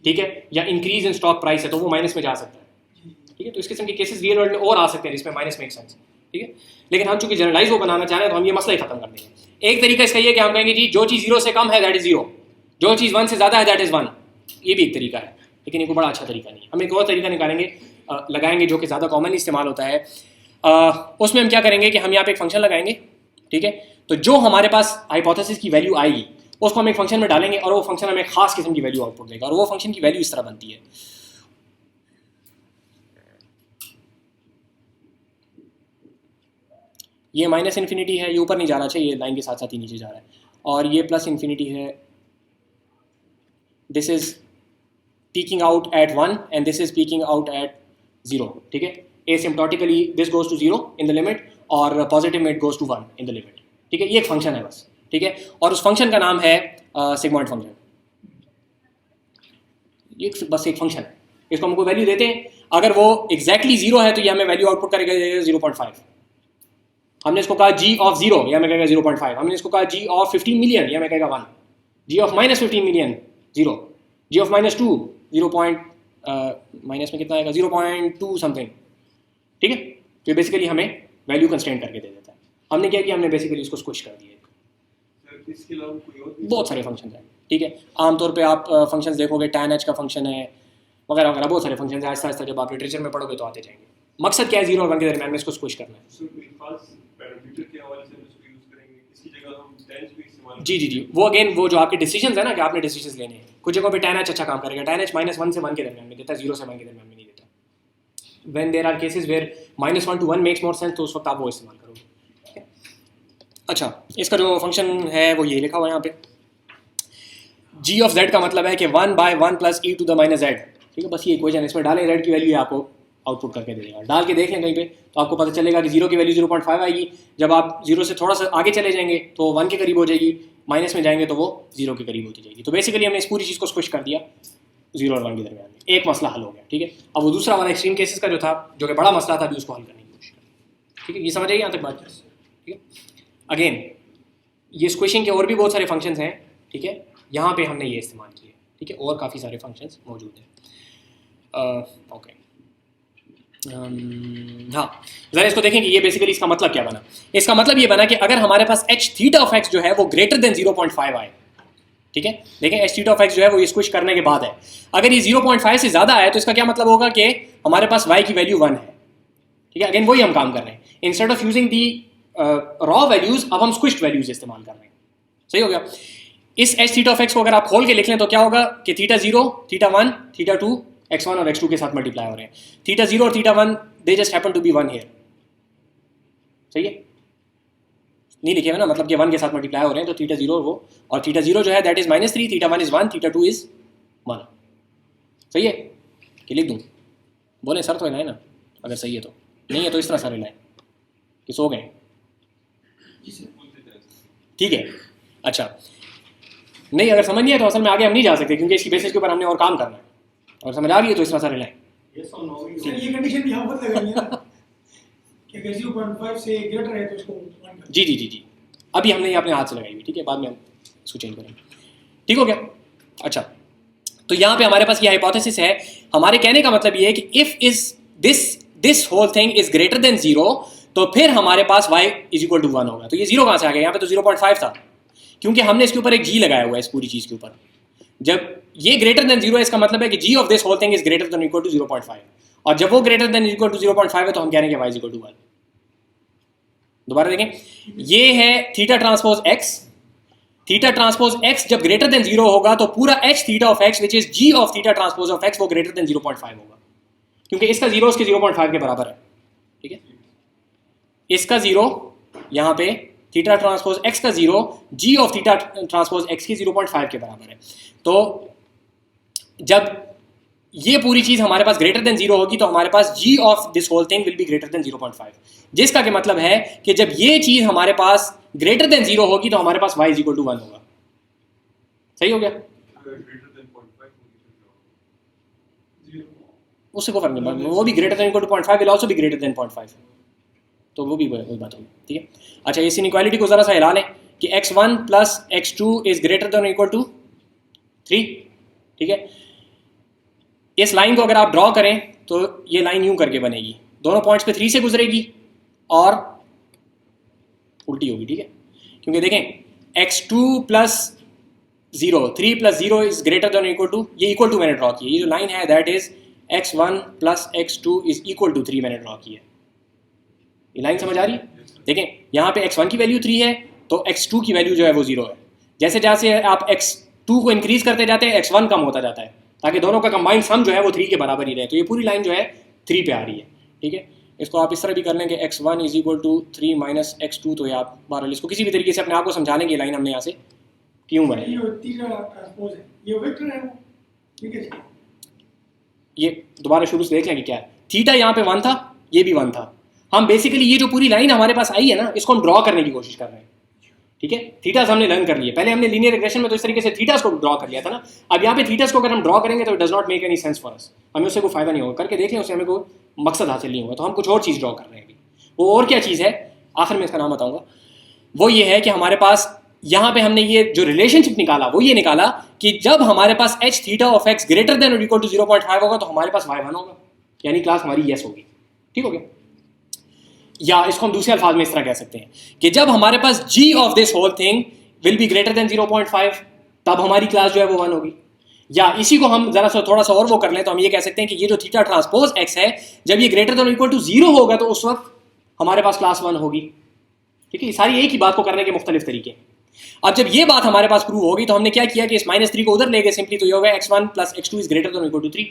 [SPEAKER 1] ठीक है, या इंक्रीज इन स्टॉक प्राइस है, तो वो माइनस में जा सकता है, ठीक है। तो इस किस्म के केसेस रियल वर्ल्ड में और आ सकते हैं जिसमें माइनस मेक सेंस, ठीक है। लेकिन हम चूंकि जनरलाइज वो बनाना चाह रहे हैं तो हम ये मसला ही खत्म कर देंगे। एक तरीका इसका ये कि हम कहेंगे जी जो चीज़ 0 से कम है दैट इज 0, जो चीज़ 1 से ज़्यादा है दैट इज 1। ये भी एक तरीका है, लेकिन एक बड़ा अच्छा तरीका नहीं है। हम एक और तरीका निकालेंगे, लगाएंगे जो कि ज़्यादा कॉमन इस्तेमाल होता है। उसमें हम क्या करेंगे कि हम यहाँ पे एक फंक्शन लगाएंगे, ठीक है। तो जो हमारे पास हाइपोथेसिस की वैल्यू आएगी उसको हम एक फंक्शन में डालेंगे और वो फंक्शन हमें खास किस्म की वैल्यू आउटपुट देगा, और वो फंक्शन की वैल्यू इस तरह बनती है। ये माइनस इन्फिनिटी है, ये ऊपर नहीं जा रहा चाहिए, लाइन के साथ साथ ही नीचे जा रहा है, और ये प्लस इन्फिनिटी है। This is peaking out at 1 and this is peaking out at 0, ठीक है। Asymptotically this goes to 0 in the limit और पॉजिटिव में it goes to 1 in the limit, ठीक है। ये एक फंक्शन है बस, ठीक है, और उस फंक्शन का नाम है सिग्मॉइड फंक्शन। ये बस एक फंक्शन है, इसको हम कोई वैल्यू देते हैं, अगर वो एग्जैक्टली 0 है तो ये हमें वैल्यू आउटपुट करेगा 0.5। हमने इसको कहा g ऑफ 0, ये हमें कहेगा 0.5। हमने इसको कहा g ऑफ 15 मिलियन, ये हमें कहेगा 1। g of -15 million 0, g of -2 0. Minus में कितना आएगा 0.2 समथिंग, ठीक है। तो बेसिकली हमें वैल्यू कंस्ट्रेंट करके दे देता है। हमने क्या किया, हमने बेसिकली इसको स्क्विश कर दिया।
[SPEAKER 2] सर इसके अलावा कोई और
[SPEAKER 1] बहुत सारे फंक्शन हैं, ठीक है। आमतौर पे आप फंक्शंस देखोगे, tan h का फंक्शन है वगैरह वगैरह, बहुत सारे फंक्शन हैं। आहिस्ता आहिस्ता जब आप लिटरेचर में पढ़ोगे तो आते जाएंगे। मकसद क्या है 0 और 1 के दरमियान में इसको स्क्विश करना है।
[SPEAKER 2] सर कोई खास पैरामीटर के हवाले से हम इसको यूज करेंगे, इसकी जगह हम टेंस भी इस्तेमाल
[SPEAKER 1] जी जी जी, वो अगेन वो जो आपके डिसीजंस है ना कि आपने डिसीजंस लेने हैं। कुछ जगहों पे tan h अच्छा काम करेगा, tan h -1 से 1 के दरमियान में देता है, 0 से 1 के दरमियान में नहीं देता। When there are cases where -1 to 1 makes more sense, तो उस वक्त आप वो इस्तेमाल करोगे। अच्छा, इसका जो फंक्शन है वो ये लिखा हुआ है यहाँ पे। g ऑफ z का मतलब है कि 1/1 + e to the -z, ठीक है। बस ये इक्वेशन इसमें डालें, z की वैल्यू आपको आउटपुट करके दे देगा। डाल के देख लें कहीं पे तो आपको पता चलेगा कि 0 की वैल्यू 0.5 आएगी। जब आप 0 से थोड़ा सा आगे चले जाएंगे तो 1 के करीब हो जाएगी, माइनस में जाएंगे तो वो 0 के करीब होती जाएगी। तो बेसिकली हमने इस पूरी चीज़ को स्क्विश कर दिया 0 और 1 के दरमियान में। एक मसला हल हो गया, ठीक है। अब वो दूसरा वाला एक्सट्रीम केसेस का जो था, जो कि बड़ा मसला था, अभी उसको हल करने की कोशिश करें, ठीक है। ये समझ आइए यहाँ तक बात, ठीक है। अगेन ये स्क्विशिंग के और भी बहुत सारे फंक्शंस हैं, ठीक है। यहाँ पे हमने ये इस्तेमाल किए, ठीक है, और काफ़ी सारे फंक्शंस मौजूद हैं। ओके, हाँ, ज़रा इसको देखें कि ये बेसिकली इसका मतलब क्या बना। इसका मतलब ये बना कि अगर हमारे पास h थीटा ऑफ x जो है वो ग्रेटर देन 0.5 आए, ठीक है। देखें h थीटा ऑफ x जो है वो ये स्क्विश करने के बाद है। अगर ये 0.5 से ज़्यादा आए तो इसका क्या मतलब होगा कि हमारे पास y की वैल्यू 1 है, ठीक है। अगेन वही हम काम कर रहे हैं, instead of using the raw values अब हम स्क्विश्ड वैल्यूज इस्तेमाल कर रहे हैं। सही हो गया। इस h थीटा ऑफ x को अगर आप खोल के लिख लें तो क्या होगा कि थीटा 0, थीटा 1, थीटा 2 x1 और x2 के साथ मल्टीप्लाई हो रहे हैं। थीटा 0 और theta 1 they just happen to be 1 here, सही है। नहीं लिखे हुए ना, मतलब कि 1 के साथ मल्टीप्लाई हो रहे हैं, तो थीटा 0 वो, और थीटा 0 जो है that is -3, theta 1 is 1, theta 2 is 1, सही है। कि लिख दूँ? बोले सर तो है ना, अगर सही है तो, नहीं है तो इस तरह सारे लाए कि सो गए, ठीक है। अच्छा, नहीं अगर समझ नहीं है तो असल में आगे हम नहीं जा सकते, क्योंकि इसकी बेसिस के ऊपर हमने और काम करना है। और समझ आ रही है तो इस तरह सारे लाएं।
[SPEAKER 4] सर ये कंडीशन भी हम खुद लगाएंगे ना कि अगर 0.5 से ग्रेटर है तो उसको 1 कर।
[SPEAKER 1] जी जी जी जी, अभी हमने ये अपने हाथ से लगाई हुई, ठीक है, बाद में हम इसको चेंज करेंगे, ठीक हो गया। अच्छा, तो यहाँ पे हमारे पास ये हाइपोथेसिस है। हमारे कहने का मतलब ये है कि if is this whole thing is greater than 0 तो फिर हमारे पास y = 1 होगा। तो ये 0 कहाँ से आ गया? यहाँ पे तो 0.5 था, क्योंकि हमने इसके ऊपर एक g लगाया हुआ है इस पूरी चीज़ के ऊपर। जब ये ग्रेटर देन 0 है इसका मतलब है कि g of this whole thing is greater than equal to 0.5, और जब वो ग्रेटर देन इक्वल टू 0.5 है तो हम कह रहे हैं कि y = 1। दोबारा देखें, ये है theta transpose x। Theta transpose x जब ग्रेटर देन 0 होगा तो पूरा h theta of x which is g of theta transpose of x वो ग्रेटर देन 0.5 होगा, क्योंकि इसका 0 उसके 0.5 के बराबर है, ठीक है, इसका 0 यहाँ पे थीटा ट्रांसपोज एक्स का 0 जी ऑफ थीटा ट्रांसपोज एक्स की 0.5 के बराबर है। तो जब ये पूरी चीज हमारे पास ग्रेटर देन 0 होगी तो हमारे पास G of this whole thing will be greater than 0.5, जिसका कि मतलब है कि जब ये चीज हमारे पास ग्रेटर देन 0 होगी तो हमारे पास y इज इक्वल टू 1 होगा। सही हो गया?
[SPEAKER 2] greater than 0.5 होगी
[SPEAKER 4] जीरो
[SPEAKER 1] उससे कोई फर्क नहीं पड़ता, वो भी greater than equal to 0.5 will also be greater than 0.5, तो वो भी वही बात होगी। ठीक है, अच्छा इस इनइक्वालिटी को जरा सा हिला लें कि x1 plus x2 is greater than equal to 3। ठीक है, इस लाइन को अगर आप ड्रॉ करें तो ये लाइन यूं करके बनेगी, दोनों पॉइंट्स पे 3 से गुजरेगी और उल्टी होगी। ठीक है, क्योंकि देखें x2 plus 0, 3 plus 0 is greater than equal to, ये इक्वल टू मैंने ड्रॉ किया, ये जो लाइन है that is x1 plus x2 is equal to 3 मैंने ड्रॉ किया। ये लाइन समझ आ रही है? देखें यहाँ पे x1 की वैल्यू 3 है तो x2 की वैल्यू जो है वो 0 है। जैसे जैसे आप x2 को इंक्रीज करते जाते हैं x1 कम होता जाता है, ताकि दोनों का कंबाइंड सम जो है वो 3 के बराबर ही रहे। तो ये पूरी लाइन जो है 3 पे आ रही है। ठीक है, इसको आप इस तरह भी कर लें कि x1 is equal to 3 minus x2, तो ये आप बहरहाल इसको किसी भी तरीके से अपने आप को समझा लें कि लाइन हमने यहाँ से क्यों बनाई।
[SPEAKER 4] ये तीसरा ट्रांसपोज है, ये वेक्टर है वो। ठीक है,
[SPEAKER 1] ये दोबारा शुरू से देख लें कि क्या है। थीटा यहाँ पे 1 था, ये भी 1 था। हम बेसिकली ये जो पूरी लाइन हमारे पास आई है ना, इसको हम ड्रॉ करने की कोशिश कर रहे हैं। ठीक है, थीटास हमने लर्न कर लिए, पहले हमने लीनियर रिग्रेशन में तो इस तरीके से थीटास को ड्रॉ कर लिया था ना। अब यहाँ पे थीटास को अगर हम ड्रॉ करेंगे तो it does not make any sense for us, हमें उससे कोई फायदा नहीं होगा। करके देख लें, उससे हमें कोई मकसद हासिल नहीं होगा, तो हम कुछ और चीज़ ड्रॉ कर रहे हैं अभी। वो और क्या चीज़ है, आखिर में इसका नाम बताऊंगा। वो ये है कि हमारे पास यहाँ पे हमने ये जो रिलेशनशिप निकाला वो ये निकाला कि जब हमारे पास H theta of X greater than और इक्वल टू 0.5 होगा तो हमारे पास y1 होगा, यानी क्लास हमारी यस होगी। ठीक हो गया? या इसको हम दूसरे अल्फाज में इस तरह कह सकते हैं कि जब हमारे पास g of this whole thing will be greater than 0.5 तब हमारी क्लास जो है वो 1 होगी। या इसी को हम जरा सा थोड़ा सा और वो कर लें तो हम ये कह सकते हैं कि ये जो थीटा ट्रांसपोज x है जब ये ग्रेटर देन इक्वल टू 0 होगा तो उस वक्त हमारे पास क्लास 1 होगी। ठीक है, सारी एक ही बात को करने के मुख्तलिफ तरीके। अब जब ये बात हमारे पास प्रूव होगी तो हमने क्या किया कि इस -3 को उधर ले गए सिंपली, तो ये होगा x1 plus x2 is greater than equal to 3।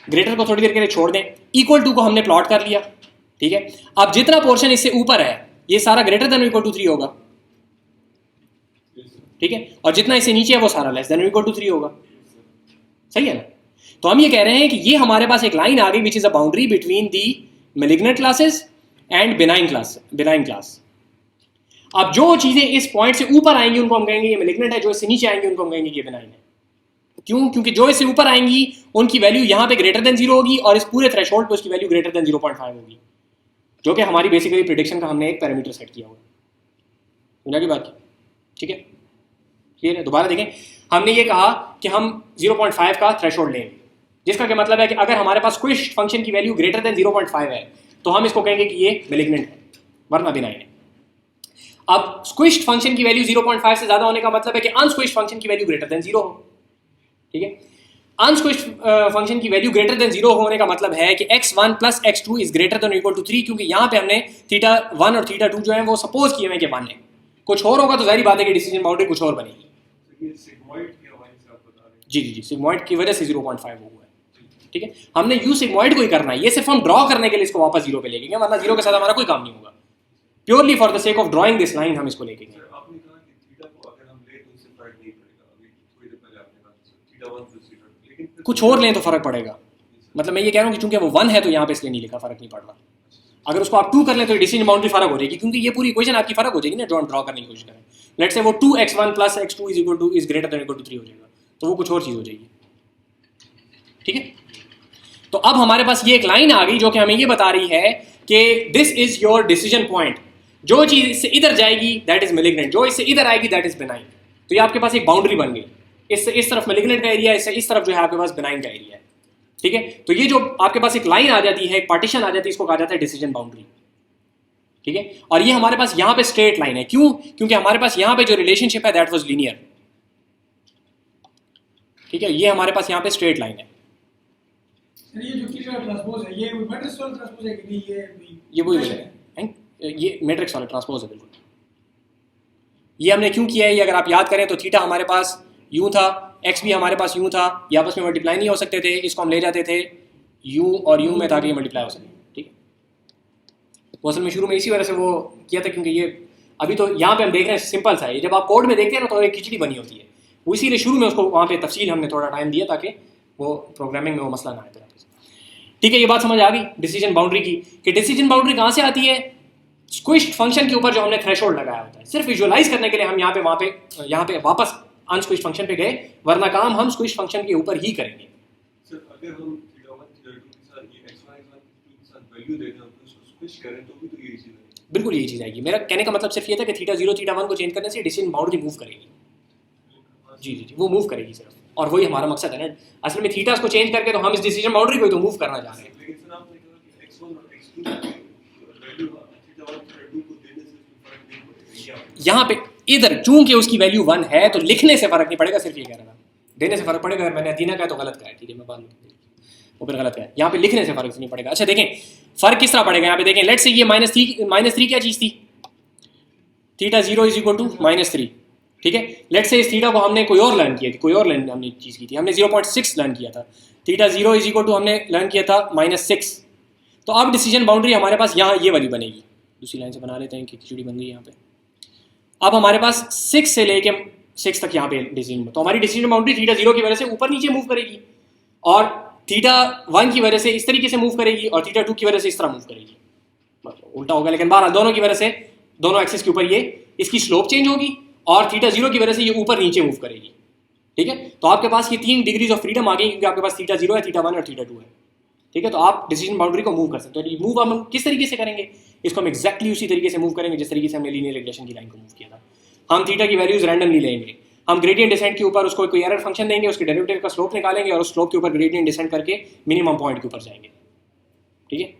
[SPEAKER 1] Greater को थोड़ी देर के लिए छोड़ दें, इक्वल टू को हमने प्लॉट कर लिया। ठीक है, अब जितना पोर्शन इससे ऊपर है ये सारा ग्रेटर देन इक्वल टू 3 होगा। ठीक है, और जितना इससे नीचे है वो सारा लेस देन इक्वल टू 3 होगा। सही है ना? तो हम ये कह रहे हैं कि ये हमारे पास एक लाइन आ गई which is a boundary between the malignant classes and benign class. अब जो चीजें इस पॉइंट से ऊपर आएंगी उनको हम कहेंगे ये मैलिग्नेंट है, जो इससे नीचे आएंगी उनको हम कहेंगे ये बिनाइन है। क्यों? क्योंकि जो इससे ऊपर आएंगी उनकी वैल्यू यहाँ पे ग्रेटर देन 0 होगी और इस पूरे थ्रेशोल्ड पे उसकी वैल्यू ग्रेटर देन 0.5 होगी, जो कि हमारी बेसिकली प्रेडिक्शन का हमने एक पैरामीटर सेट किया हुआ। समझा की बात? ठीक है, क्लियर है? दोबारा देखें, हमने ये कहा कि हम 0.5 का थ्रेशोल्ड लेंगे, जिसका क्या मतलब है कि अगर हमारे पास स्क्विश्ड फंक्शन की वैल्यू ग्रेटर देन 0.5 है तो हम इसको कहेंगे कि ये मैलिग्नेंट है, वरना बिनाइन है। अब स्क्विश्ड फंक्शन की वैल्यू 0.5 से ज्यादा होने का मतलब है कि अनस्क्विश्ड फंक्शन की वैल्यू ग्रेटर देन 0 हो। ठीक है, अनस्क्विश्ड फंक्शन की वैल्यू ग्रेटर देन 0 होने का मतलब है कि x1 plus x2 is greater than equal to 3, क्योंकि यहाँ पे हमने थीटा 1 और थीटा 2 जो है वो सपोज किए हुए कि 1 है। कुछ और होगा तो जाहिर बात है कि डिसीजन बाउंड्री कुछ और बनेगी।
[SPEAKER 2] ये सिग्मॉइड के हवाले से आप बता रहे हैं।
[SPEAKER 1] जी, सिग्मॉइड की वजह से 0.5 हुआ है। ठीक है, हमने यू सिग्मॉइड को ही करना है, ये सिर्फ हम ड्रॉ करने के लिए इसको वापस 0 पे ले गए, वरना 0 के साथ हमारा कोई काम नहीं होगा। Purely for the sake of drawing this line हम इसको लेके गए।
[SPEAKER 2] सर आपने कहा कि थीटा को अगर हम ले तो उससे फर्क नहीं पड़ेगा, अभी थोड़ी देर पहले आपने कहा थीटा 1 प्लस थीटा 2, लेकिन फिर
[SPEAKER 1] कुछ और लें तो फर्क पड़ेगा। मतलब मैं ये कह रहा हूँ कि चूंकि वो 1 है तो यहाँ पे इसलिए नहीं लिखा, फर्क नहीं पड़ रहा। अगर उसको आप 2 कर लें तो डिसीजन बाउंड्री फर्क हो जाएगी, क्योंकि ये पूरी इक्वेशन आपकी फर्क हो जाएगी ना जो हम ड्रॉ करने की कोशिश करें। लेट्स से वो 2x1 plus x2 is equal to is greater than equal to 3 हो जाएगा, तो वो कुछ और चीज हो जाएगी। ठीक है, तो अब हमारे पास ये एक लाइन आ गई जो कि हमें ये बता रही है कि this is your decision point. जो चीज इससे इधर जाएगी दैट इज मैलिग्नेंट, जो इससे इधर आएगी दैट इज बिनाइन। तो ये आपके पास एक बाउंड्री बन गई, इससे इस तरफ मैलिग्नेंट का एरिया, इससे इस तरफ जो है आपके पास बिनाइन का एरिया है। ठीक है, तो ये जो आपके पास एक लाइन आ जाती है, एक पार्टीशन आ जाती है, इसको कहा जाता है डिसीजन बाउंड्री। ठीक है, और ये हमारे पास यहाँ पे स्ट्रेट लाइन है। क्यों? क्योंकि हमारे पास यहाँ पे जो रिलेशनशिप है दैट वाज लीनियर। ठीक है, ये हमारे पास यहाँ पे स्ट्रेट लाइन है।
[SPEAKER 4] ये जो तीसरा ट्रांसपोज है ये मैट्रिक्स वाला ट्रांसपोज है कि नहीं?
[SPEAKER 1] ये वही वजह है, ये मैट्रिक्स वाला ट्रांसपोज है बिल्कुल। ये हमने क्यों किया है, ये अगर आप याद करें तो थीटा हमारे पास यूं था, एक्स भी हमारे पास यूं था, ये आपस में मल्टीप्लाई नहीं हो सकते थे, इसको हम ले जाते थे यूं और यूं में ताकि ये मल्टीप्लाई हो सके। ठीक है, वो असल में शुरू में इसी वजह से वो किया था, क्योंकि ये अभी तो यहाँ पे हम देख रहे हैं सिंपल सा है, जब आप कोड में देखते हैं ना तो एक खिचड़ी बनी होती है, वो इसीलिए शुरू में उसको वहाँ पे तफसील हमने थोड़ा टाइम दिया ताकि वो प्रोग्रामिंग में वो मसला ना आए। ठीक है, ये बात समझ आ गई डिसीजन बाउंड्री की, कि डिसीजन बाउंड्री कहाँ से आती है, स्क्विश्ड फंक्शन के ऊपर जो हमने थ्रेशोल्ड लगाया होता है। सिर्फ विजुअलाइज करने के लिए हम यहाँ पे वापस अनस्क्विश्ड फंक्शन पे गए, वरना काम हम स्क्विश्ड फंक्शन के ऊपर ही करेंगे।
[SPEAKER 2] सर अगर हम थीटा 1 थीटा 2 के साथ ये x1 x1 के साथ वैल्यू देना है तो उसको स्विच करें तो भी तो यही चीज है।
[SPEAKER 1] बिल्कुल यही चीज़ आएगी। मेरा कहने का मतलब सिर्फ ये था कि थीटा 0 थीटा 1 को चेंज करने से डिसीजन बाउंड्री मूव करेगी। जी जी जी, वो मूव करेगी सिर्फ, और वही हमारा मकसद है ना। असल में थीटास को चेंज करके तो हम इस डिसीजन बाउंड्री को ही तो मूव करना चाह रहे हैं।
[SPEAKER 2] लेकिन सर आपने कहा कि x1 और x2 वैल्यू थीटा 1 थीटा 2 को देने से फर्क नहीं पड़ेगा।
[SPEAKER 1] यहाँ पे इधर चूंकि उसकी वैल्यू 1 है तो लिखने से फर्क नहीं पड़ेगा, सिर्फ ये कह रहा था। देने से फर्क पड़ेगा, अगर मैंने अदीना कहा तो गलत कहा है, ठीक है, मैं बात वो फिर गलत है। यहाँ पे लिखने से फर्क नहीं पड़ेगा। अच्छा देखें फर्क किस तरह पड़ेगा, यहाँ पे देखें, लेट्स से ये -3 क्या चीज़ थी, थीटा 0 इज इक्वल टू -3, ठीक है। लेट्स से इस थीटा को हमने कोई और लर्न किया थी, कोई और लर्न हमने चीज़ की थी, हमने 0.6 लर्न किया था। थीटा 0 इज इक्वल टू हमने लर्न किया था -6। तो अब डिसीजन बाउंड्री हमारे पास यहाँ ये वाली बनेगी, दूसरी लाइन से बना लेते हैं कि खिचड़ी बन गई यहाँ पे। अब हमारे पास 6 से लेके 6 तक यहाँ पे डिसीजन, तो हमारी डिसीजन बाउंड्री थीटा 0 की वजह से ऊपर नीचे मूव करेगी, और थीटा 1 की वजह से इस तरीके से मूव करेगी, और थीटा 2 की वजह से इस तरह मूव करेगी, मतलब उल्टा होगा। लेकिन बहरहाल दोनों की वजह से, दोनों एक्सिस के ऊपर ये इसकी स्लोप चेंज होगी, और थीटा 0 की वजह से ये ऊपर नीचे मूव करेगी, ठीक है। तो आपके पास ये 3 डिग्रीज ऑफ फ्रीडम आ गई, क्योंकि आपके पास थीटा 0 है, थीटा 1 और थीटा 2 है, ठीक है। तो आप डिसीजन बाउंड्री को मूव कर सकते हो। मूव हम किस तरीके से करेंगे, इसको हम एक्जैक्टली उसी तरीके से मूव करेंगे जिस तरीके से हमने लीनियर रिग्रेशन की लाइन को मूव किया था। हम थीटा की वैल्यूज रैंडमली लेंगे, हम ग्रेडियंट डिसेंट के ऊपर उसको कोई एरर फंक्शन देंगे, उसके डेरिवेटिव का स्लोप निकालेंगे, और उस स्लोप के ऊपर ग्रेडियंट डिसेंट करके मिनिमम पॉइंट के ऊपर जाएंगे, ठीक है।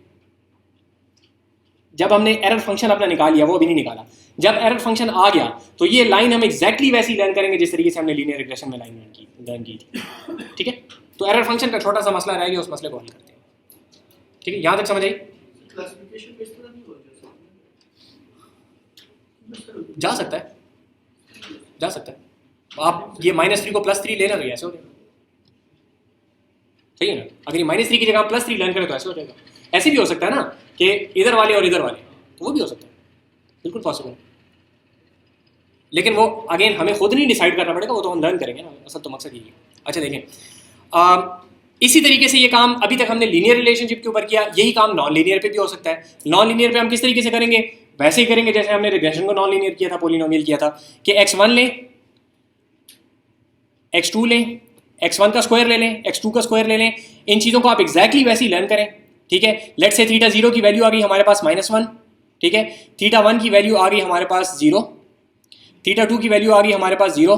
[SPEAKER 1] जब हमने एरर फंक्शन अपना निकाल लिया, वो अभी नहीं निकाला, जब एरर फंक्शन आ गया तो ये लाइन हम एक्जैक्टली वैसी लर्न करेंगे जिस तरीके से हमने लीनियर रिग्रेशन में लाइन लर्न की थी, ठीक है। तो एरर फंक्शन का छोटा सा मसला रह गया, उस मसले को हल करते हैं, ठीक है। यहाँ तक समझ आई?
[SPEAKER 3] क्लासिफिकेशन पे इस तरह नहीं हो
[SPEAKER 1] जा सकता है, जा सकता है। आप ये -3 को +3 लेना, तो ऐसे हो जाएगा, सही है ना। अगर ये -3 की जगह आप +3 लर्न करें तो ऐसे हो जाएगा। ऐसे भी हो सकता है ना कि इधर वाले और इधर वाले, तो वो भी हो सकता है, बिल्कुल पॉसिबल है। लेकिन वो अगेन हमें खुद नहीं डिसाइड करना पड़ेगा, वो तो हम लर्न करेंगे ना, असल तो मकसद यही है। अच्छा देखें, इसी तरीके से ये काम अभी तक हमने लीनियर रिलेशनशिप के ऊपर किया, यही काम नॉन लीनियर पे भी हो सकता है। नॉन लीनियर पे हम किस तरीके से करेंगे, वैसे ही करेंगे जैसे हमने रिग्रेशन को नॉन लीनियर किया था, पॉलिनोमियल किया था, कि x1 लें, x2 लें, x1 का स्क्वायर ले लें, x2 का स्क्वायर ले लें। इन चीज़ों को आप एक्जैक्टली वैसे ही लर्न करें, ठीक है। लेट से थीटा 0 की वैल्यू आ गई हमारे पास -1, ठीक है। थीटा 1 की वैल्यू आ गई हमारे पास 0, थीटा 2 की वैल्यू आ गई हमारे पास 0,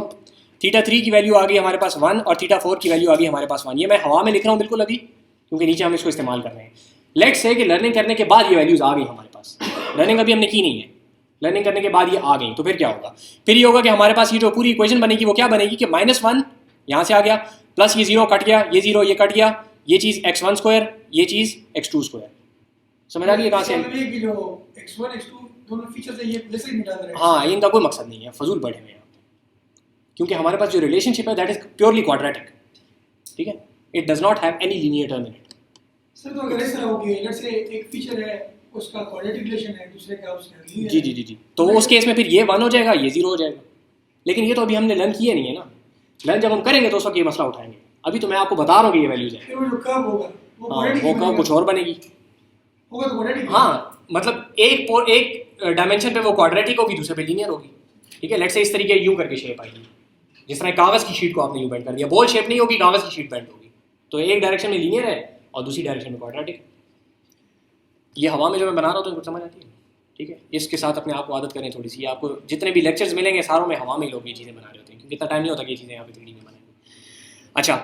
[SPEAKER 1] थीटा 3 की वैल्यू आ गई हमारे पास 1, और थीटा 4 की वैल्यू आ गई हमारे पास 1। ये मैं हवा में लिख रहा हूँ बिल्कुल अभी, क्योंकि नीचे हम इसको इस्तेमाल कर रहे हैं। लेट्स से कि लर्निंग करने के बाद ये वैल्यूज आ गई हमारे पास, लर्निंग अभी हमने की नहीं है, लर्निंग करने के बाद ये आ गई, तो फिर क्या होगा, फिर ये होगा कि हमारे पास ये जो पूरी इक्वेशन बनेगी वो क्या बनेगी कि -1 यहाँ से आ गया, प्लस ये 0 कट गया, ये 0 ये कट गया, ये चीज़ x1 स्क्वायर, ये चीज़ x2 स्क्वायर। समझ आ गई कहाँ से?
[SPEAKER 4] कि जो x1 x2 दोनों फीचर्स है ये जैसे ही मिटा दे रहे हैं।
[SPEAKER 1] हाँ, इनका कोई मकसद नहीं है, फजूल बढ़े हुए हैं, क्योंकि हमारे पास जो रिलेशनशिप है दैट इज प्योरली क्वाड्रेटिक, ठीक है। It does not have any linear term in it.
[SPEAKER 4] Sir तो अगर ऐसा हो गया, लेट्स से एक फीचर है उसका क्वाड्रेटिक रिलेशन है, दूसरे का उसका लीनियर
[SPEAKER 1] जी जी जी जी, तो उस केस में फिर ये 1 हो जाएगा, ये 0 हो जाएगा। लेकिन ये तो अभी हमने लर्न किया नहीं है ना, लर्न जब हम करेंगे तो उस वक्त ये मसला उठाएंगे। अभी तो मैं आपको बता रहा हूँ कि ये वैल्यूज है,
[SPEAKER 4] फिर वो जो कर्व होगा वो
[SPEAKER 1] हाँ,
[SPEAKER 4] quadratic
[SPEAKER 1] वो
[SPEAKER 4] बनेगा।
[SPEAKER 1] कुछ और बनेगी,
[SPEAKER 4] होगा तो क्वाड्रेटिक।
[SPEAKER 1] हाँ, मतलब एक डायमेंशन पे वो क्वाड्रेटिक होगी, दूसरे पे लीनियर होगी, ठीक है। लेट्स से इस तरीके यूं करके शेप आएगी, जिस तरह कागज़ की शीट को आपने यूं बेंड कर दिया, बॉल शेप नहीं होगी, कागज़ की शीट बेंड होगी, तो एक डायरेक्शन में लीनियर है और दूसरी डायरेक्शन में क्वाड्रेटिक। ये हवा में जो मैं बना रहा हूँ तो कुछ समझ आती है, ठीक है। इसके साथ अपने आप को आदत करें थोड़ी सी। आपको जितने भी लेक्चर्स मिलेंगे सारों में हवा में लोग ये चीज़ें बना रहे होते हैं, क्योंकि इतना टाइम नहीं होता कि ये चीज़ें यहाँ पे 3D में बनाएंगे। अच्छा,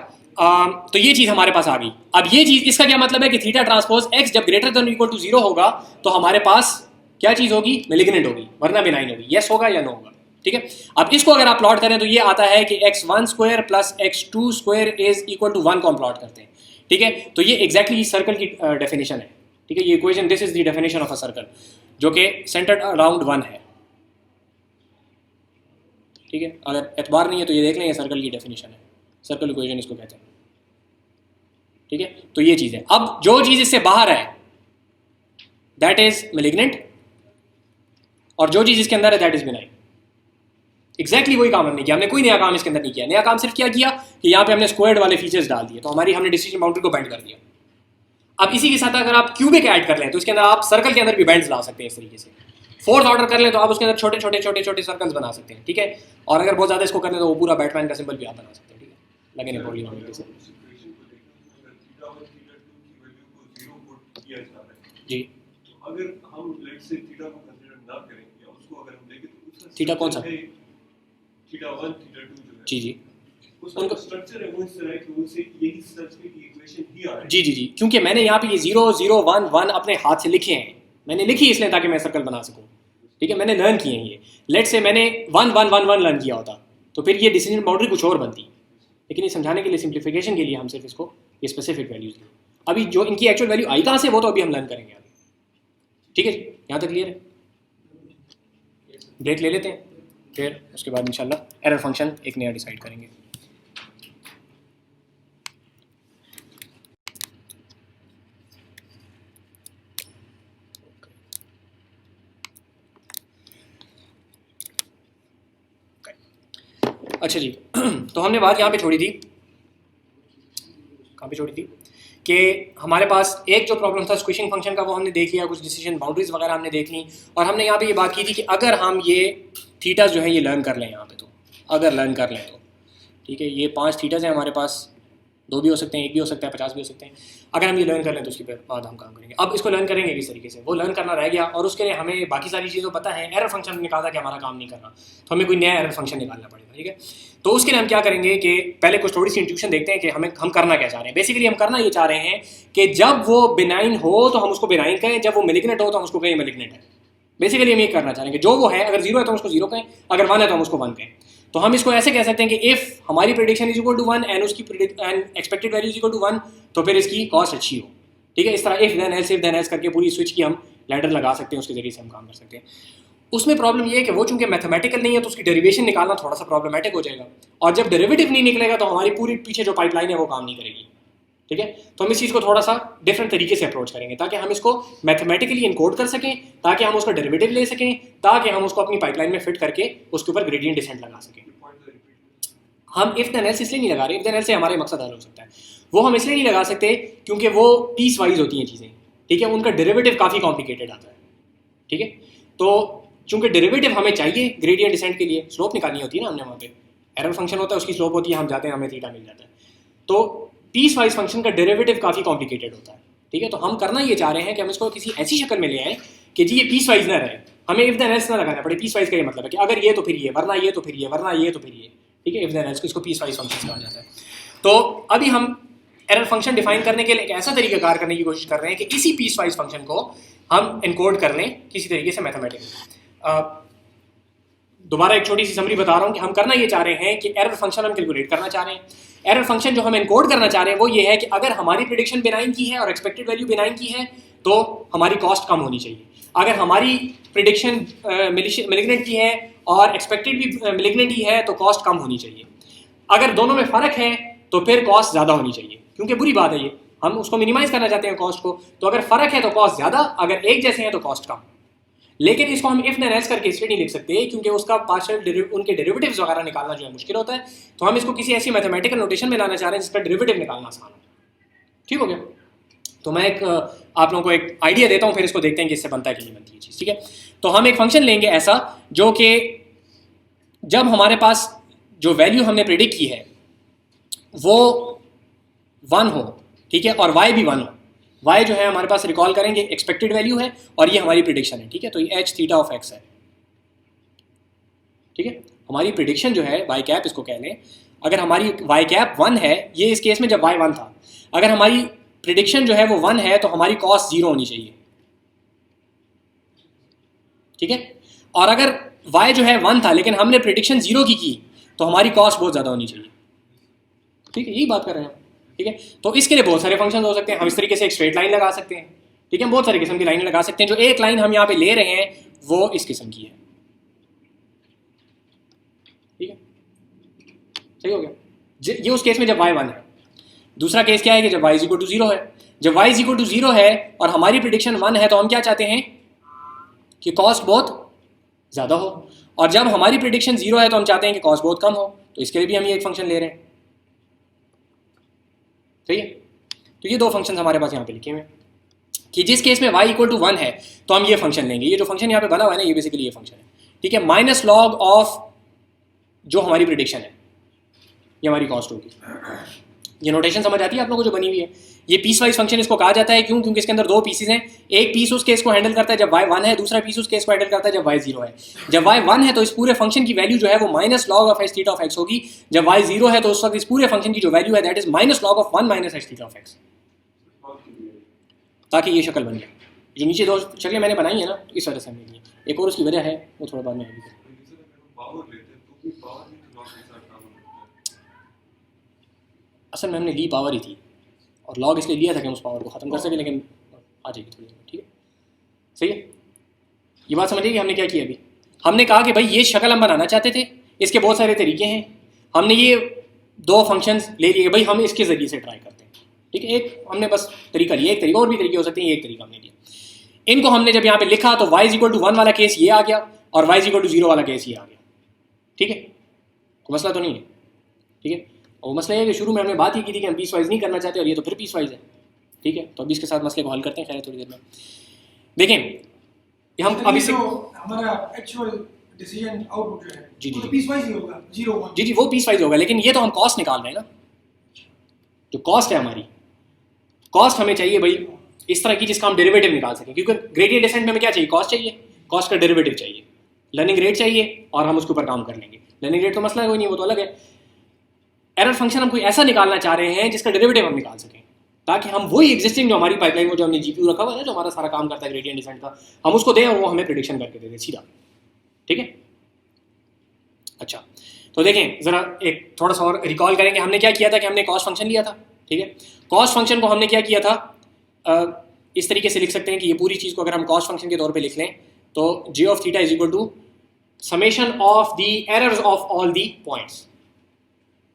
[SPEAKER 1] तो ये चीज़ हमारे पास आ गई। अब ये चीज़, इसका क्या मतलब है कि थीटा ट्रांसपोज x जब ग्रेटर देन इक्वल टू 0 होगा तो हमारे पास क्या चीज़ होगी, मेलिग्नेंट होगी, वरना बेनाइन होगी। यस होगा या नो होगा, ठीक है। अब इसको अगर आप प्लॉट करें तो ये आता है कि x1 square plus x2 square is equal to 1 को हम प्लॉट करते हैं, ठीक है। तो ये एग्जैक्टली इस सर्कल की डेफिनेशन है, ठीक है। ये equation, this is the definition of a circle जो कि सेंटर्ड अराउंड 1 है, ठीक है। अगर एतबार नहीं है तो ये देख लें, ये सर्कल की डेफिनेशन है, सर्कल इक्वेशन इसको कहते हैं, ठीक है। तो ये चीज़ है। अब जो चीज़ इससे बाहर है दैट इज मेलिग्नेंट, और जो चीज़ इसके अंदर है दैट इज बिनाइन। एग्जैक्टली वही काम हमने किया, हमने कोई नया काम इसके अंदर नहीं किया। नया काम सिर्फ क्या किया कि यहाँ पे हमने स्क्वायर्ड वाले फीचर्स डाल दिए, तो हमने डिसीजन बाउंड्री को बेंड कर दिया। अब इसी के साथ अगर आप क्यूबिक ऐड कर लें तो इसके अंदर आप सर्कल के अंदर भी बैंड्स ला सकते हैं इस तरीके से। फोर्थ ऑर्डर कर लें तो आप उसके अंदर छोटे छोटे छोटे छोटे सर्कल्स बना सकते हैं, ठीक है। और अगर बहुत ज़्यादा इसको करने तो वो पूरा बैटमैन का सिंबल भी आप बना सकते हैं, ठीक है। लगे प्रॉब्लम होने से
[SPEAKER 2] सिचुएशन को देखो, अगर थीटा 1 थीटा 2 की वैल्यू को 0 पुट किया जा रहा है
[SPEAKER 1] जी।
[SPEAKER 2] तो अगर हम लेट्स से थीटा को कंसीडर ना करें या उसको अगर हम देखें तो उसका
[SPEAKER 1] थीटा कौन सा?
[SPEAKER 2] थीटा 1 थीटा 2 जो है
[SPEAKER 1] जी जी
[SPEAKER 2] उसका स्ट्रक्चर है वो इस तरह है कि उससे यही सर्किट की इक्वेशन ही आ रही है।
[SPEAKER 1] जी जी जी, क्योंकि मैंने यहाँ पे ये 0 0 1 1 अपने हाथ से लिखे हैं, मैंने लिखी इसलिए ताकि मैं सर्कल बना सकूँ, ठीक है। मैंने लर्न किए हैं ये। लेट्स से मैंने 1 1 1 1 लर्न किया होता तो फिर ये डिसीजन बाउंड्री कुछ और बनती, लेकिन ये समझाने के लिए, सिंप्लीफिकेशन के लिए हम सिर्फ इसको ये स्पेसिफिक वैल्यूज दी। अभी जो इनकी एक्चुअल वैल्यू आई कहाँ से वो तो अभी हम लर्न करेंगे अभी, ठीक है जी। यहाँ तक क्लियर है? ब्रेक ले लेते हैं, फिर उसके बाद इंशाल्लाह एरर फंक्शन एक नया डिसाइड करेंगे। अच्छा जी, तो हमने बात यहाँ पे छोड़ी थी, कहाँ पे छोड़ी थी कि हमारे पास एक जो प्रॉब्लम था स्क्विशिंग फंक्शन का वो हमने देख लिया, कुछ डिसीजन बाउंड्रीज वगैरह हमने देख ली, और हमने यहाँ पे ये बात की थी कि अगर हम ये थीटास जो है ये लर्न कर लें यहाँ पे, तो अगर लर्न कर लें तो ठीक है, ये 5 थीटास हैं हमारे पास, 2 भी हो सकते हैं, 1 भी हो सकता है, 50 भी हो सकते हैं। अगर हम ये लर्न कर लें तो उसके बाद हम काम करेंगे। अब इसको लर्न करेंगे किस तरीके से, वो लर्न करना रह गया, और उसके लिए हमें बाकी सारी चीज़ें पता है। एरर फंक्शन हमने कहा था कि हमारा काम नहीं करना, तो हमें कोई नया एरर फंक्शन निकालना पड़ेगा, ठीक है। तो उसके लिए हम क्या करेंगे कि पहले कुछ थोड़ी सी इंट्यूशन देखते हैं कि हम करना क्या चाह रहे हैं। बेसिकली हम करना ये चाह रहे हैं कि जब वो बिनाइन हो तो हम उसको बिनाइन कहें, जब वो मेलिग्नेंट हो तो हम उसको कहें मेलिग्नेंट है। बेसिकली हम ये करना चाह रहे हैं कि जो वो है, अगर 0 है तो हम उसको 0 कहें, अगर 1 है तो हम उसको 1 कहें। तो हम इसको ऐसे कह सकते हैं कि इफ़ हमारी prediction is equal to 1 and उसकी expected value is equal to 1, तो फिर इसकी कॉस्ट अच्छी हो, ठीक है। इस तरह इफ देन एल्स करके पूरी स्विच की हम लैडर लगा सकते हैं, उसके जरिए से हम काम कर सकते हैं। उसमें प्रॉब्लम ये है कि वो चूंकि मैथमेटिकल नहीं है तो उसकी डेरिवेशन निकालना थोड़ा सा प्रॉब्लमेटिक हो जाएगा, और जब डेरिवेटिव नहीं निकलेगा तो हमारी पूरी पीछे जो पाइपलाइन है वो काम नहीं करेगी, ठीक है। तो हम इस चीज़ को थोड़ा सा डिफरेंट तरीके से अप्रोच करेंगे ताकि हम इसको मैथमेटिकली इनकोड कर सकें, ताकि हम उसका डेरिवेटिव ले सकें, ताकि हम उसको अपनी पाइपलाइन में फिट करके उसके ऊपर ग्रेडियंट डिसेंट लगा सकें। हम इफ देन एल्स इसलिए नहीं लगा रहे, इफ देन एल्स से हमारे मकसद हल हो सकता है। वो हम इसलिए नहीं लगा सकते क्योंकि वो पीस वाइज होती हैं चीज़ें, ठीक है, उनका डेरिवेटिव काफ़ी कॉम्प्लिकेटेड आता है, ठीक है। तो चूंकि डेरिवेटिव हमें चाहिए ग्रेडियंट डिसेंट के लिए, स्लोप निकालनी होती है ना हमने, वहाँ पे एरर फंक्शन होता है, उसकी स्लोप होती है, हम जाते हैं हमें थीटा मिल जाता है। तो पीस वाइज फंक्शन का डेरिवेटिव काफ़ी कॉम्प्लिकेटेड होता है, ठीक है। तो हम करना ये चाह रहे हैं कि हम इसको किसी ऐसी शक्ल में ले आएँ कि जी ये पीस वाइज ना रहे, हमें इफ देन एल्स ना लगाना पड़े। पीस वाइज का ये मतलब है कि अगर ये तो फिर ये, वरना ये तो फिर ये, वरना ये तो फिर ये, ठीक है। इफ देन एल्स को इसको पीस वाइज फंक्शन कहा जाता है। तो अभी हम एरर फंक्शन डिफाइन करने के लिए एक ऐसा तरीकाकार करने की कोशिश कर रहे हैं कि इसी पीस वाइज फंक्शन को हम इनकोड कर लें किसी तरीके से मैथमेटिकली। दोबारा एक छोटी सी समरी बता रहा हूँ कि हम करना ये चाह रहे हैं कि एरर फंक्शन हम कैलकुलेट करना चाह रहे हैं। एरर फंक्शन जो हम इनकोड करना चाह रहे हैं वो ये है कि अगर हमारी प्रेडिक्शन बिनाइन की है और एक्सपेक्टेड वैल्यू बिनाइन की है तो हमारी कॉस्ट कम होनी चाहिए। अगर हमारी प्रेडिक्शन मेलिग्नेंट की है और एक्सपेक्टेड भी मेलिग्नेंट ही है तो कॉस्ट कम होनी चाहिए। अगर दोनों में फ़र्क है तो फिर कॉस्ट ज़्यादा होनी चाहिए, क्योंकि बुरी बात है ये, हम उसको मिनिमाइज करना चाहते हैं कॉस्ट को। तो अगर फ़र्क है तो कॉस्ट ज़्यादा, अगर एक जैसे हैं तो कॉस्ट कम। लेकिन इसको हम इफ देन एल्स करके इसलिए नहीं लिख सकते क्योंकि उसका पार्शियल उनके डेरिवेटिव्स वगैरह निकालना जो है मुश्किल होता है। तो हम इसको किसी ऐसी मैथमेटिकल नोटेशन में लाना चाह रहे हैं जिसका डेरिवेटिव निकालना आसान हो। ठीक हो गया? तो मैं एक आप लोगों को एक आइडिया देता हूँ, फिर इसको देखते हैं कि इससे बनता है कि नहीं बनती है चीज़। ठीक है, तो हम एक फंक्शन लेंगे ऐसा जो कि जब हमारे पास जो वैल्यू हमने प्रेडिक्ट की है वो 1 हो, ठीक है, और y भी 1 हो। y जो है हमारे पास रिकॉल करेंगे एक्सपेक्टेड वैल्यू है और ये हमारी प्रिडिक्शन है। ठीक है, तो ये h थीटा ऑफ x है। ठीक है, हमारी प्रिडिक्शन जो है y कैप इसको कह लें। अगर हमारी y कैप 1 है, ये इस केस में जब y 1 था, अगर हमारी प्रिडिक्शन जो है वो 1 है तो हमारी कॉस्ट 0 होनी चाहिए। ठीक है, और अगर y जो है 1 था लेकिन हमने प्रिडिक्शन 0 की तो हमारी कॉस्ट बहुत ज़्यादा होनी चाहिए। ठीक है, यही बात कर रहे हैं हम। ठीक है, तो इसके लिए बहुत सारे फंक्शन हो सकते हैं। हम इस तरीके से एक स्ट्रेट लाइन लगा सकते हैं। ठीक है, बहुत सारे किस्म की लाइनें लगा सकते हैं। जो एक लाइन हम यहाँ पे ले रहे हैं वो इस किस्म की है। ठीक है, सही हो गया। ये उस केस में जब y 1 है। दूसरा केस क्या है कि जब y इज इक्वल टू 0 है। जब y इज इक्वल टू 0 है और हमारी प्रिडिक्शन 1 है तो हम क्या चाहते हैं कि कॉस्ट बहुत ज़्यादा हो, और जब हमारी प्रिडिक्शन 0 है तो हम चाहते हैं कि कॉस्ट बहुत कम हो। तो इसके लिए भी हम ये एक फंक्शन ले रहे हैं, सही है। तो ये दो फंक्शन हमारे पास यहाँ पे लिखे हुए हैं कि जिस केस में y इक्वल टू 1 है तो हम ये फंक्शन लेंगे। ये जो फंक्शन यहाँ पे बना हुआ है ना, ये बेसिकली ये फंक्शन है, ठीक है। माइनस लॉग ऑफ जो हमारी प्रिडिक्शन है, ये हमारी कॉस्ट होगी। ये नोटेशन समझ आती है आप लोगों को जो बनी हुई है। ये पीस वाइज फंक्शन इसको कहा जाता है, क्यों? क्योंकि इसके अंदर दो पीसेस हैं। एक पीस उस केस को हैंडल करता है जब y 1 है, दूसरा पीस उस केस को हैंडल करता है जब y 0 है। जब y 1 है तो इस पूरे फंक्शन की वैल्यू जो है वो minus log of h theta of x होगी। जब y 0 है तो उस वक्त इस पूरे फंक्शन की जो वैल्यू है that is minus log of 1 minus h theta of x, ताकि ये शक्ल बन जाए। जो नीचे दो शक्लें मैंने बनाई है ना, इस वजह से हमने ली। एक और उसकी वजह है, वो थोड़ा बाद में आएगी। असल में हमने ली पावर ही थी और लॉग इसलिए लिया था कि हम उस पावर को ख़त्म कर सकें, लेकिन आ जाएगी थोड़ी देर में, ठीक है, सही है। ये बात समझिए कि हमने क्या किया अभी। हमने कहा कि भाई ये शक्ल हम बनाना चाहते थे, इसके बहुत सारे तरीके हैं। हमने ये दो फंक्शंस ले लिए, भाई हम इसके ज़रिए से ट्राई करते हैं, ठीक है। एक हमने बस तरीका लिया, एक तरीका और भी तरीके हो सकते हैं, ये एक तरीका हमने लिया। इनको हमने जब यहाँ पे लिखा तो y इज इक्वल टू 1 वाला केस ये आ गया और y इज इक्वल टू 0 वाला केस ये आ गया, ठीक है। कोई मसला तो नहीं है, ठीक है। और मसला है कि शुरू में हमने बात ही की थी कि हम पीस वाइज नहीं करना चाहते, और ये तो फिर पीस वाइज है, ठीक है। तो अभी इसके साथ मसले को हल करते हैं, खैर थोड़ी देर में। देखें हम अभी से
[SPEAKER 4] हमारा एक्चुअल डिसीजन आउटपुट जो है
[SPEAKER 1] जी जी
[SPEAKER 4] पीस वाइज ही होगा, 0 1।
[SPEAKER 1] जी वो पीस वाइज होगा, लेकिन ये तो हम कॉस्ट निकाल रहे हैं ना। जो कॉस्ट है हमारी, कॉस्ट हमें चाहिए भाई इस तरह की जिसका हम डेरिवेटिव निकाल सकें, क्योंकि ग्रेडियंट डिसेंट में हमें क्या चाहिए? कॉस्ट चाहिए, कॉस्ट का डेरिवेटिव चाहिए, लर्निंग रेट चाहिए, और हम उसके ऊपर काम कर लेंगे। लर्निंग रेट तो मसला कोई नहीं, वो तो अलग है। एरर फंक्शन हम कोई ऐसा निकालना चाह रहे हैं जिसका डेरिवेटिव हम निकाल सकें, ताकि हम वही एग्जिस्टिंग जो हमारी पाइपलाइन में जो हमने जीपीयू रखा हुआ है, जो हमारा सारा काम करता है ग्रेडियंट डिसेंट का, हम उसको दें और वो हमें प्रेडिक्शन करके दे दे सीधा, ठीक है। अच्छा, तो देखें ज़रा एक थोड़ा सा और रिकॉल करेंगे। हमने क्या किया था कि हमने कॉस्ट फंक्शन लिया था, ठीक है। कॉस्ट फंक्शन को हमने क्या किया था, इस तरीके से लिख सकते हैं कि ये पूरी चीज़ को अगर हम कॉस्ट फंक्शन के तौर पे लिख लें तो g of theta is equal to summation of the errors of all the points,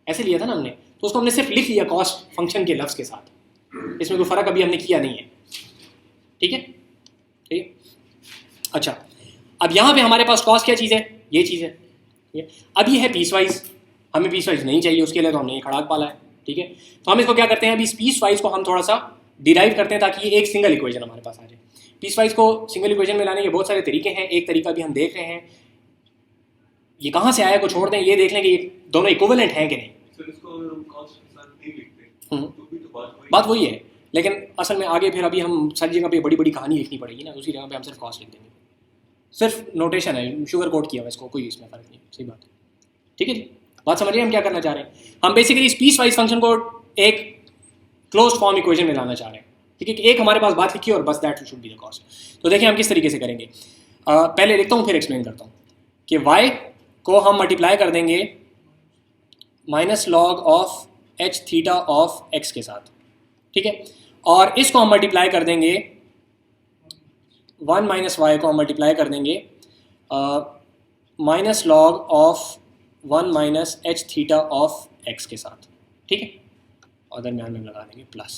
[SPEAKER 1] ऐसे लिया था ना हमने। तो उसको हमने सिर्फ लिख लिया कॉस्ट फंक्शन के लफ्ज़ के साथ, इसमें कोई फ़र्क अभी हमने किया नहीं है, ठीक है, ठीक है। अच्छा, अब यहाँ पे हमारे पास कॉस्ट क्या चीज़ है? ये चीज़ है, ठीक है। अब ये है पीस वाइज, हमें पीस वाइज नहीं चाहिए, उसके लिए तो हमने ये खड़ाक पाला है, ठीक है। तो हम इसको क्या करते हैं, अभी इस पीस वाइज को हम थोड़ा सा डिराइव करते हैं ताकि ये एक सिंगल इक्वेशन हमारे पास आ जाए। पीस वाइज को सिंगल इक्वेशन में लाने के बहुत सारे तरीके हैं। एक तरीका भी हम देख रहे हैं, ये कहाँ से आया को छोड़ दें, ये देख लें कि ये दोनों इक्विवेलेंट हैं कि नहीं।
[SPEAKER 2] सर इसको अगर हम कॉस्ट के साथ नहीं लिखते तो भी तो
[SPEAKER 1] बात वही है, लेकिन असल में आगे फिर अभी हम सारी जगह पे बड़ी बड़ी कहानी लिखनी पड़ेगी ना, दूसरी जगह पे हम सिर्फ कॉस्ट लिख देंगे। सिर्फ नोटेशन है, शुगर कोट किया हुआ इसको, कोई इसमें फ़र्क नहीं, सही बात है, ठीक है जी। बात समझिए हम क्या करना चाह रहे हैं। हम बेसिकली इस पीस वाइज फंक्शन को एक क्लोज्ड फॉर्म इक्वेशन में लाना चाह रहे हैं, ठीक है। कि एक हमारे पास बात लिखी और बस that should be the cost. तो देखिए हम किस तरीके से करेंगे। पहले लिखता हूँ फिर एक्सप्लेन करता हूँ कि y को हम मल्टीप्लाई कर देंगे minus log of h theta of x के साथ, ठीक है। और इसको हम मल्टीप्लाई कर देंगे 1 माइनस वाई को हम मल्टीप्लाई कर देंगे minus log of 1 minus H theta of x के साथ, ठीक है। और दरम्यान में लगा देंगे प्लस,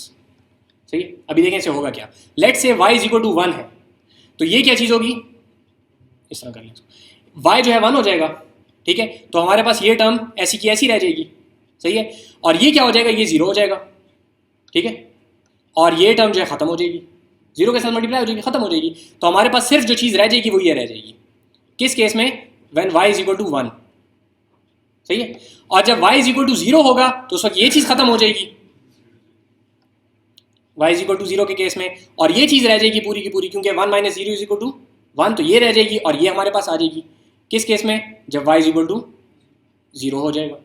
[SPEAKER 1] सही है। अभी देखें इसे होगा क्या। लेट से y इज इक्वल टू 1 है, तो ये क्या चीज़ होगी, इस तरह कर लें, y जो है 1 हो जाएगा, ठीक है। तो हमारे पास ये टर्म ऐसी की ऐसी रह जाएगी, सही है। और ये क्या हो जाएगा, ये 0 हो जाएगा, ठीक है। और ये टर्म जो है ख़त्म हो जाएगी, 0 के साथ मल्टीप्लाई हो जाएगी, ख़त्म हो जाएगी। तो हमारे पास सिर्फ जो चीज़ रह जाएगी वो ये रह जाएगी, किस केस में, when y is equal to 1, सही है। और जब y इज इक्वल टू 0 होगा तो उस वक्त ये चीज़ ख़त्म हो जाएगी, y इज इक्वल टू 0 के केस में, और ये चीज़ रह जाएगी पूरी की पूरी, क्योंकि 1 माइनस 0 इज इक्वल टू 1, तो ये रह जाएगी और ये हमारे पास आ जाएगी, किस केस में, जब y इज इक्वल टू 0 हो जाएगा,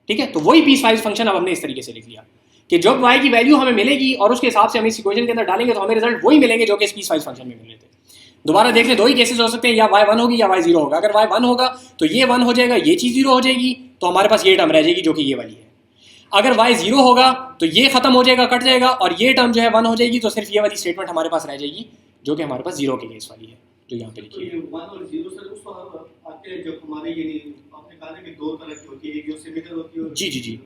[SPEAKER 1] ठीक है। तो वही पीस वाइज फंक्शन अब हमने इस तरीके से लिख लिया कि जब y की वैल्यू हमें मिलेगी और उसके हिसाब से हम इस इक्वेशन के अंदर डालेंगे तो हमें रिजल्ट वही मिलेंगे जो कि इस पीस वाइज फंक्शन में मिले थे। दोबारा देख लें, दो ही केसेस हो सकते हैं, या y 1 होगी या y 0 होगा। अगर y 1 होगा तो ये 1 हो जाएगा, ये चीज़ 0 हो जाएगी, तो हमारे पास ये टर्म रह जाएगी जो कि ये वाली है। अगर y 0 होगा तो ये खत्म हो जाएगा, कट जाएगा, और ये टर्म जो है 1 हो जाएगी, तो सिर्फ ये वाली स्टेटमेंट हमारे पास रह जाएगी जो कि हमारे पास 0 के केस वाली है, जो यहाँ पे लिखी है।
[SPEAKER 3] 1 और 0 सर उस वक्त आते हैं जब हमारे ये आपने कहा ना कि दो तरह की होती है, एक जो सिमिलर होती है,
[SPEAKER 1] जी जी जी,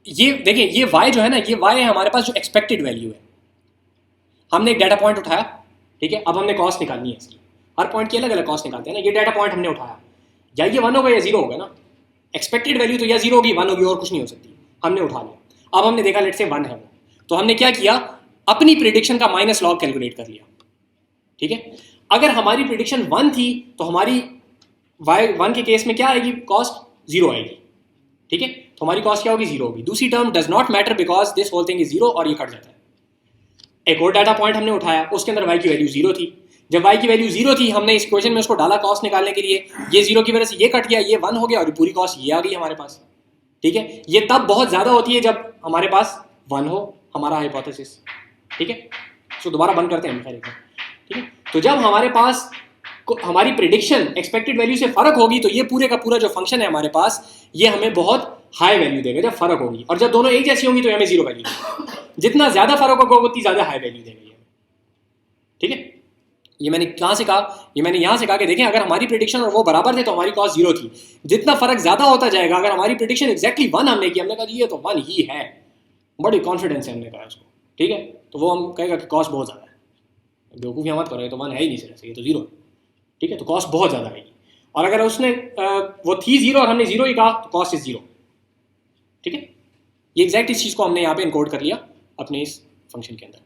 [SPEAKER 1] ये देखिए, ये y जो है ना, ये y है हमारे पास जो एक्सपेक्टेड वैल्यू है। हमने एक डाटा पॉइंट उठाया, ठीक है, अब हमने कॉस्ट निकालनी है इसकी। हर पॉइंट की अलग अलग कॉस्ट निकालते हैं ना। ये डाटा पॉइंट हमने उठाया, या ये 1 होगा या 0 होगा ना। एक्सपेक्टेड वैल्यू तो या 0 होगी 1 होगी, और कुछ नहीं हो सकती। हमने उठा लिया, अब हमने देखा लेट से 1 है वो, तो हमने क्या किया, अपनी प्रिडिक्शन का माइनस लॉग कैलकुलेट कर लिया, ठीक है। अगर हमारी प्रिडिक्शन 1 थी तो हमारी y1 के केस में क्या आएगी, कॉस्ट 0 आएगी, ठीक है। तो हमारी कॉस्ट क्या होगी, 0 होगी। दूसरी term does not matter because this whole thing is 0, और ये कट जाता है। एक और डाटा पॉइंट हमने उठाया, उसके अंदर y की वैल्यू 0 थी। जब y की वैल्यू 0 थी, हमने इस इक्वेशन में उसको डाला कॉस्ट निकालने के लिए, ये 0 की वजह से ये कट गया, ये 1 हो गया, और पूरी कॉस्ट ये आ गई हमारे पास, ठीक है। ये तब बहुत ज़्यादा होती है जब हमारे पास 1 हो हमारा हाइपोथेसिस, ठीक है। तो दोबारा बंद करते हैं, ठीक है। तो जब हमारे पास हमारी प्रिडिक्शन एक्सपेक्टेड वैल्यू से फर्क होगी, तो ये पूरे का पूरा जो फंक्शन है हमारे पास, ये हमें बहुत हाई वैल्यू देगा जब फर्क होगी। और जब दोनों एक जैसी होंगी तो हमें 0 वैल्यू देगा। जितना ज्यादा फर्क होगा उतनी ज्यादा हाई वैल्यू देगा ये, ठीक है। ये मैंने कहाँ से कहा, ये मैंने यहाँ से कहा कि देखें, अगर हमारी प्रिडिक्शन और वो बराबर थे तो हमारी कॉस्ट 0 थी। जितना फर्क ज्यादा होता जाएगा, अगर हमारी प्रिडिक्शन एक्जैक्टली 1 हमने की, हमने कहा ये तो 1 ही है, बड़ी कॉन्फिडेंस है हमने कहा उसको, ठीक है, तो वो हम कहेगा कि कॉस्ट बहुत ज़्यादा है। बेवकूफ़ियाँ मत करो, ये तो 1 है ही नहीं सिर्फ से, ये तो 0 है, ठीक है। तो कॉस्ट बहुत ज़्यादा आएगी। और अगर उसने वो थी 0 और हमने 0 ही कहा तो कॉस्ट इज 0, ठीक है। ये एग्जैक्ट इस चीज़ को हमने यहाँ पे इनकोड कर लिया अपने इस फंक्शन के अंदर।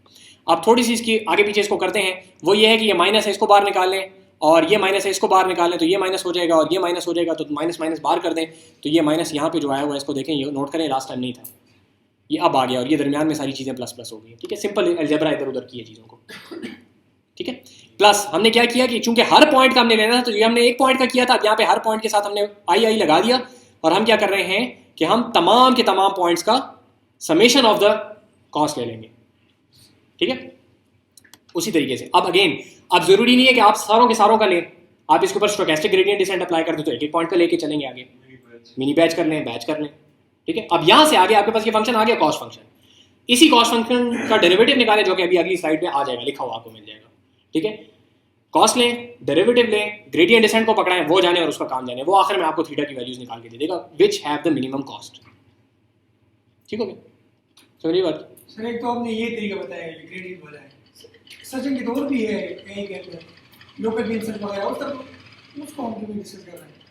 [SPEAKER 1] अब थोड़ी सी इसकी आगे पीछे इसको करते हैं। वो ये है कि ये माइनस है, इसको बाहर निकाल लें, और ये माइनस है, इसको बाहर निकाल लें, तो ये माइनस हो जाएगा, और ये माइनस हो जाएगा, तो माइनस माइनस बाहर कर दें, तो ये माइनस यहाँ पे जो आया हुआ है इसको देखें, ये नोट करें, लास्ट टाइम नहीं था, ये अब आ गया, और ये दरमियान में सारी चीज़ें प्लस प्लस हो गई, ठीक है। सिंपल अलजेब्रा इधर उधर की है चीज़ों को, ठीक है। प्लस हमने क्या किया कि चूंकि हर पॉइंट का हमने लेना था, तो ये हमने एक पॉइंट का किया था, अब यहाँ पे हर पॉइंट के साथ हमने आई लगा दिया, और हम क्या कर रहे हैं कि हम तमाम के तमाम पॉइंट्स का समेशन ऑफ द कॉस्ट ले लेंगे, ठीक है। उसी तरीके से अब अगेन, अब जरूरी नहीं है कि आप सारों के सारों का लें, आप इसके ऊपर स्टोकेस्टिक ग्रेडियंट डिसेंट अप्लाई कर दो तो एक एक पॉइंट का लेके चलेंगे आगे, मिनी बैच कर लें, बैच कर लें, ठीक है। अब यहाँ से आगे आपके पास ये फंक्शन आ गया कॉस्ट फंक्शन। इसी कॉस्ट फंक्शन का डेरिवेटिव निकालें, जो कि अभी अगली स्लाइड में आ जाएगा, लिखा हुआ आपको मिल जाएगा, ठीक है। कॉस्ट लें, डेरिवेटिव लें, ग्रेडियंट डिसेंट को पकड़ाएं, वो जाने और उसका काम जाने, वो आखिर में आपको थीटा की वैल्यूज निकाल के दे देगा which have the minimum cost, ठीक हो गया, समझिए बात।
[SPEAKER 4] सर एक तो आपने ये तरीका बताया, ये ग्रेडियंट वाला है, सचिन की तो और भी है कहीं के अंदर लोकल इंसर्ट वगैरह, और तब उसको हम क्यों डिस्कस कर रहे हैं?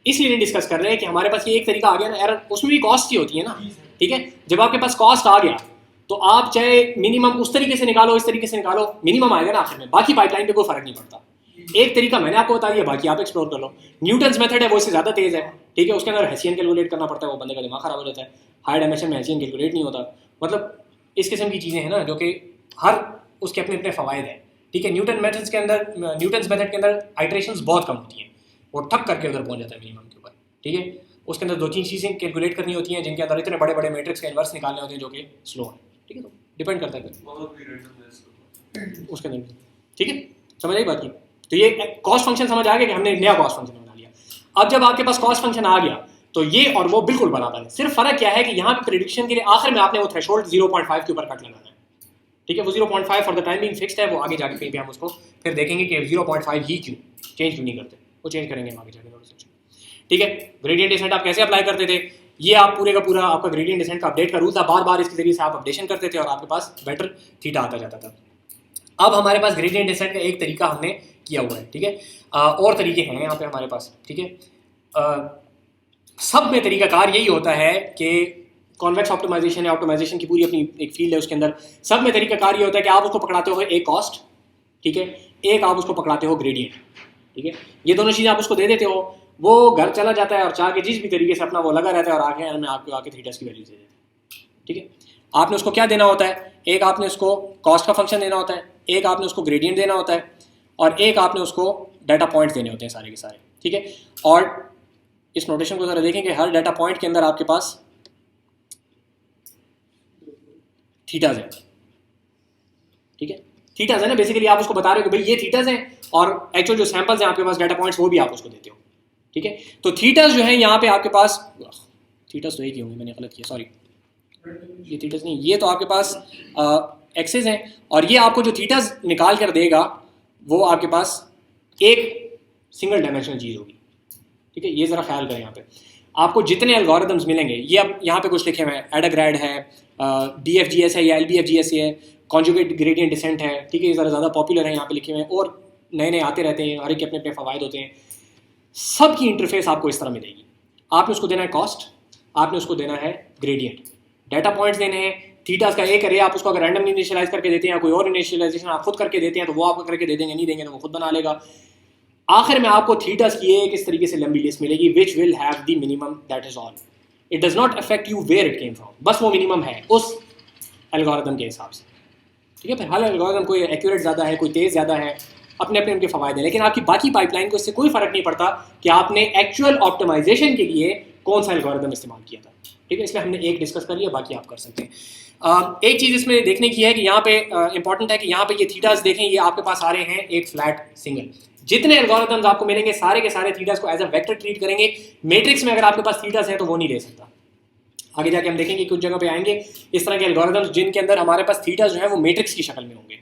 [SPEAKER 1] इसलिए नहीं डिस्कस कर रहे हैं कि हमारे पास ये एक तरीका आ गया ना, एरर उसमें भी कॉस्ट ही होती है ना, ठीक है। जब आपके पास कॉस्ट आ गया तो आप चाहे मिनिमम उस तरीके से निकालो, इस तरीके से निकालो, मिनिमम आएगा ना आखिर में, बाकी पाइपलाइन पे कोई फर्क नहीं पड़ता। एक तरीका मैंने आपको बता दिया, बाकी आप एक्सप्लोर कर लो। न्यूटन्स मेथड है, वो इससे ज़्यादा तेज है, ठीक है। उसके अंदर हेसियन कैलकुलेट करना पड़ता है, वो बंदे का दिमाग खराब हो जाता है। हाई डायमेंशन में हेसियन कैलकुलेट नहीं होता, मतलब इस किस्म की चीज़ें हैं ना, जो कि हर उसके अपने अपने फ़वायद हैं, ठीक है। न्यूटन्स मेथड के अंदर आइट्रेशंस बहुत कम होती हैं, वो ठक करके उधर पहुँच जाता है मिनिमम के ऊपर, ठीक है। उसके अंदर 2-3 चीज़ें कैलकुलेट करनी होती हैं, जिनके अंदर इतने बड़े बड़े मैट्रिक्स के इन्वर्स निकालने होते हैं, जो कि स्लो है, ठीक है। तो डिपेंड करता है उसके अंदर, ठीक है। समझ आई बात की। तो ये कॉस्ट फंक्शन समझ आ गया कि हमने एक नया कॉस्ट फंक्शन बना लिया। अब जब आपके पास कॉस्ट फंक्शन आ गया तो ये और वो बिल्कुल बराबर है। सिर्फ फर्क क्या है कि यहाँ पे प्रेडिक्शन के लिए आखिर में आपने वो थ्रेशोल्ड 0.5 के ऊपर कट लगाना है, ठीक है। वो 0.5 for the time being fixed है, वो आगे जाके कहीं पे हम उसको फिर देखेंगे कि 0.5 ही क्यों चेंज नहीं करते, वो चेंज करेंगे हम आगे जाके, ठीक है। ग्रेडियंट डिसेंट आप कैसे अप्लाई करते थे, ये आप पूरे का पूरा आपका ग्रेडियंट डिसेंट का अपडेट का रूल था, बार बार इसके जरिए से आप अपडेशन करते थे और आपके पास बेटर थीटा आता जाता था। अब हमारे पास ग्रेडियंट डिसेंट का एक तरीका हमने किया हुआ है, ठीक है। और तरीके हैं यहाँ पे हमारे पास, ठीक है। सब में तरीकाकार यही होता है कि कॉन्वेक्स ऑप्टिमाइजेशन है, ऑप्टिमाइजेशन की पूरी अपनी एक फील्ड है, उसके अंदर सब में तरीकाकार ये होता है कि आप उसको पकड़ाते हो एक कॉस्ट, ठीक है, एक आप उसको पकड़ाते हो ग्रेडियंट, ठीक है। ये दोनों चीज़ें आप उसको दे देते हो, वो घर चला जाता है और चाह के जिस भी तरीके से अपना वो लगा रहता है, और आगे में आपको आके थीटास की वैल्यूज दे देते हैं, ठीक है। आपने उसको क्या देना होता है, एक आपने उसको कॉस्ट का फंक्शन देना होता है, एक आपने उसको ग्रेडियंट देना होता है, और एक आपने उसको डाटा पॉइंट्स देने होते हैं सारे के सारे, ठीक है। और इस नोटेशन को ज़रा देखें कि हर डाटा पॉइंट के अंदर आपके पास थीटाज है, ठीक है। थीटाज है ना, बेसिकली आप उसको बता रहे हो कि भाई ये थीटाज हैं, और एक्चुअल जो सैंपल्स हैं आपके पास डाटा पॉइंट्स, वो भी आप उसको देते हो, ठीक है। तो थीटाज जो है यहाँ पे आपके पास, थीटाज तो एक ही होंगे, मैंने गलत किया, सॉरी, ये थीटाज नहीं, ये तो आपके पास एक्सेस हैं, और ये आपको जो थीटाज निकाल कर देगा वो आपके पास एक सिंगल डायमेंशनल चीज़ होगी, ठीक है। ये ज़रा ख्याल करें यहाँ पे। आपको जितने एल्गोरिदम्स मिलेंगे, ये अब यहाँ पे कुछ लिखे हुए हैं, एडाग्रैड है, BFGS है या LBFGS है, कॉन्जुगेट ग्रेडियंट डिसेंट है, ठीक है, ये ज़्यादा पॉपुलर है यहाँ पे लिखे हुए हैं, और नए नए आते रहते हैं, हर एक के अपने अपने फ़वाइद होते हैं। सब की इंटरफेस आपको इस तरह मिलेगी। आपने उसको देना है कॉस्ट, आपने उसको देना है ग्रेडियंट, डाटा पॉइंट्स देने हैं, थीटास का एक अरे आप उसको अगर रैंडमली इनिशियलाइज करके देते हैं या कोई और इनिशियलाइजेशन आप खुद करके देते हैं तो वो आपको करके दे देंगे, नहीं देंगे तो वो खुद बना लेगा। आखिर में आपको थीटास की एक इस तरीके से लंबी लिस्ट मिलेगी which will have the minimum, that is all. It does not affect you where it came from, बस वो मिनिमम है उस एल्गोरिदम के हिसाब से, ठीक है। फिर हर एल्गोरिदम कोई एक्यूरेट ज़्यादा है, कोई तेज़ ज़्यादा है, अपने अपने उनके फ़वायदे हैं, लेकिन आपकी बाकी पाइपलाइन को इससे कोई फ़र्क नहीं पड़ता कि आपने एक्चुअल ऑप्टिमाइजेशन के लिए कौन सा एल्गोरिदम इस्तेमाल किया था, ठीक है। इसलिए हमने एक डिस्कस कर लिया, बाकी आप कर सकते हैं। एक चीज़ इसमें देखने की है कि यहाँ पे इंपॉर्टेंट है कि यहाँ पे ये थीटास देखें, ये आपके पास आ रहे हैं एक फ्लैट सिंगल। जितने एल्गोरिदम्स आपको मिलेंगे सारे के सारे थीटास को एज अ वेक्टर ट्रीट करेंगे। मैट्रिक्स में अगर आपके पास थीटास है तो वो नहीं ले सकता। आगे जाके हम देखेंगे कुछ जगह पे आएंगे इस तरह के एल्गोरिदम्स जिनके अंदर हमारे पास थीटास जो है वो मैट्रिक्स की शक्ल में होंगे,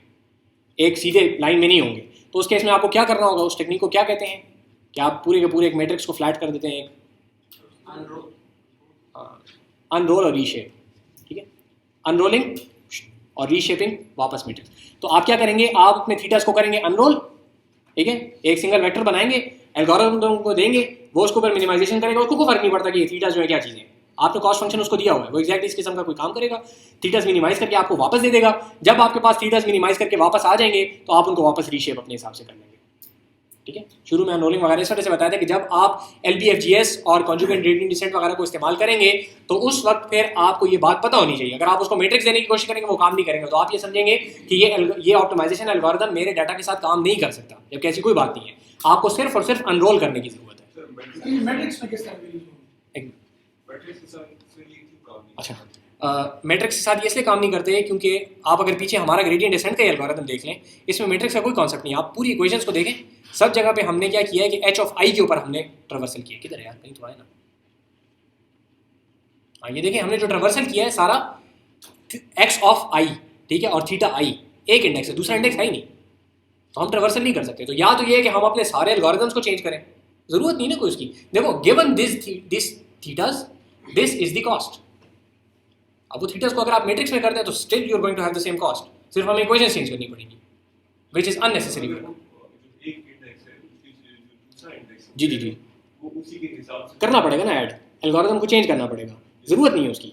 [SPEAKER 1] एक सीधे लाइन में नहीं होंगे। तो उस केस में आपको क्या करना होगा, उस टेक्निक को क्या कहते हैं कि आप पूरे के पूरे एक मैट्रिक्स को फ्लैट कर देते हैं, एक अनरोल और रीशेप, ठीक है, अनरोलिंग और रीशेपिंग वापस मैट्रिक्स। तो आप क्या करेंगे, आप अपने थीटास को करेंगे अनरोल, ठीक है, एक सिंगल वेक्टर बनाएंगे, एल्गोरिथम को देंगे, वो उसको पर मिनिमाइजेशन करेगा, उसको कोई फर्क नहीं पड़ता कि ये थीटास जो है क्या चीज़ें हैं। आपने कॉस्ट फंक्शन उसको दिया हुआ है, वो एक्जैक्टली इस किस्म का कोई काम करेगा, थीटास मिनिमाइज करके आपको वापस दे देगा। जब आपके पास थीटास मिनिमाइज करके वापस आ जाएंगे तो आप उनको वापस रीशेप अपने हिसाब से कर लेंगे, ठीक है। शुरू में अनरोलिंग वगैरह इस वजह से बताया था कि जब आप LBFGS और कॉन्जुगेट ग्रेडियंट डिसेंट वगैरह को इस्तेमाल करेंगे तो उस वक्त फिर आपको ये बात पता होनी चाहिए। अगर आप उसको मैट्रिक्स देने की कोशिश करेंगे वो काम नहीं करेंगे, तो आप ये समझेंगे कि ये ऑप्टिमाइजेशन एल्गोरिथम मेरे डाटा के साथ काम नहीं कर सकता, जबकि ऐसी कोई बात नहीं है। आपको सिर्फ और सिर्फ अनरोल करने की जरूरत है।
[SPEAKER 4] मैट्रिक्स में किस तरह की
[SPEAKER 2] मैट्रिक्स के साथ इसलिए क्यों काम नहीं?
[SPEAKER 1] अच्छा, मैट्रिक्स के साथ ये इसलिए काम नहीं करते क्योंकि आप अगर पीछे हमारा ग्रेडियंट डिसेंट का एल्गोरिथम देख लें, इसमें मैट्रिक्स का कोई कॉन्सेप्ट नहीं है। आप पूरी इक्वेशंस को देखें, सब जगह पे हमने क्या किया है कि h of i के ऊपर हमने ट्रावर्सल किया। किधर है यार, कहीं तो आए ना। हाँ, ये देखें हमने जो ट्रावर्सल किया है सारा x of i, ठीक है, और थीटा i एक इंडेक्स है, दूसरा इंडेक्स है ही नहीं, तो हम ट्रावर्सल नहीं कर सकते। तो या तो ये है कि हम अपने सारे एल्गोरिथम्स को चेंज करें, जरूरत नहीं ना कोई उसकी। देखो, given this thetas, this is the cost. अब वो थीटास को अगर आप मैट्रिक्स में करते हैं तो still you are going to have the same cost, सिर्फ हमें इक्वेशन चेंज करनी पड़ेगी, व्हिच इज अननेसेसरी।
[SPEAKER 2] एक इंडेक्स है, दूसरा इंडेक्स है,
[SPEAKER 1] जी जी जी,
[SPEAKER 2] वो उसी के हिसाब से
[SPEAKER 1] करना पड़ेगा ना, ऐड एल्गोरिथम को चेंज करना पड़ेगा, जरूरत नहीं है उसकी।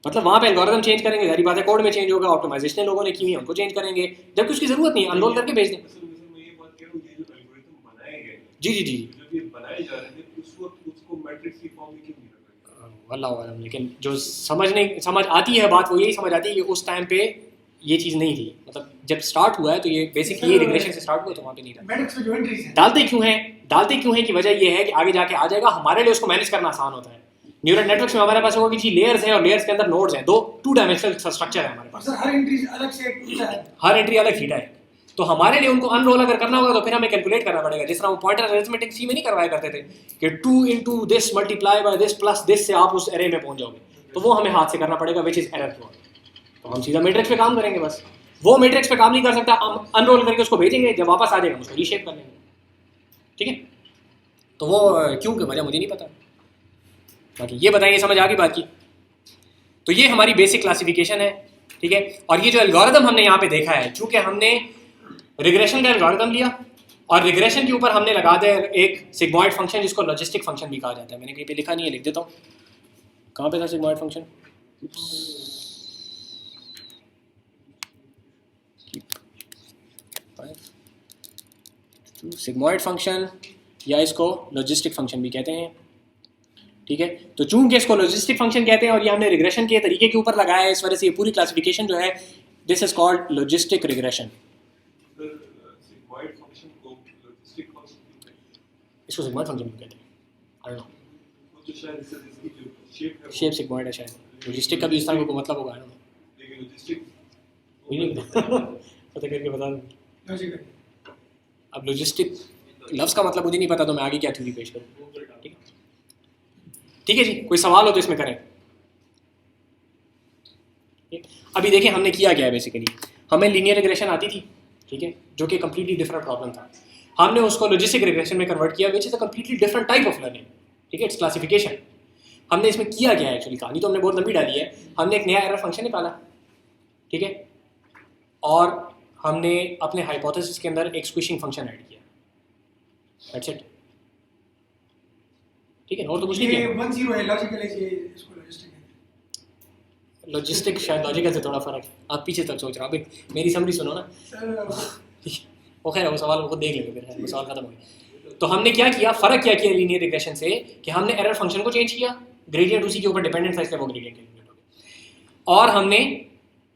[SPEAKER 1] मतलब वहाँ पे एल्गोरिथम चेंज करेंगे, सारी बातें कोड में चेंज होगा, ऑप्टिमाइजेशन लोगों ने की हुई है उनको चेंज करेंगे, जबकि उसकी जरूरत नहीं है, अनरोल करके भेज दें।
[SPEAKER 2] असल में मैं ये बात कह रहा हूँ, ये जो एल्गोरिथम बनाए गए,
[SPEAKER 1] जी जी जी,
[SPEAKER 2] जब ये बनाए जा रहे थे उस वक्त उसको मैट्रिक्स की फॉर्म में क्यों नहीं रखा गया?
[SPEAKER 1] वल्लाह आलम। लेकिन जो समझ आती है बात, वो यही समझ आती है कि उस टाइम पे ये चीज़ नहीं थी। मतलब जब स्टार्ट हुआ है तो ये बेसिक ये रिग्रेशन से स्टार्ट हुआ, तो वहाँ पे नहीं था।
[SPEAKER 4] मैट्रिक्स में जो एंट्रीज हैं
[SPEAKER 1] डालते क्यों हैं कि वजह ये है कि आगे जाके आ जाएगा, हमारे लिए उसको मैनेज करना आसान होता है। न्यूरल नेटवर्क्स में हमारे पास होगा कि जी लेयर्स हैं और लेयर्स के अंदर नोड्स हैं, टू डायमेंशनल स्ट्रक्चर है हमारे पास,
[SPEAKER 4] सर हर एंट्रीज अलग से एक थीटा है,
[SPEAKER 1] हर एंट्री अलग थीटा है। तो हमारे लिए उनको अनरोल अगर करना होगा तो फिर हमें कैलकुलेट करना पड़ेगा, जिस तरह वो पॉइंटर अरेंजमेंट सी में नहीं करवाया करते थे कि 2 into this multiply by this plus this से आप उस एरे में पहुंच जाओगे, तो वो हमें हाथ से करना पड़ेगा, विच इज एरर थ्रो। तो हम सीधा मैट्रिक्स पे काम करेंगे बस। वो मैट्रिक्स पे काम नहीं कर सकता, हम अनरोल करके उसको भेजेंगे, जब वापस आ जाएगा हम उसको रीशेप कर लेंगे, ठीक है। तो वो क्यों की वजह मुझे नहीं पता, बाकी ये बताएंगे, समझ आ गई बात की। तो ये हमारी बेसिक क्लासिफिकेशन है, ठीक है। और ये जो एल्गोरिथम हमने यहाँ पे देखा है, चूंकि हमने रिग्रेशन का एल्गोरिथम लिया और रिग्रेशन के ऊपर हमने लगा दिया एक सिग्मॉइड फंक्शन जिसको लॉजिस्टिक फंक्शन भी कहा जाता है। मैंने कहीं पे लिखा नहीं है, लिख देता हूँ, कहाँ पे था सिग्मॉइड फंक्शन। सिग्मॉइड फंक्शन या इसको लॉजिस्टिक फंक्शन भी कहते हैं, ठीक है। तो चूंकि इसको लॉजिस्टिक फंक्शन कहते हैं और ये हमने रिग्रेशन के तरीके के ऊपर लगाया है, इस वजह से ये पूरी क्लासिफिकेशन जो है this is called logistic regression.
[SPEAKER 2] Sigmoid function को लॉजिस्टिक फंक्शन क्यों कहते हैं?
[SPEAKER 1] इसको सिग्मॉइड फंक्शन क्यों कहते हैं, आई डोंट नो,
[SPEAKER 2] वो तो शायद इसकी जो शेप है,
[SPEAKER 1] शेप सिग्मॉइड है शायद, लॉजिस्टिक का भी इस तरह का मतलब होगा, आई डोंट नो,
[SPEAKER 2] लेकिन लॉजिस्टिक
[SPEAKER 1] पता करके बता दूँ।
[SPEAKER 4] लॉजिकल।
[SPEAKER 1] अब लॉजिस्टिक लफ्ज़ का मतलब मुझे नहीं पता, तो मैं आगे क्या थ्योरी पेश करूँ, ठीक है। ठीक है जी, कोई सवाल हो तो इसमें करें। अभी देखें हमने किया क्या है, बेसिकली हमें लीनियर रिग्रेशन आती थी, ठीक है, जो कि कम्प्लीटली डिफरेंट प्रॉब्लम था। हमने उसको लॉजिस्टिक रिग्रेशन में कन्वर्ट किया, which is a completely different type of learning, ठीक है, इट्स क्लासिफिकेशन। हमने इसमें किया क्या है एक्चुअली, कहानी तो हमने बहुत लंबी डाली है। हमने एक नया एरर फंक्शन निकाला, ठीक है, और हमने अपने हाइपोथेसिस के अंदर एक स्क्विशिंग फंक्शन ऐड किया, दैट्स इट, ठीक है, और तो कुछ नहीं
[SPEAKER 4] ये
[SPEAKER 1] किया।
[SPEAKER 4] 1-0 है, लॉजिकल है, ये इसको लॉजिस्टिक है।
[SPEAKER 1] लॉजिस्टिक शायद लॉजिकल से थोड़ा फर्क है, आप पीछे तक सोच रहे हो। अभी मेरी समरी सुनो ना,
[SPEAKER 4] सर
[SPEAKER 1] वो खैर वो सवाल वो खुद देख लेंगे, फिर वो सवाल खत्म हो गया। तो हमने क्या किया, फ़र्क क्या किया लीनियर रिग्रेशन से, कि हमने एरर फंक्शन को चेंज किया, ग्रेडियंट उसी के ऊपर डिपेंडेंट था इसलिए वो ग्रेडियंट कैलकुलेट हो गया, और हमने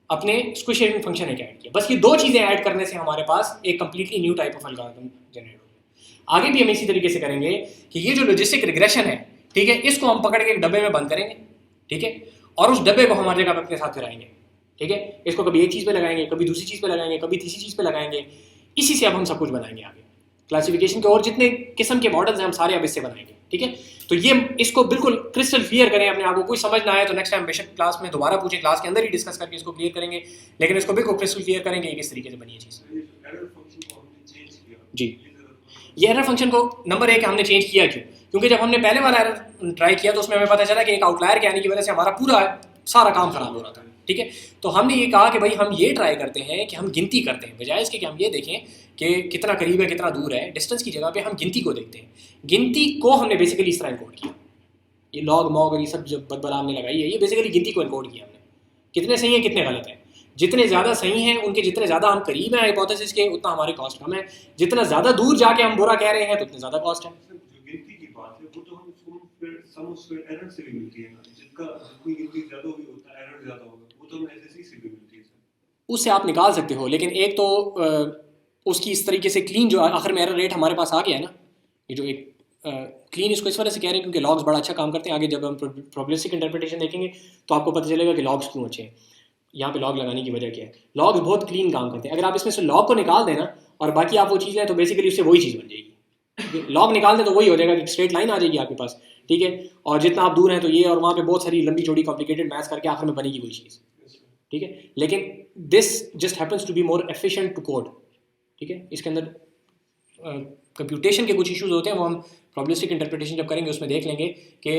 [SPEAKER 1] अपने स्क्विशिंग फंक्शन एक ऐड किया। बस ये दो चीज़ें ऐड करने से हमारे पास एक completely new type of algorithm generate हो गया। आगे भी हम इसी तरीके से करेंगे कि ये जो लॉजिस्टिक रिग्रेशन है, ठीक है, इसको हम पकड़ के एक डब्बे में बंद करेंगे, ठीक है, और उस डब्बे को हमारी जगह पे अपने साथ फिराएंगे, ठीक है, इसको कभी एक चीज़ पे लगाएंगे, कभी दूसरी चीज़ पे लगाएंगे, कभी तीसरी चीज़ पे लगाएंगे। इसी से अब हम सब कुछ बनाएंगे आगे, क्लासिफिकेशन के और जितने किस्म के मॉडल्स हैं हम सारे अब इससे बनाएंगे, ठीक है। तो ये इसको बिल्कुल क्रिस्टल क्लियर करें अपने आप को, कोई समझ ना आए तो नेक्स्ट टाइम बेशक क्लास में दोबारा पूछें, क्लास के अंदर ही डिस्कस करके इसको क्लियर करेंगे, लेकिन इसको बिल्कुल क्रिस्टल क्लियर करेंगे कि किस तरीके से बनी है चीज़।
[SPEAKER 2] तो ये जो एरर फंक्शन को हमने चेंज किया,
[SPEAKER 1] जी,
[SPEAKER 2] ये जरा
[SPEAKER 1] ये एरर फंक्शन को नंबर एक हमने चेंज किया क्यों, क्योंकि जब हमने पहले वाला एरर ट्राई किया तो उसमें हमें पता चला कि एक आउटलायर के आने की वजह से हमारा पूरा सारा काम खराब हो रहा था, ठीक है। तो हमने ये कहा कि भाई हम ये ट्राई करते हैं कि हम गिनती करते हैं, बजाय इसके कि हम ये देखें कि कितना करीब है कितना दूर है, डिस्टेंस की जगह पे हम गिनती को देखते हैं। गिनती को हमने बेसिकली इस तरह इनकोड किया, ये लॉग मॉग और ये सब जो बदबला हमने लगाई है, ये बेसिकली गिनती को इनकोड किया हमने, कितने सही हैं कितने गलत हैं। जितने ज़्यादा सही हैं उनके जितने ज़्यादा हम करीब हैं हाइपोथेसिस के, उतना हमारी कॉस्ट कम है, जितना ज़्यादा दूर जाके हम बुरा कह रहे हैं तो उतनी ज़्यादा कॉस्ट है।
[SPEAKER 2] सर, जो गिनती की बात है वो तो हम उसको फिर सम उसको एरर से भी मिलती है ना, जितनी गिनती ज्यादा होगी उतना एरर ज्यादा होगा, वो तो हमें एसएससी से भी मिलती है सर।
[SPEAKER 1] उससे आप निकाल सकते हो, लेकिन एक तो उसकी इस तरीके से क्लीन जो आखिर में एरर रेट हमारे पास आ गया है ना, ये जो एक क्लीन इसको इस वजह से कह रहे हैं क्योंकि लॉग्स बड़ा अच्छा काम करते हैं। आगे जब हम प्रोबेबिलिस्टिक इंटरप्रिटेशन देखेंगे तो आपको पता चलेगा कि लॉग्स क्यों अच्छे हैं, यहाँ पे लॉग लगाने की वजह क्या है। लॉग्स बहुत क्लीन काम करते हैं, अगर आप इसमें से लॉग को निकाल देना और बाकी आप वो चीज़ लें तो बेसिकली उससे वही चीज़ बन जाएगी। लॉग निकाल दें तो वही हो जाएगा कि स्ट्रेट लाइन आ जाएगी आपके पास, ठीक है, और जितना आप दूर हैं तो ये, और वहाँ पे बहुत सारी लंबी चौड़ी कॉम्प्लिकेटेड मैथ्स करके आखिर में बनेगी वही चीज़, ठीक है। लेकिन this just happens to be more efficient to code, ठीक है। इसके अंदर कंप्यूटेशन के कुछ इश्यूज होते हैं, वो हम प्रोबेबिलिस्टिक इंटरप्रिटेशन जब करेंगे उसमें देख लेंगे कि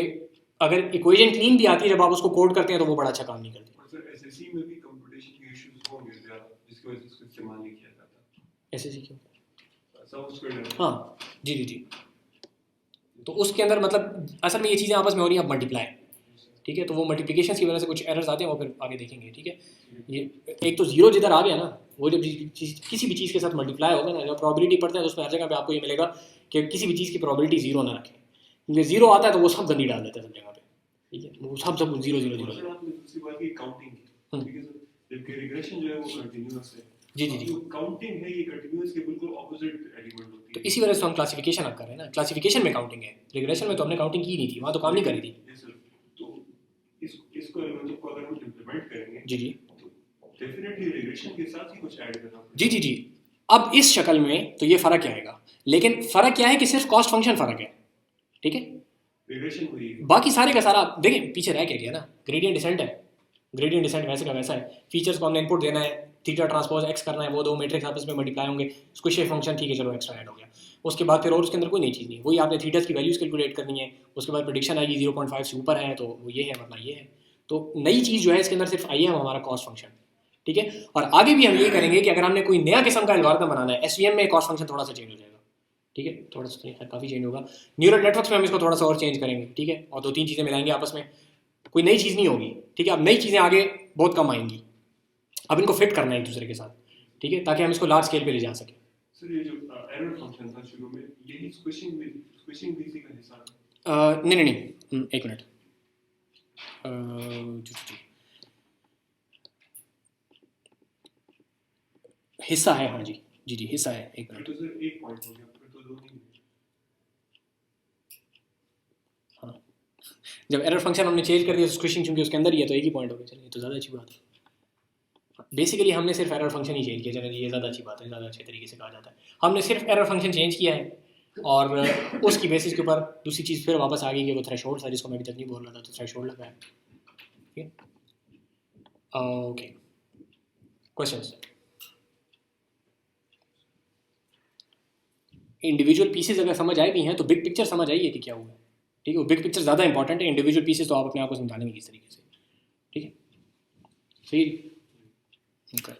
[SPEAKER 1] अगर इक्वेशन क्लीन भी आती है जब आप उसको कोड करते हैं तो वो बड़ा अच्छा काम नहीं करती।
[SPEAKER 2] और सर एसएससी में भी कंप्यूटेशन के इश्यूज होंगे ज्यादा, जिसकी वजह से इसको इस्तेमाल नहीं किया जाता।
[SPEAKER 1] ऐसे क्यों?
[SPEAKER 2] सब उसको
[SPEAKER 1] हाँ जी जी जी, तो उसके अंदर मतलब असल में ये चीज़ें आपस में हो रही हैं अब मल्टीप्लाई, ठीक है, तो वो मल्टीप्लिकेशन की वजह से कुछ एरर्स आते हैं, वो फिर आगे देखेंगे, ठीक है। ये एक तो जीरो जिधर आ गया ना, वो जब किसी भी चीज़ के साथ मल्टीप्लाई होगा ना, जब प्रोबेबिलिटी पढ़ते हैं तो उसमें हर जगह पे आपको ये मिलेगा कि किसी भी चीज़ की प्रोबेबिलिटी जीरो ना रखें, क्योंकि जीरो आता है तो वो सब गंदी डाल देते हैं सब जगह पे, ठीक है, वो सब जीरो जीरो जीरो।
[SPEAKER 2] सर आपने दूसरी बात की काउंटिंग की, ठीक है सर, जबकि रिग्रेशन जो है वो कंटीन्यूअस है।
[SPEAKER 1] जी जी जी,
[SPEAKER 2] जो काउंटिंग है ये कंटीन्यूअस के बिल्कुल ऑपोजिट एलिमेंट होती
[SPEAKER 1] तो
[SPEAKER 2] है।
[SPEAKER 1] इसी वजह से हम क्लासिफिकेशन अब कर रहे हैं ना, क्लासिफिकेशन में काउंटिंग है, रिग्रेशन में तो हमने काउंटिंग की नहीं थी, वहाँ तो काम नहीं करी थी।
[SPEAKER 2] Yes, sir. तो इसको एलिमेंट को अगर हम इंप्लीमेंट करेंगे
[SPEAKER 1] जी जी
[SPEAKER 2] तो डेफिनेटली रिग्रेशन के साथ ही कुछ ऐड करना पड़ेगा।
[SPEAKER 1] जी जी जी, अब इस शक्ल में तो ये फ़र्क आएगा, लेकिन फ़र्क क्या है कि सिर्फ कॉस्ट फंक्शन फ़र्क है, ठीक है।
[SPEAKER 2] रिग्रेशन हुई है।
[SPEAKER 1] बाकी सारे का सारा देखें पीछे रह के गया ना, ग्रेडियंट डिसेंट है, ग्रेडियंट डिसेंट वैसे का वैसा है, फीचर्स को हमने इनपुट देना है, थीटा ट्रांसपोज एक्स करना है, वो दो मैट्रिक्स आपस में मल्टीप्लाई होंगे, स्क्विशिंग फंक्शन ठीक है चलो एक्स्ट्रा ऐड हो गया, उसके बाद फिर और उसके अंदर कोई नई चीज़ नहीं, वही आपने थीटस की वैल्यूज़ कैलकुलेट करनी है, उसके बाद प्रेडिक्शन आएगी 0.5 से ऊपर है तो वो ये है वरना ये है, तो नई चीज़ जो है इसके अंदर सिर्फ आई है हमारा कॉस्ट फंक्शन, ठीक है। और आगे भी हम ये करेंगे कि अगर हमने कोई नया किस्म का एल्गोरिथम बनाना है, एसवीएम में कॉस्ट फंक्शन थोड़ा सा चेंज हो जाएगा, ठीक है, थोड़ा सा नहीं काफ़ी चेंज होगा, न्यूरल नेटवर्क्स में हम इसको थोड़ा सा और चेंज करेंगे, ठीक है, और 2-3 चीज़ें मिलाएंगे आपस में, कोई नई चीज़ नहीं होगी, ठीक है। अब नई चीज़ें आगे बहुत कम आएंगी, अब इनको फिट करना है एक दूसरे के साथ, ठीक है, ताकि हम इसको लार्ज स्केल पे ले जा सकें।
[SPEAKER 2] सर ये जो एरर फंक्शन था शुरू में, यही स्क्विशिंग भी का हिस्सा था।
[SPEAKER 1] नहीं, एक मिनट, हिस्सा है, हाँ जी जी जी हिस्सा है, एक
[SPEAKER 2] फिर
[SPEAKER 1] मिनट,
[SPEAKER 2] तो सर एक पॉइंट हो गया, फिर तो दो नहीं हुए।
[SPEAKER 1] हाँ, जब एरर फंक्शन हमने चेंज कर दिया स्क्विशिंग चूंकि उसके अंदर ही है तो एक ही पॉइंट हो गया, चलिए तो ज़्यादा अच्छी बात है। बेसिकली हमने सिर्फ एरर फंक्शन ही चेंज किया, चलिए ये ज़्यादा अच्छी बात है, ज़्यादा अच्छे तरीके से कहा जाता है, हमने सिर्फ एरर फंक्शन चेंज किया है और उसकी बेसिस के ऊपर दूसरी चीज़ फिर वापस आ गई कि वो थ्रेशोल्ड था जिसको मैं अभी तक नहीं बोल रहा था, तो थ्रेशोल्ड लगा है, ठीक है। ओके, क्वेश्चंस, इंडिविजुअल पीसेज अगर समझ आए भी हैं तो बिग पिक्चर समझ आई है कि क्या हुआ है। ठीक है, वो बिग पिक्चर ज़्यादा इंपॉर्टेंट है, इंडिविजुअल पीसेस तो आप अपने आप को समझा लेंगे किस तरीके से, ठीक है, सही okay.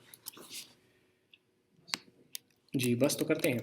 [SPEAKER 1] जी बस तो करते हैं।